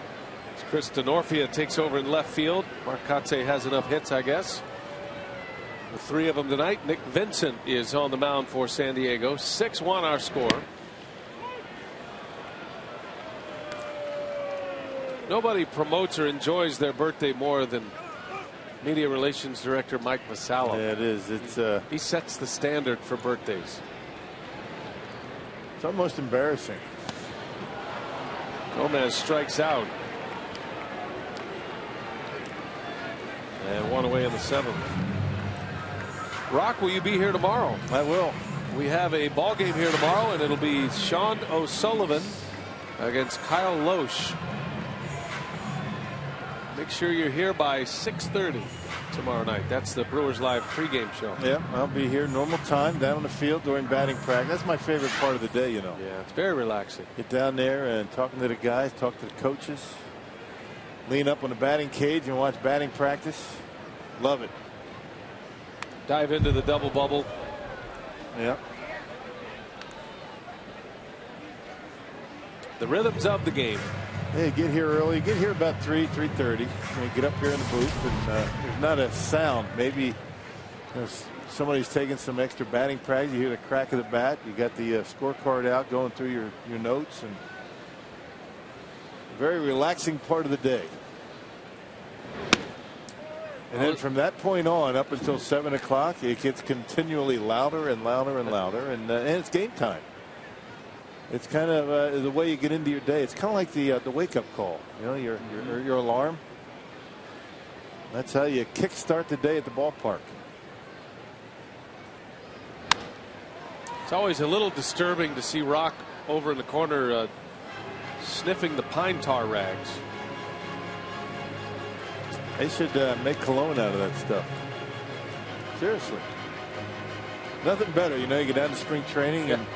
As Chris Denorfia takes over in left field. Mark Kotze has enough hits, I guess. The 3 of them tonight. Nick Vincent is on the mound for San Diego. 6-1 our score. Nobody promotes or enjoys their birthday more than Media Relations Director Mike Vassallo. Yeah, it is. He sets the standard for birthdays. It's almost embarrassing. Gomez strikes out. And 1 away in the 7th. Rock, will you be here tomorrow? I will. We have a ball game here tomorrow, and it'll be Sean O'Sullivan against Kyle Loesch. Make sure you're here by 6:30 tomorrow night. That's the Brewers Live pregame show. Yeah, I'll be here normal time down on the field during batting practice. That's my favorite part of the day, Yeah, it's very relaxing. Get down there and talking to the guys, talk to the coaches, lean up on the batting cage and watch batting practice. Love it. Dive into the double bubble. Yeah. The rhythms of the game. Hey, get here early. Get here about 3:30. Get up here in the booth, and there's not a sound. Maybe somebody's taking some extra batting practice. You hear the crack of the bat. You got the scorecard out, going through your notes, and a very relaxing part of the day. And then from that point on, up until 7 o'clock, it gets continually louder and louder and louder, and it's game time. It's kind of the way you get into your day. It's kind of like the wake-up call. Your alarm. That's how you kickstart the day at the ballpark. It's always a little disturbing to see Rock over in the corner sniffing the pine tar rags. They should make cologne out of that stuff. Seriously. Nothing better. You get down to spring training and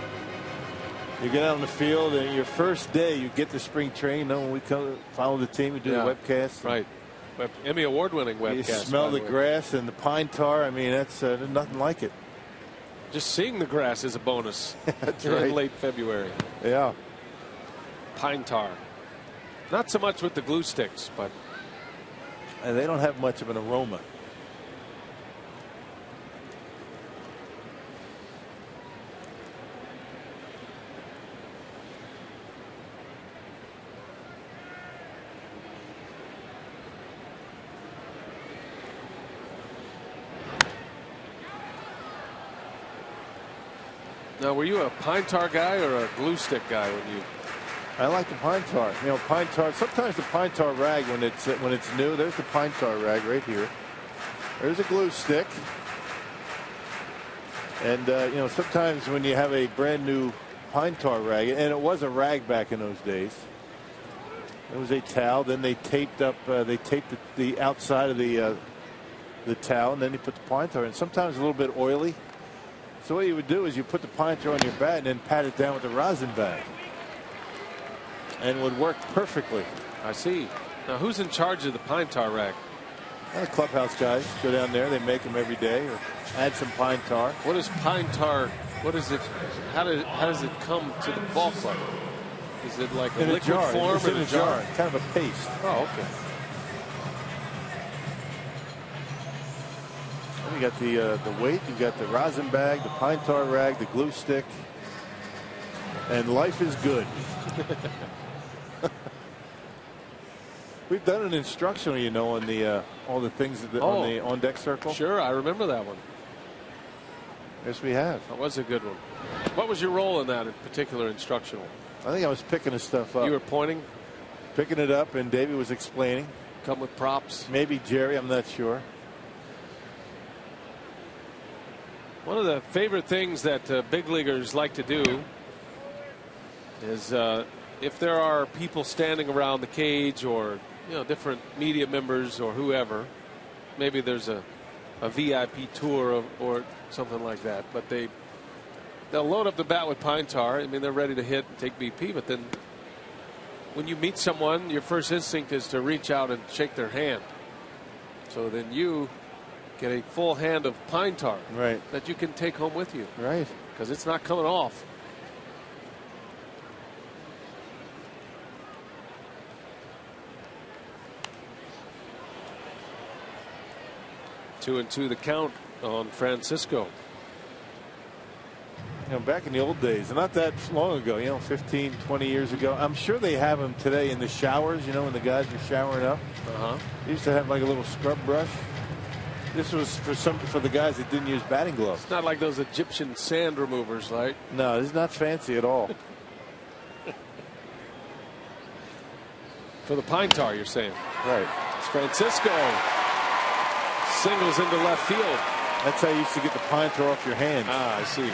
you get out on the field, and your first day you get to spring training. When we come follow the team, we do the webcast. Right. Emmy award-winning webcast. You smell the grass and the pine tar. I mean, that's nothing like it. Just seeing the grass is a bonus. That's in right. late February. Yeah. Pine tar. Not so much with the glue sticks, but. And they don't have much of an aroma. Now, were you a pine tar guy or a glue stick guy when you? I like the pine tar. Pine tar. Sometimes the pine tar rag when it's new. There's the pine tar rag right here. There's a glue stick. And sometimes when you have a brand new pine tar rag, and it was a rag back in those days. It was a towel. Then they taped up. They taped the outside of the towel, and then you put the pine tar in. Sometimes a little bit oily. So what you would do is you put the pine tar on your bat and then pat it down with a rosin bag. And it would work perfectly. I see. Now, who's in charge of the pine tar rag? The clubhouse guys go down there. They make them every day or add some pine tar. What is pine tar? What is it? How does it come to the ball club? Is it like a liquid jar. form It's in a jar? Kind of a paste. Oh, okay. You got the weight, you got the rosin bag, the pine tar rag, the glue stick, and life is good. We've done an instructional, on all the things on the on-deck circle? Sure, I remember that one. Yes, we have. That was a good one. What was your role in that in particular instructional? I think I was picking his stuff up. You were pointing? Picking it up, and Davey was explaining. Come with props? Maybe Jerry, I'm not sure. One of the favorite things that big leaguers like to do is if there are people standing around the cage, or different media members or whoever, maybe there's a VIP tour or something like that, but they'll load up the bat with pine tar. I mean, they're ready to hit and take BP, but then when you meet someone, your first instinct is to reach out and shake their hand. So then you get a full hand of pine tar that you can take home with you. Right. Because it's not coming off. Two and two the count on Francisco. Back in the old days, not that long ago, 15, 20 years ago, I'm sure they have them today in the showers, when the guys are showering up. They used to have like a little scrub brush. This was for the guys that didn't use batting gloves. It's not like those Egyptian sand removers, right? No, it's not fancy at all. For the pine tar, you're saying? Right. It's Francisco. Singles into left field. That's how you used to get the pine tar off your hands. Ah, I see.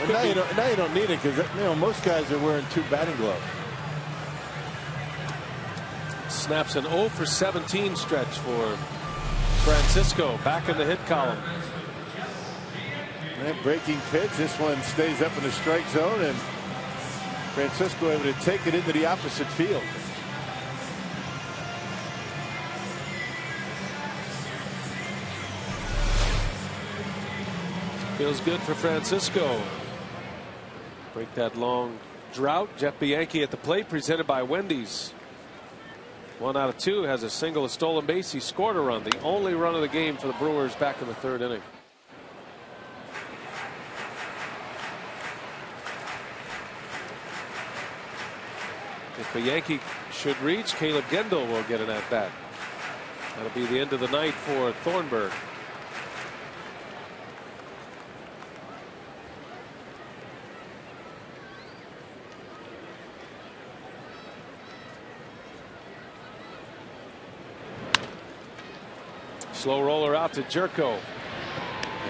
Now you don't need it, because most guys are wearing 2 batting gloves. Snaps an 0 for 17 stretch for Francisco, back in the hit column. That breaking pitch. This one stays up in the strike zone, and Francisco able to take it into the opposite field. Feels good for Francisco. Break that long drought. Jeff Bianchi at the plate, presented by Wendy's. 1 out of 2, has a single, a stolen base. He scored a run, the only run of the game for the Brewers back in the 3rd inning. If Bianchi should reach, Caleb Gendel will get an at-bat. That'll be the end of the night for Thornburg. Slow roller out to Jerko.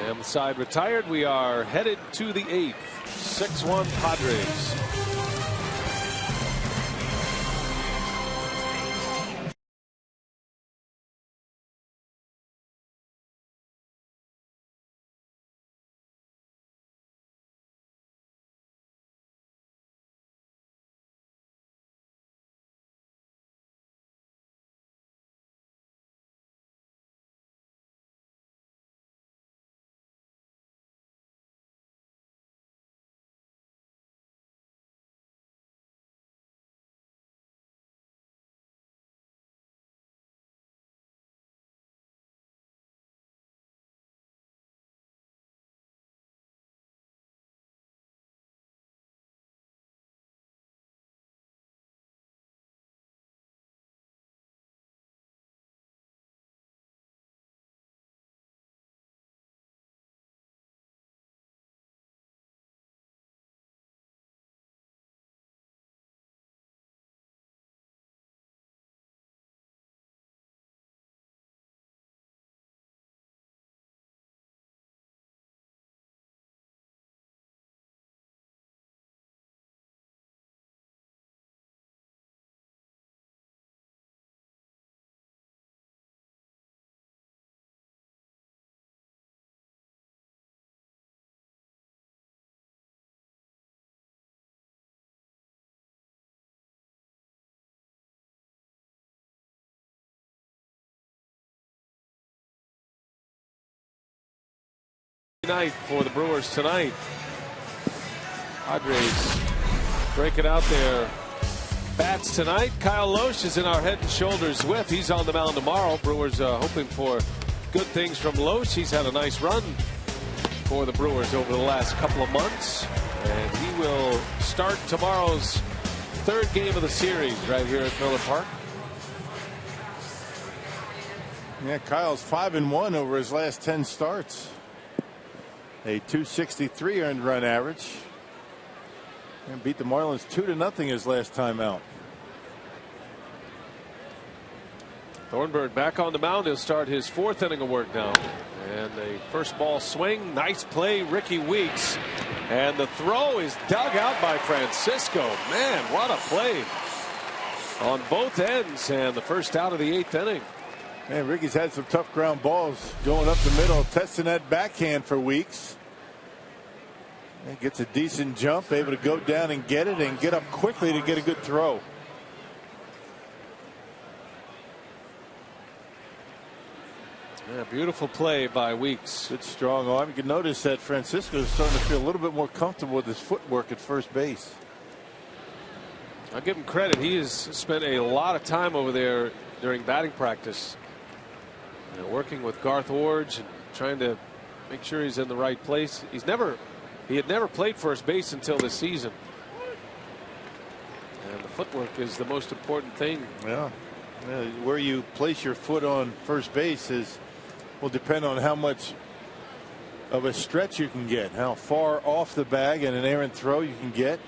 And the side retired. We are headed to the 8th. 6-1 Padres. Night for the Brewers tonight. Padres breaking out their bats tonight. Kyle Loesch is in our head and shoulders with. He's on the mound tomorrow. Brewers hoping for good things from Loesch. He's had a nice run for the Brewers over the last couple of months, and he will start tomorrow's 3rd game of the series right here at Miller Park. Yeah, Kyle's 5-1 over his last 10 starts. A 263 earned run average. And beat the Marlins 2-0 his last time out. Thornburg back on the mound. He'll start his 4th inning of work now. And a first ball swing. Nice play, Ricky Weeks. And the throw is dug out by Francisco. Man, what a play on both ends. And the first out of the 8th inning. Man, Ricky's had some tough ground balls going up the middle, testing that backhand for Weeks. And gets a decent jump, able to go down and get it and get up quickly to get a good throw. Yeah, beautiful play by Weeks. Good strong arm. You can notice that Francisco is starting to feel a little bit more comfortable with his footwork at first base. I'll give him credit. He has spent a lot of time over there during batting practice, working with Garth Orge and trying to make sure he's in the right place. He had never played first base until this season. And the footwork is the most important thing. Yeah. Where you place your foot on first base will depend on how much of a stretch you can get, how far off the bag and an errant throw you can get.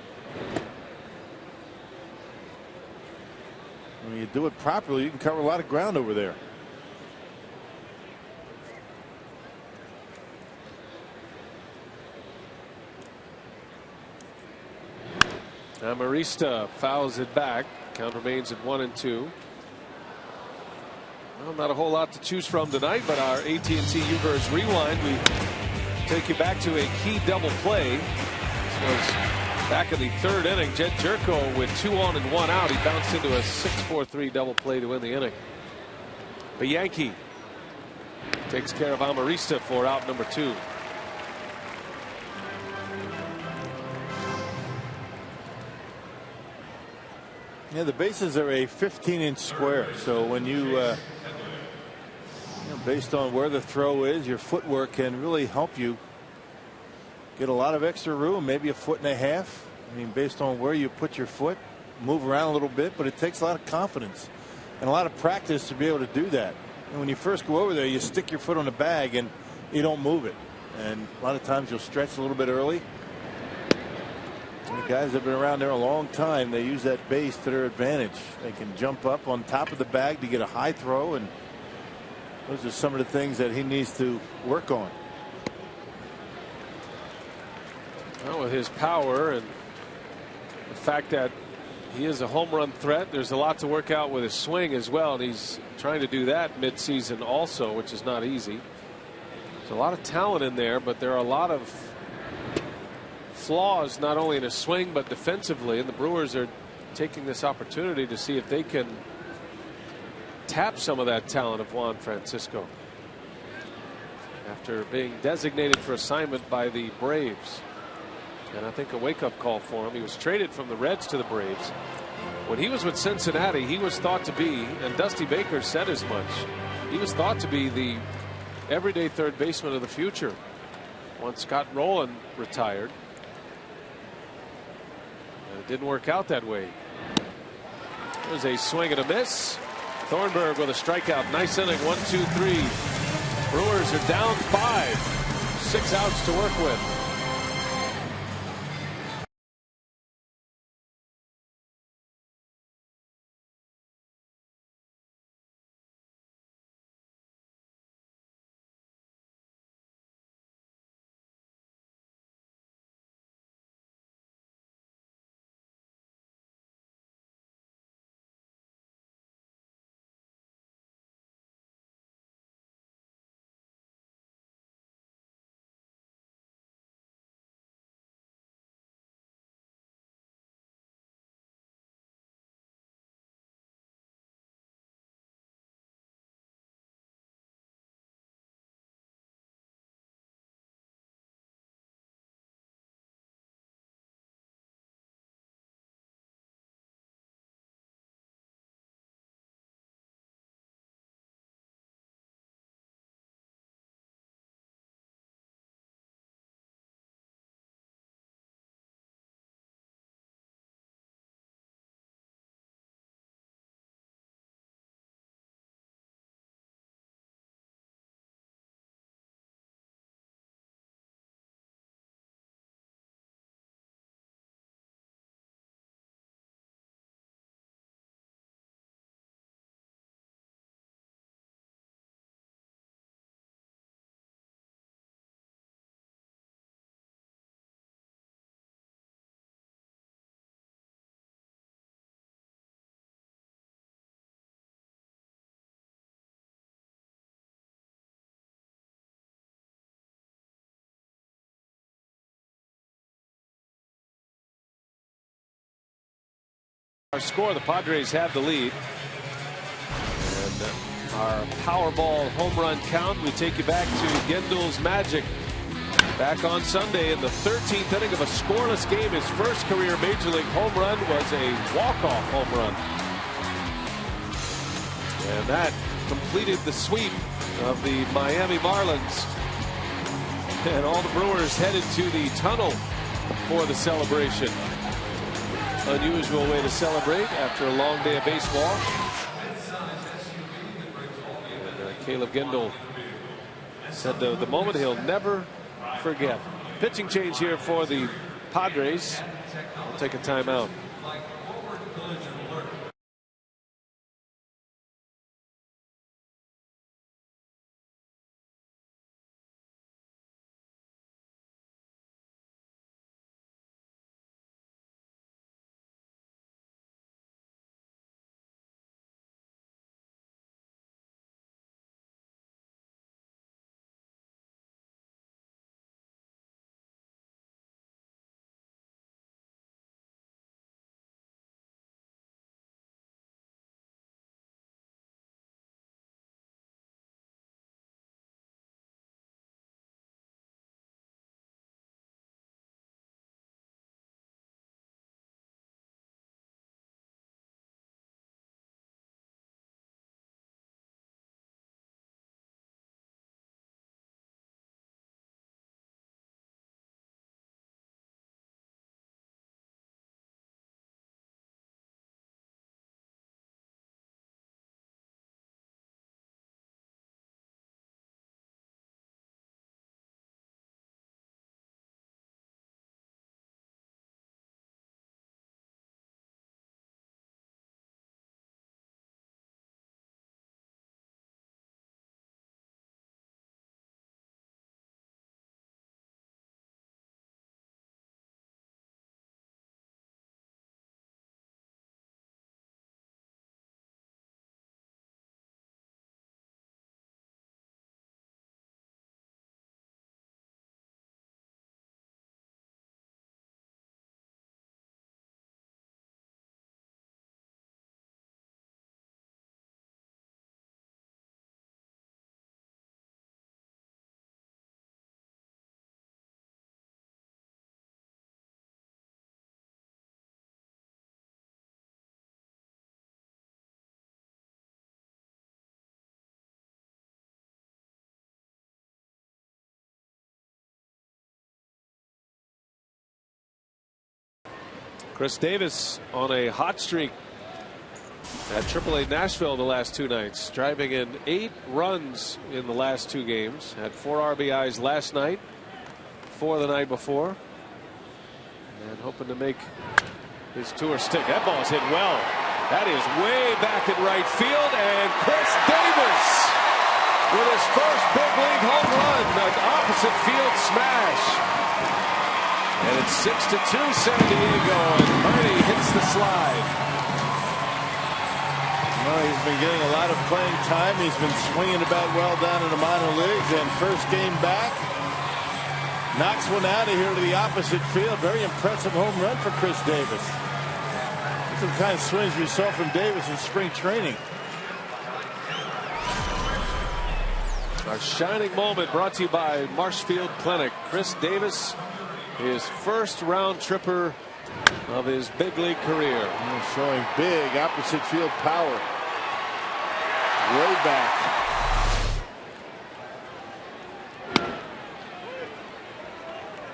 When you do it properly, you can cover a lot of ground over there. Amarista fouls it back. Count remains at 1-2. Well, not a whole lot to choose from tonight, but our AT&T U-verse rewind, we take you back to a key double play. This was back in the 3rd inning. Jed Jerko with 2 on and 1 out. He bounced into a 6-4-3 double play to win the inning. But Yankee takes care of Amarista for out number 2. Yeah, the bases are a 15-inch square, so when you based on where the throw is, your footwork can really help you get a lot of extra room, maybe a 1.5 foot. I mean, based on where you put your foot, move around a little bit, but it takes a lot of confidence and a lot of practice to be able to do that. And when you first go over there, you stick your foot on the bag and you don't move it, and a lot of times you'll stretch a little bit early. And the guys that have been around there a long time, they use that base to their advantage. They can jump up on top of the bag to get a high throw, and those are some of the things that he needs to work on. Well, with his power and the fact that he is a home run threat, there's a lot to work out with his swing as well, and he's trying to do that mid-season also, which is not easy. There's a lot of talent in there, but there are a lot of flaws not only in his swing but defensively, and the Brewers are taking this opportunity to see if they can tap some of that talent of Juan Francisco after being designated for assignment by the Braves. And I think a wake-up call for him. He was traded from the Reds to the Braves. When he was with Cincinnati, he was thought to be, and Dusty Baker said as much, he was thought to be the everyday third baseman of the future once Scott Rowland retired. And it didn't work out that way. It was a swing and a miss. Thornburg with a strikeout. Nice inning. 1-2-3. Brewers are down 5. 6 outs to work with. Our score, the Padres have the lead. And our Powerball home run count, we take you back to Gendle's magic back on Sunday in the 13th inning of a scoreless game. His first career major league home run was a walk-off home run. And that completed the sweep of the Miami Marlins. And all the Brewers headed to the tunnel for the celebration. Unusual way to celebrate after a long day of baseball. And, Caleb Gendle said the moment he'll never forget. Pitching change here for the Padres. We'll take a timeout. Chris Davis on a hot streak at AAA Nashville the last two nights, driving in 8 runs in the last 2 games. Had 4 RBIs last night, 4 the night before, and hoping to make his tour stick. That ball's hit well. That is way back in right field, and Chris Davis with his first big league home run, an opposite field smash. And it's 6-2 San Diego, and Murray hits the slide. Well, he's been getting a lot of playing time. He's been swinging the bat well down in the minor leagues, and first game back, knocks one out of here to the opposite field. Very impressive home run for Chris Davis. These are the kind of swings we saw from Davis in spring training. Our shining moment brought to you by Marshfield Clinic. Chris Davis, his first round tripper of his big league career. He's showing big opposite field power. Way back.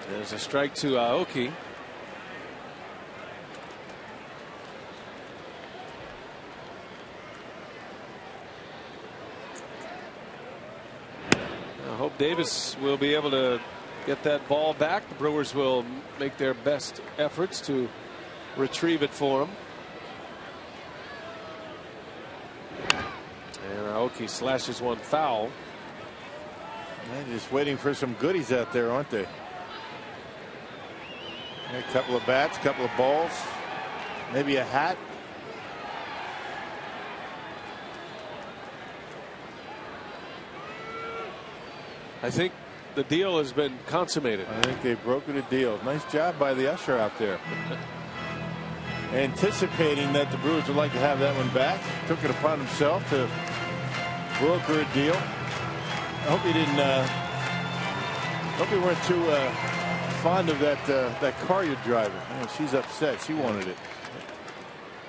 There's a strike to Aoki. I hope Davis will be able to get that ball back. The Brewers will make their best efforts to retrieve it for him. And Aoki slashes one foul. They're just waiting for some goodies out there, aren't they? A couple of bats, a couple of balls, maybe a hat. I think the deal has been consummated. I think they brokered a deal. Nice job by the usher out there. anticipating that the Brewers would like to have that one back. Took it upon himself to broker a deal. I hope he didn't. Hope you weren't too fond of that car you're driving. You know, she's upset. She wanted it.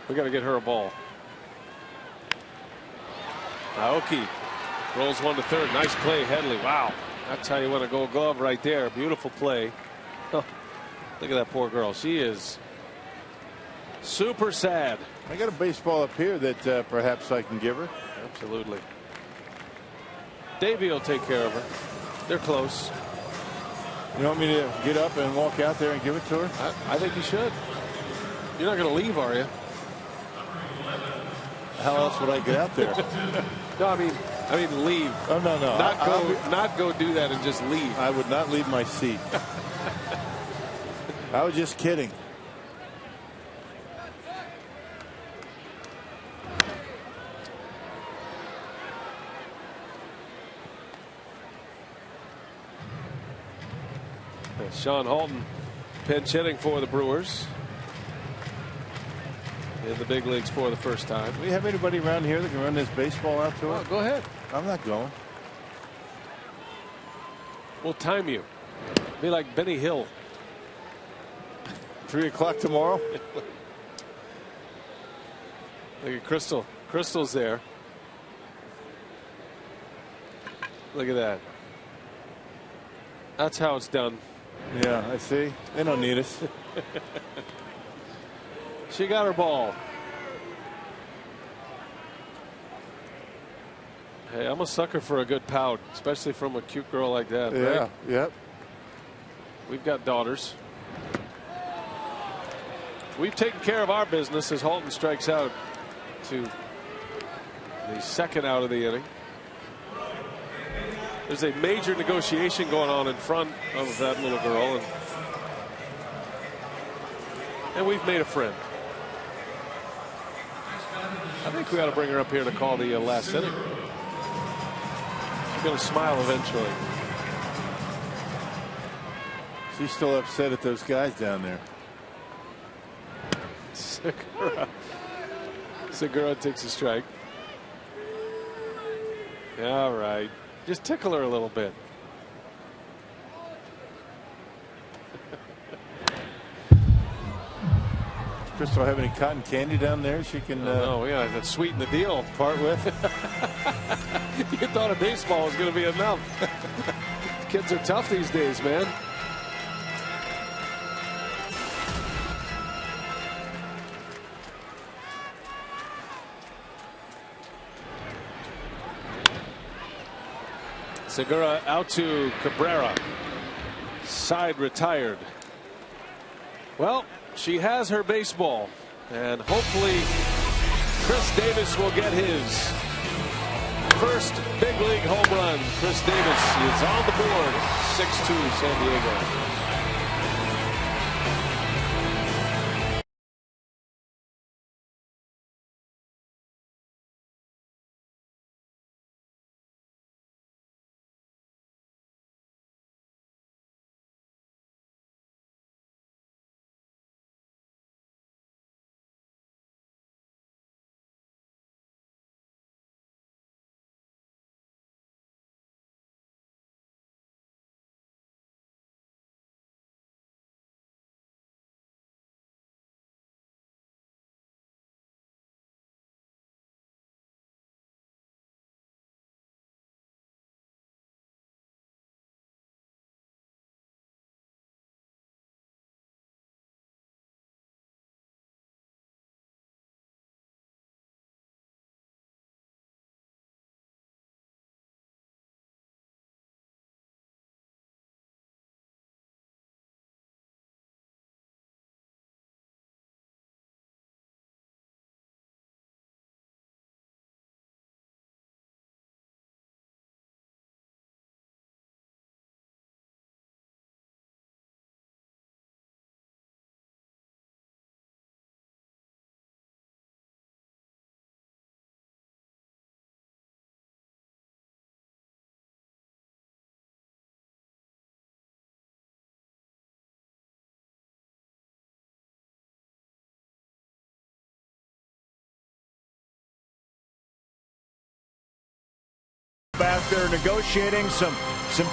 We got to get her a ball. Aoki rolls one to third. Nice play, Headley. Wow, that's how you want to Gold Glove right there. Beautiful play. Oh, look at that poor girl. She is super sad. I got a baseball up here that perhaps I can give her. Absolutely. Davey will take care of her. They're close. You want me to get up and walk out there and give it to her? I think you should. You're not going to leave, are you? How else would I get out there? No, I mean leave. Oh no. Not go do that and just leave. I would not leave my seat. I was just kidding. Sean Halton pinch hitting for the Brewers in the big leagues for the first time. Do we have anybody around here that can run this baseball out to her? Oh, go ahead. I'm not going. We'll time you. Be like Benny Hill. 3 o'clock tomorrow. Look at Crystal. Crystal's there. Look at that. That's how it's done. Yeah, I see. They don't need us. She got her ball. Hey, I'm a sucker for a good pout, especially from a cute girl like that. Yeah, right? yep. We've got daughters. We've taken care of our business as Halton strikes out to the second out of the inning. There's a major negotiation going on in front of that little girl, and we've made a friend. I think we ought to bring her up here to call the last inning. She's going to smile eventually. She's still upset at those guys down there. Segura takes a strike. All right. Just tickle her a little bit. Crystal have any cotton candy down there she can no, yeah, that sweeten the deal. part with? You thought a baseball was going to be enough. Kids are tough these days, man. Segura out to Cabrera. Side retired. Well, she has her baseball, and hopefully Chris Davis will get his first big league home run. Chris Davis is on the board. 6-2 San Diego. there negotiating some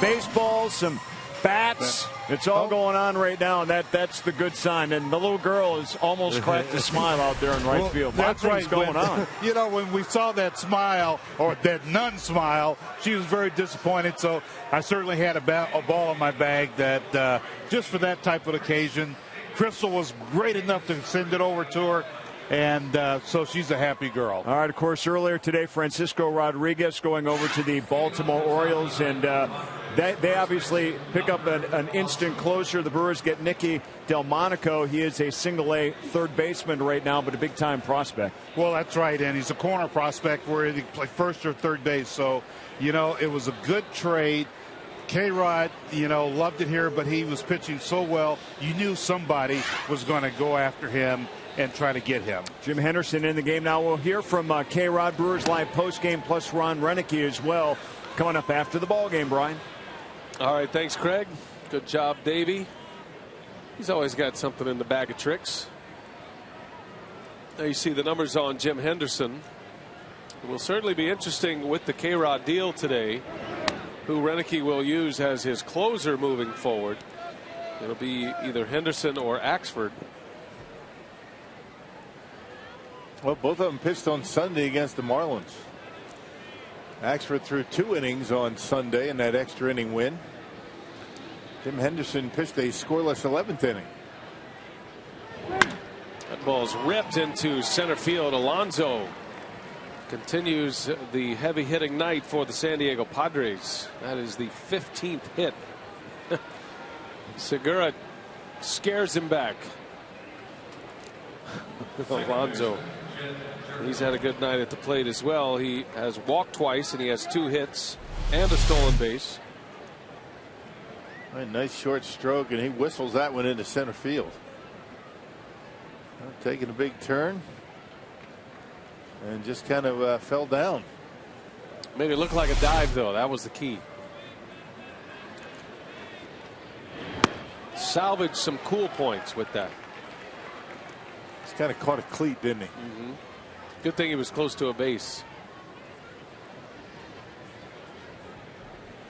baseballs, some bats. It's all going on right now, and that's the good sign. And the little girl has almost cracked a smile out there in right field. That's right. Going on. You know, when we saw that smile, or that non-smile, she was very disappointed. So I certainly had a ball in my bag that just for that type of occasion. Crystal was great enough to send it over to her. And so she's a happy girl. All right, of course, earlier today, Francisco Rodriguez going over to the Baltimore Orioles, and they obviously pick up an instant closer. The Brewers get Nicky Delmonico. He is a single-A third baseman right now, but a big-time prospect. Well, that's right, and he's a corner prospect where he play first or third base. So, you know, it was a good trade. K-Rod, you know, loved it here, but he was pitching so well, you knew somebody was going to go after him and try to get him. Jim Henderson in the game now. We'll hear from K-Rod, Brewers Live postgame, plus Ron Renicky as well, coming up after the ball game, Brian. All right, thanks, Craig. Good job, Davey. He's always got something in the bag of tricks. Now you see the numbers on Jim Henderson. It will certainly be interesting with the K-Rod deal today, who Renicky will use as his closer moving forward. It'll be either Henderson or Axford. Well, both of them pitched on Sunday against the Marlins. Axford threw 2 innings on Sunday in that extra inning win. Jim Henderson pitched a scoreless 11th inning. That ball's ripped into center field. Alonso continues the heavy hitting night for the San Diego Padres. That is the 15th hit. Segura scares him back. Alonso, he's had a good night at the plate as well. He has walked twice and he has 2 hits and a stolen base. A nice short stroke, and he whistles that one into center field. Taking a big turn and just kind of fell down. Made it look like a dive, though. That was the key. Salvaged some cool points with that. He's kind of caught a cleat, didn't he? Good thing he was close to a base.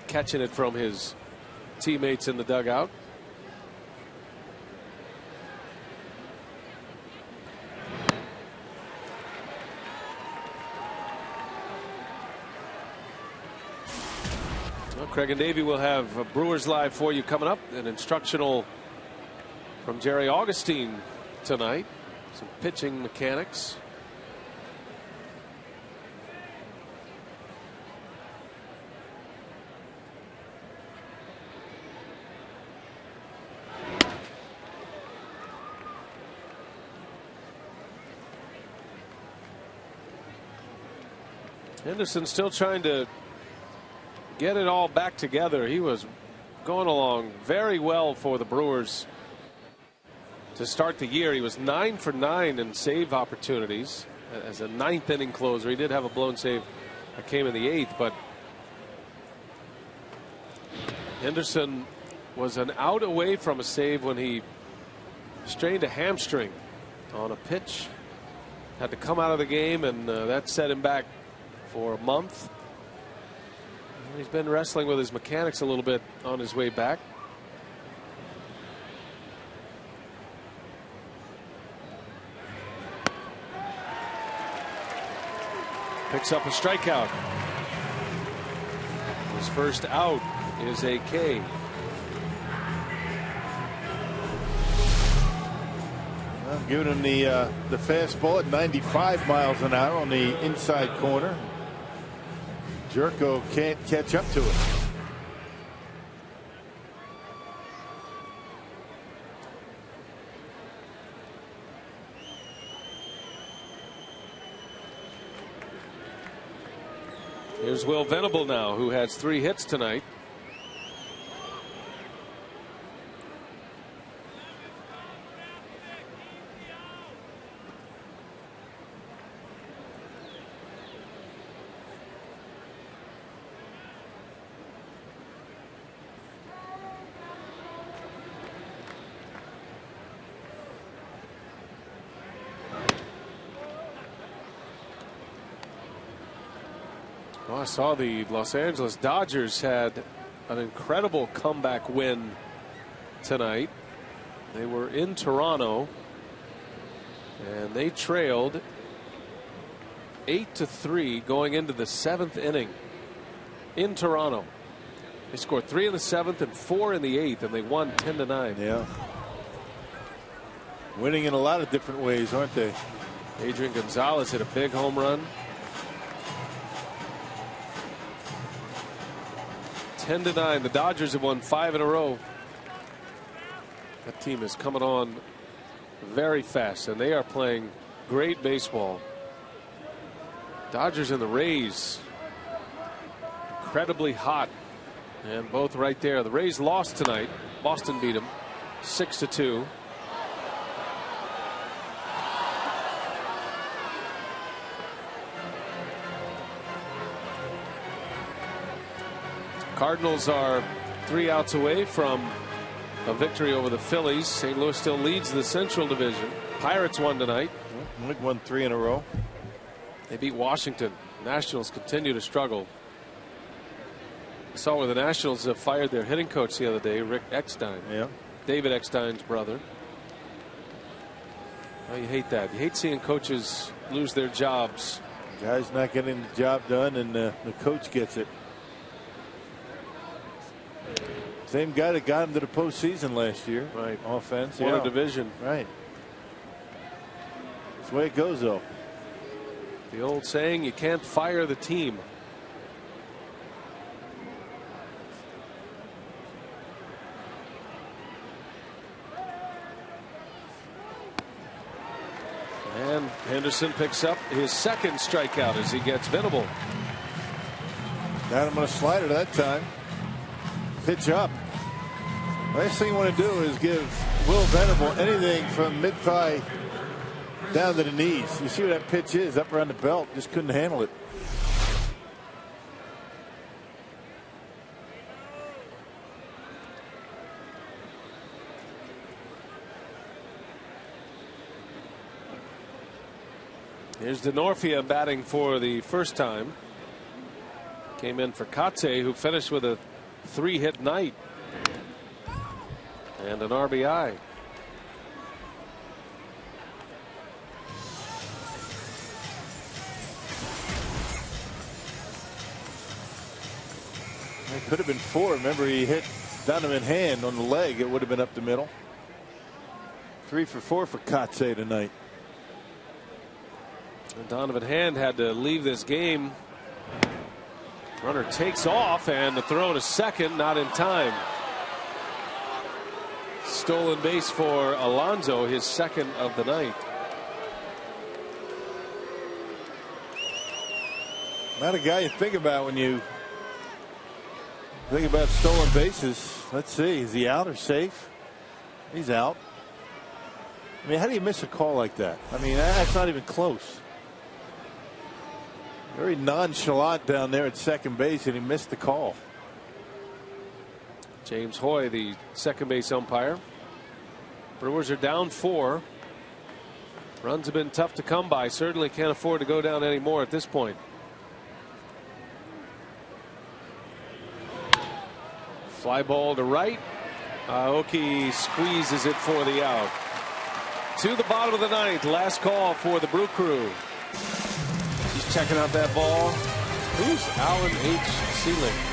Catching it from his teammates in the dugout. Well, Craig and Davey will have Brewers Live for you coming up. An instructional from Jerry Augustine tonight. Some pitching mechanics. Henderson still trying to get it all back together. He was going along very well for the Brewers to start the year. He was 9 for 9 in save opportunities as a 9th inning closer. He did have a blown save that came in the 8th, but Henderson was an out away from a save when he strained a hamstring on a pitch. Had to come out of the game, and that set him back for a month. He's been wrestling with his mechanics a little bit on his way back. Picks up a strikeout. His first out is a K. Well, giving him the fastball at 95 miles an hour on the inside corner. Jerko can't catch up to it. Here's Will Venable now, who has 3 hits tonight. Oh, I saw the Los Angeles Dodgers had an incredible comeback win tonight. They were in Toronto and they trailed 8-3 going into the 7th inning in Toronto. They scored 3 in the 7th and 4 in the 8th, and they won 10-9. Yeah. Winning in a lot of different ways, aren't they? Adrian Gonzalez hit a big home run. 10-9. The Dodgers have won 5 in a row. That team is coming on very fast, and they are playing great baseball. Dodgers and the Rays incredibly hot, and both right there. The Rays lost tonight. Boston beat them 6-2. Cardinals are 3 outs away from a victory over the Phillies. St. Louis still leads the Central Division. Pirates won tonight. Won 3 in a row. They beat Washington. Nationals continue to struggle. I saw where the Nationals have fired their hitting coach the other day, Rick Eckstein. Yeah. David Eckstein's brother. Oh, you hate that. You hate seeing coaches lose their jobs. Guy's not getting the job done, and the coach gets it. Same guy that got him to the postseason last year. Right. Offense. Won a division. Right. That's the way it goes, though. The old saying, you can't fire the team. And Henderson picks up his second strikeout as he gets Venable. Got him on a slider that time. Pitch up. Last thing you want to do is give Will Venable anything from mid-thigh down to the knees. You see where that pitch is, up around the belt. Just couldn't handle it. Here's Denorfia batting for the first time. Came in for Kate, who finished with a 3-hit night and an RBI. It could have been 4. Remember, he hit Donovan Hand on the leg. It would have been up the middle. 3 for 4 for Kotze tonight. And Donovan Hand had to leave this game. Runner takes off, and the throw to second, not in time. Stolen base for Alonso, his second of the night. Not a guy you think about when you think about stolen bases. Let's see, is he out or safe? He's out. I mean, how do you miss a call like that? I mean, that's not even close. Very nonchalant down there at second base, and he missed the call. James Hoy, the second base umpire. Brewers are down 4. Runs have been tough to come by. Certainly can't afford to go down anymore at this point. Fly ball to right. Aoki squeezes it for the out. To the bottom of the 9th. Last call for the Brew Crew. He's checking out that ball. Who's Alan H. Seelig?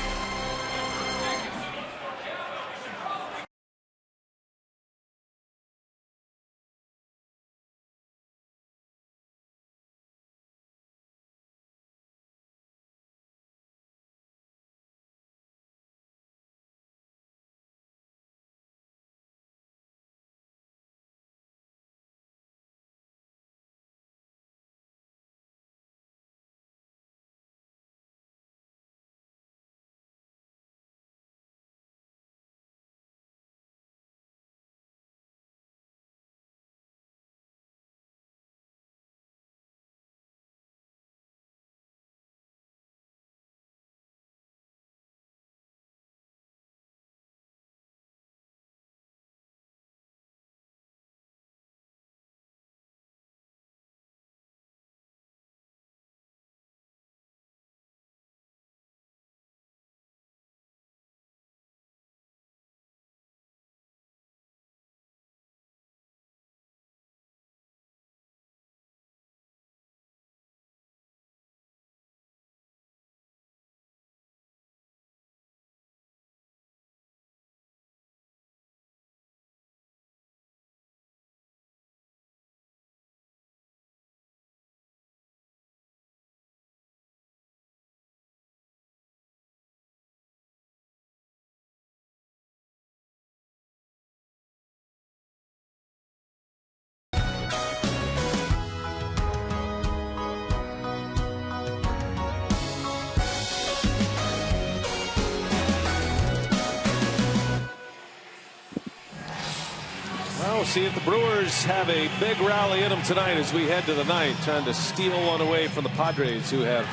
Well, see if the Brewers have a big rally in them tonight as we head to the ninth, trying to steal one away from the Padres, who have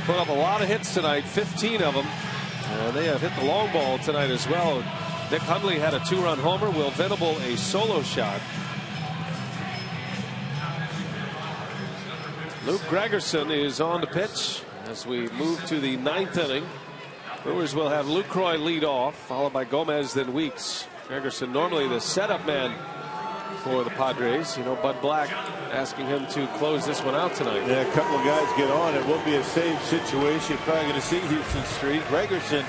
put up a lot of hits tonight, 15 of them. They have hit the long ball tonight as well. Nick Hundley had a 2-run homer. Will Venable a solo shot. Luke Gregerson is on the pitch as we move to the ninth inning. Brewers will have Lucroy lead off, followed by Gomez, then Weeks. Gregerson normally the setup man for the Padres. You know, Bud Black asking him to close this one out tonight. Yeah, a couple of guys get on. It will be a save situation. Probably going to see Houston Street. Gregerson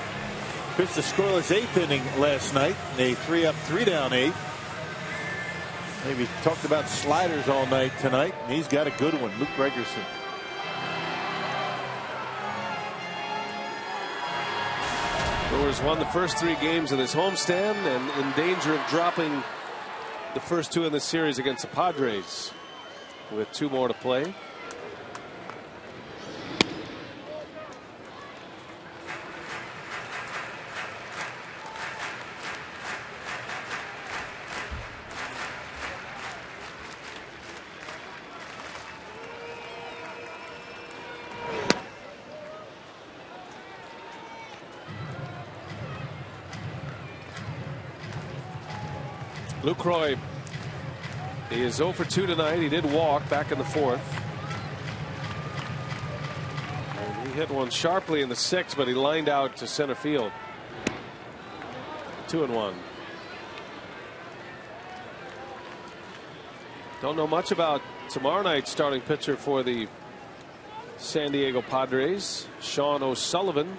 pitched the scoreless 8th inning last night. A 3-up, 3-down 8th. Maybe talked about sliders all night tonight, and he's got a good one. Luke Gregerson. Brewers won the first 3 games of this homestand and in danger of dropping the first 2 in the series against the Padres with 2 more to play. Lucroy is 0 for 2 tonight. He did walk back in the 4th. And he hit one sharply in the 6th, but he lined out to center field. 2-1. Don't know much about tomorrow night's starting pitcher for the San Diego Padres. Sean O'Sullivan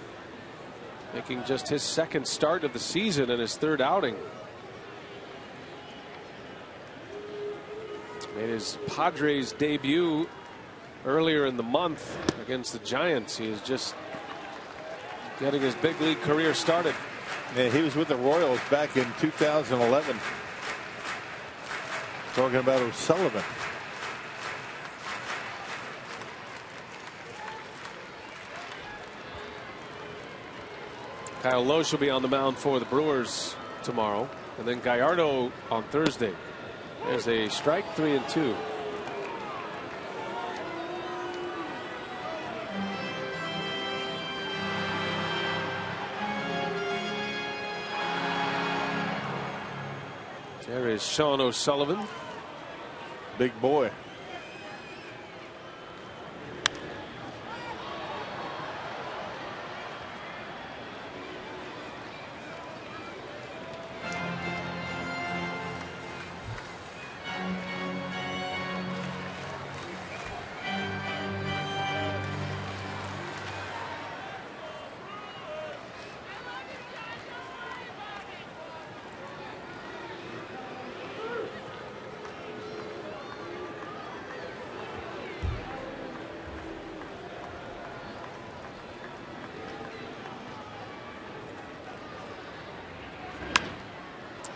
making just his 2nd start of the season and his 3rd outing. Made his Padres debut earlier in the month against the Giants. He is just getting his big league career started. Yeah, he was with the Royals back in 2011. Talking about O'Sullivan. Kyle Loesch will be on the mound for the Brewers tomorrow, and then Gallardo on Thursday. There's a strike, 3-2. There is Sean O'Sullivan. Big boy.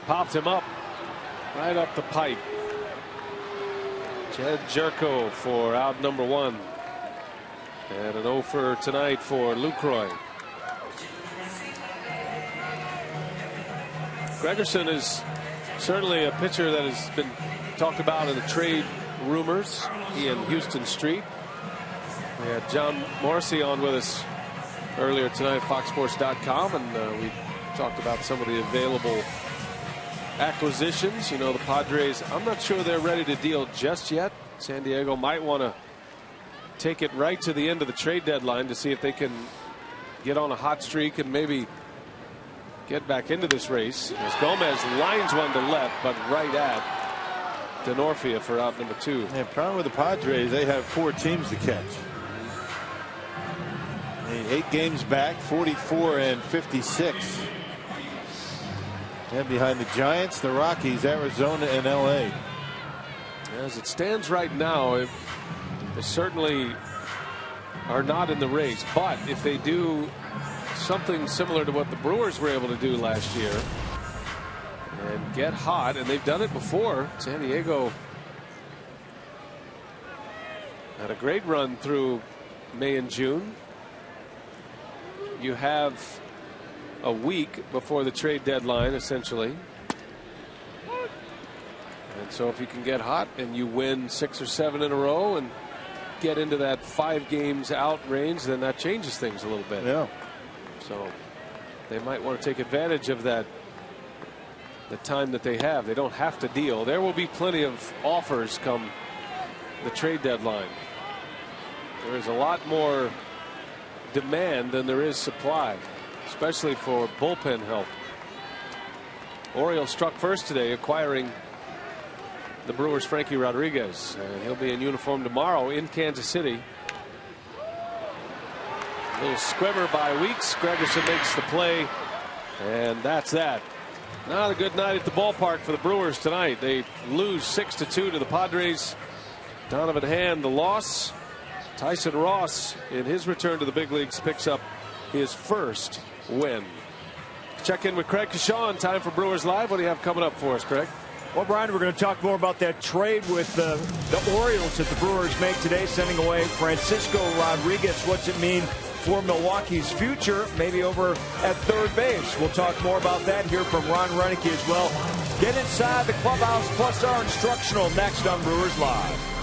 Popped him up right up the pipe. Jed Jerko for out number 1. And an 0 for tonight for Lucroy. Gregerson is certainly a pitcher that has been talked about in the trade rumors. He and Houston Street. We had John Morrissey on with us earlier tonight at FoxSports.com, and we talked about some of the available acquisitions. You know, the Padres, I'm not sure they're ready to deal just yet. San Diego might want to take it right to the end of the trade deadline to see if they can get on a hot streak and maybe get back into this race. As Gomez lines one to left, but right at Denorfia for out number 2. And problem with the Padres, they have 4 teams to catch. 8 games back, 44 and 56. And behind the Giants, the Rockies, Arizona, and LA. As it stands right now, they certainly are not in the race. But if they do something similar to what the Brewers were able to do last year and get hot, and they've done it before. San Diego had a great run through May and June. You have a week before the trade deadline, essentially. And so if you can get hot and you win 6 or 7 in a row and get into that 5 games out range, then that changes things a little bit. Yeah. So they might want to take advantage of that, the time that they have. They don't have to deal. There will be plenty of offers come the trade deadline. There is a lot more demand than there is supply, especially for bullpen help. Orioles struck first today, acquiring the Brewers' Frankie Rodriguez, and he'll be in uniform tomorrow in Kansas City. A little squibber by Weeks. Gregerson makes the play, and that's that. Not a good night at the ballpark for the Brewers tonight. They lose 6-2 to the Padres. Donovan Hand the loss. Tyson Ross, in his return to the big leagues, picks up his first win. Check in with Craig Kashaw. Time for Brewers Live. What do you have coming up for us, Craig? Well, Brian, we're going to talk more about that trade with the Orioles that the Brewers make today, sending away Francisco Rodriguez. What's it mean for Milwaukee's future, maybe over at third base? We'll talk more about that, hear from Ron Reineke as well. Get inside the clubhouse plus our instructional next on Brewers Live.